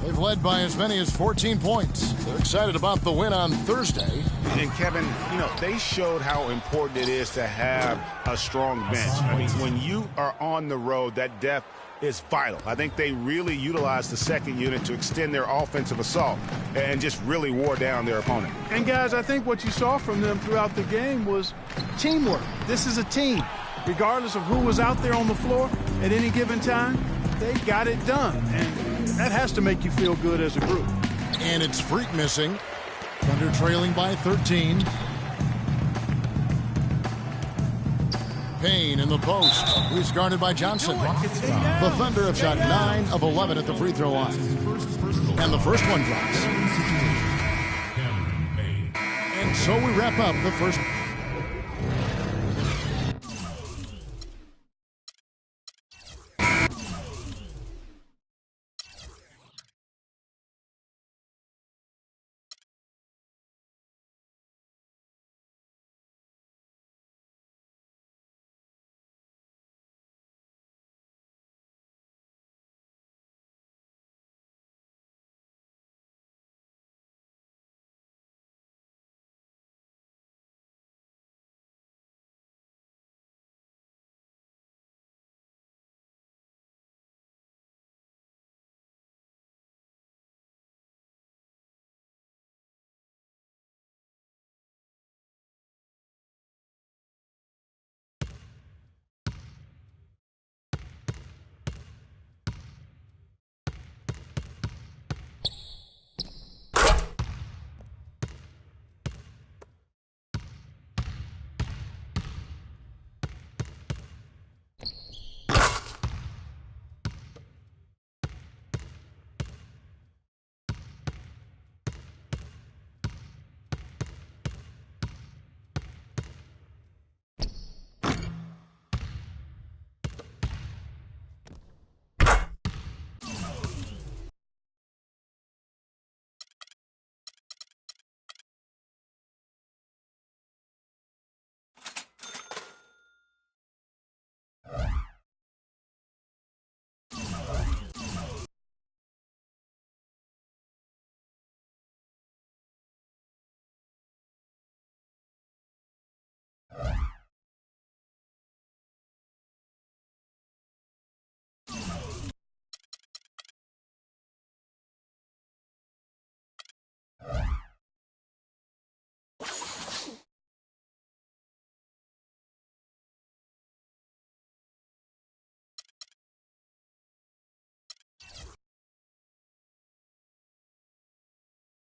They've led by as many as 14 points. They're excited about the win on Thursday. And Kevin, you know, they showed how important it is to have a strong bench. I mean, when you are on the road, that depth is vital. I think they really utilized the second unit to extend their offensive assault and just really wore down their opponent. And guys, I think what you saw from them throughout the game was teamwork. This is a team. Regardless of who was out there on the floor at any given time, they got it done. And that has to make you feel good as a group. And it's Freak missing. Thunder trailing by 13. Payne in the post. He's guarded by Johnson. The Thunder have shot 9 of 11 at the free throw line. And the first one drops. And so we wrap up the first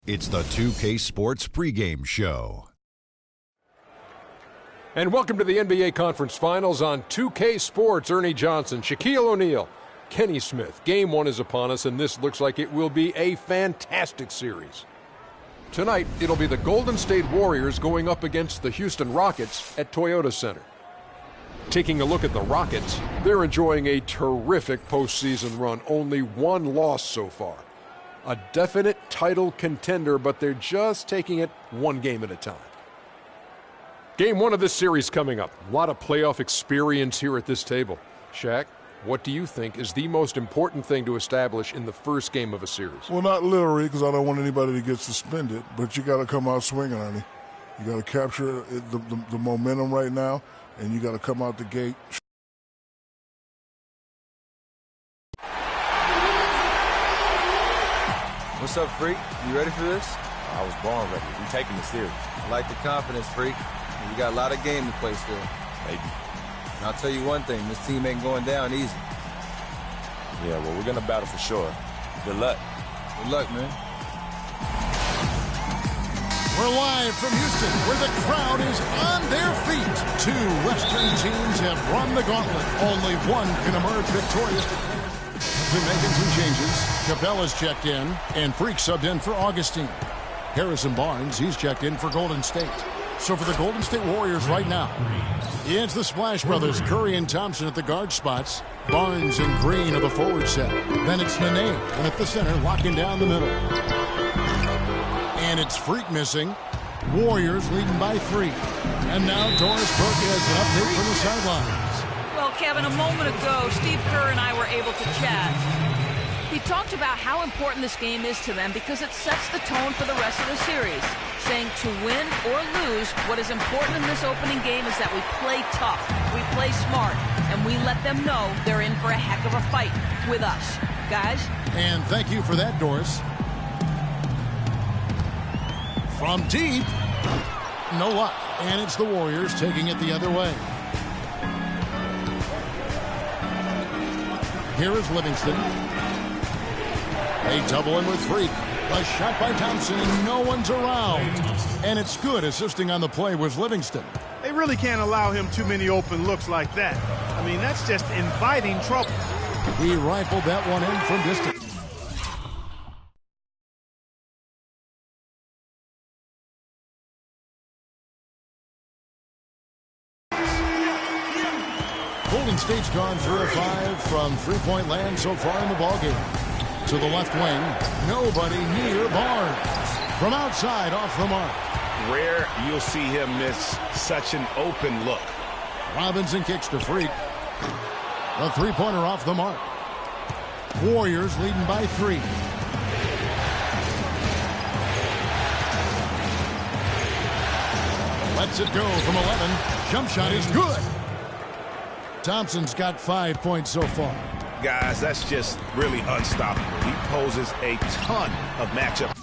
It's the 2K Sports pregame show. And welcome to the NBA Conference Finals on 2K Sports. Ernie Johnson, Shaquille O'Neal, Kenny Smith. Game 1 is upon us, and this looks like it will be a fantastic series. Tonight, it'll be the Golden State Warriors going up against the Houston Rockets at Toyota Center. Taking a look at the Rockets, they're enjoying a terrific postseason run. Only one loss so far. A definite title contender, but they're just taking it one game at a time. Game 1 of this series coming up. A lot of playoff experience here at this table. Shaq, what do you think is the most important thing to establish in the first game of a series? Well, not literally, because I don't want anybody to get suspended, but you got to come out swinging, Ernie. You got to capture the momentum right now, and you got to come out the gate. What's up, Freak? You ready for this? I was born ready. We taking this serious. I like the confidence, Freak. We got a lot of game to play still. Maybe. And I'll tell you one thing, this team ain't going down easy. Yeah, well, we're going to battle for sure. Good luck. Good luck, man. We're live from Houston, where the crowd is on their feet. Two Western teams have run the gauntlet. Only one can emerge victorious. Been making some changes. Capella's checked in, and Freak subbed in for Augustine. Harrison Barnes, he's checked in for Golden State. So for the Golden State Warriors right now, it's the Splash Brothers, Curry and Thompson at the guard spots. Barnes and Green are the forward set. Then it's Nene, and at the center, locking down the middle. And it's Freak missing. Warriors leading by 3. And now Doris Burke has an update from the sidelines. Well, Kevin, a moment ago, Steve Kerr and I were able to chat. He talked about how important this game is to them because it sets the tone for the rest of the series, saying to win or lose, what is important in this opening game is that we play tough, we play smart, and we let them know they're in for a heck of a fight with us. Guys? And thank you for that, Doris. From deep, no luck. And it's the Warriors taking it the other way. Here is Livingston. They double in with Freak. A shot by Thompson, and no one's around. And it's good. Assisting on the play was Livingston. They really can't allow him too many open looks like that. I mean, that's just inviting trouble. He rifled that one in from distance. Golden State's gone 3 of 5 from three-point land so far in the ballgame. To the left wing, nobody near Barnes. From outside, off the mark. Rare you'll see him miss such an open look. Robinson kicks to Freak. A three-pointer off the mark. Warriors leading by 3. Lets it go from 11. Jump shot is good. Thompson's got 5 points so far. Guys, that's just really unstoppable. He poses a ton of matchup.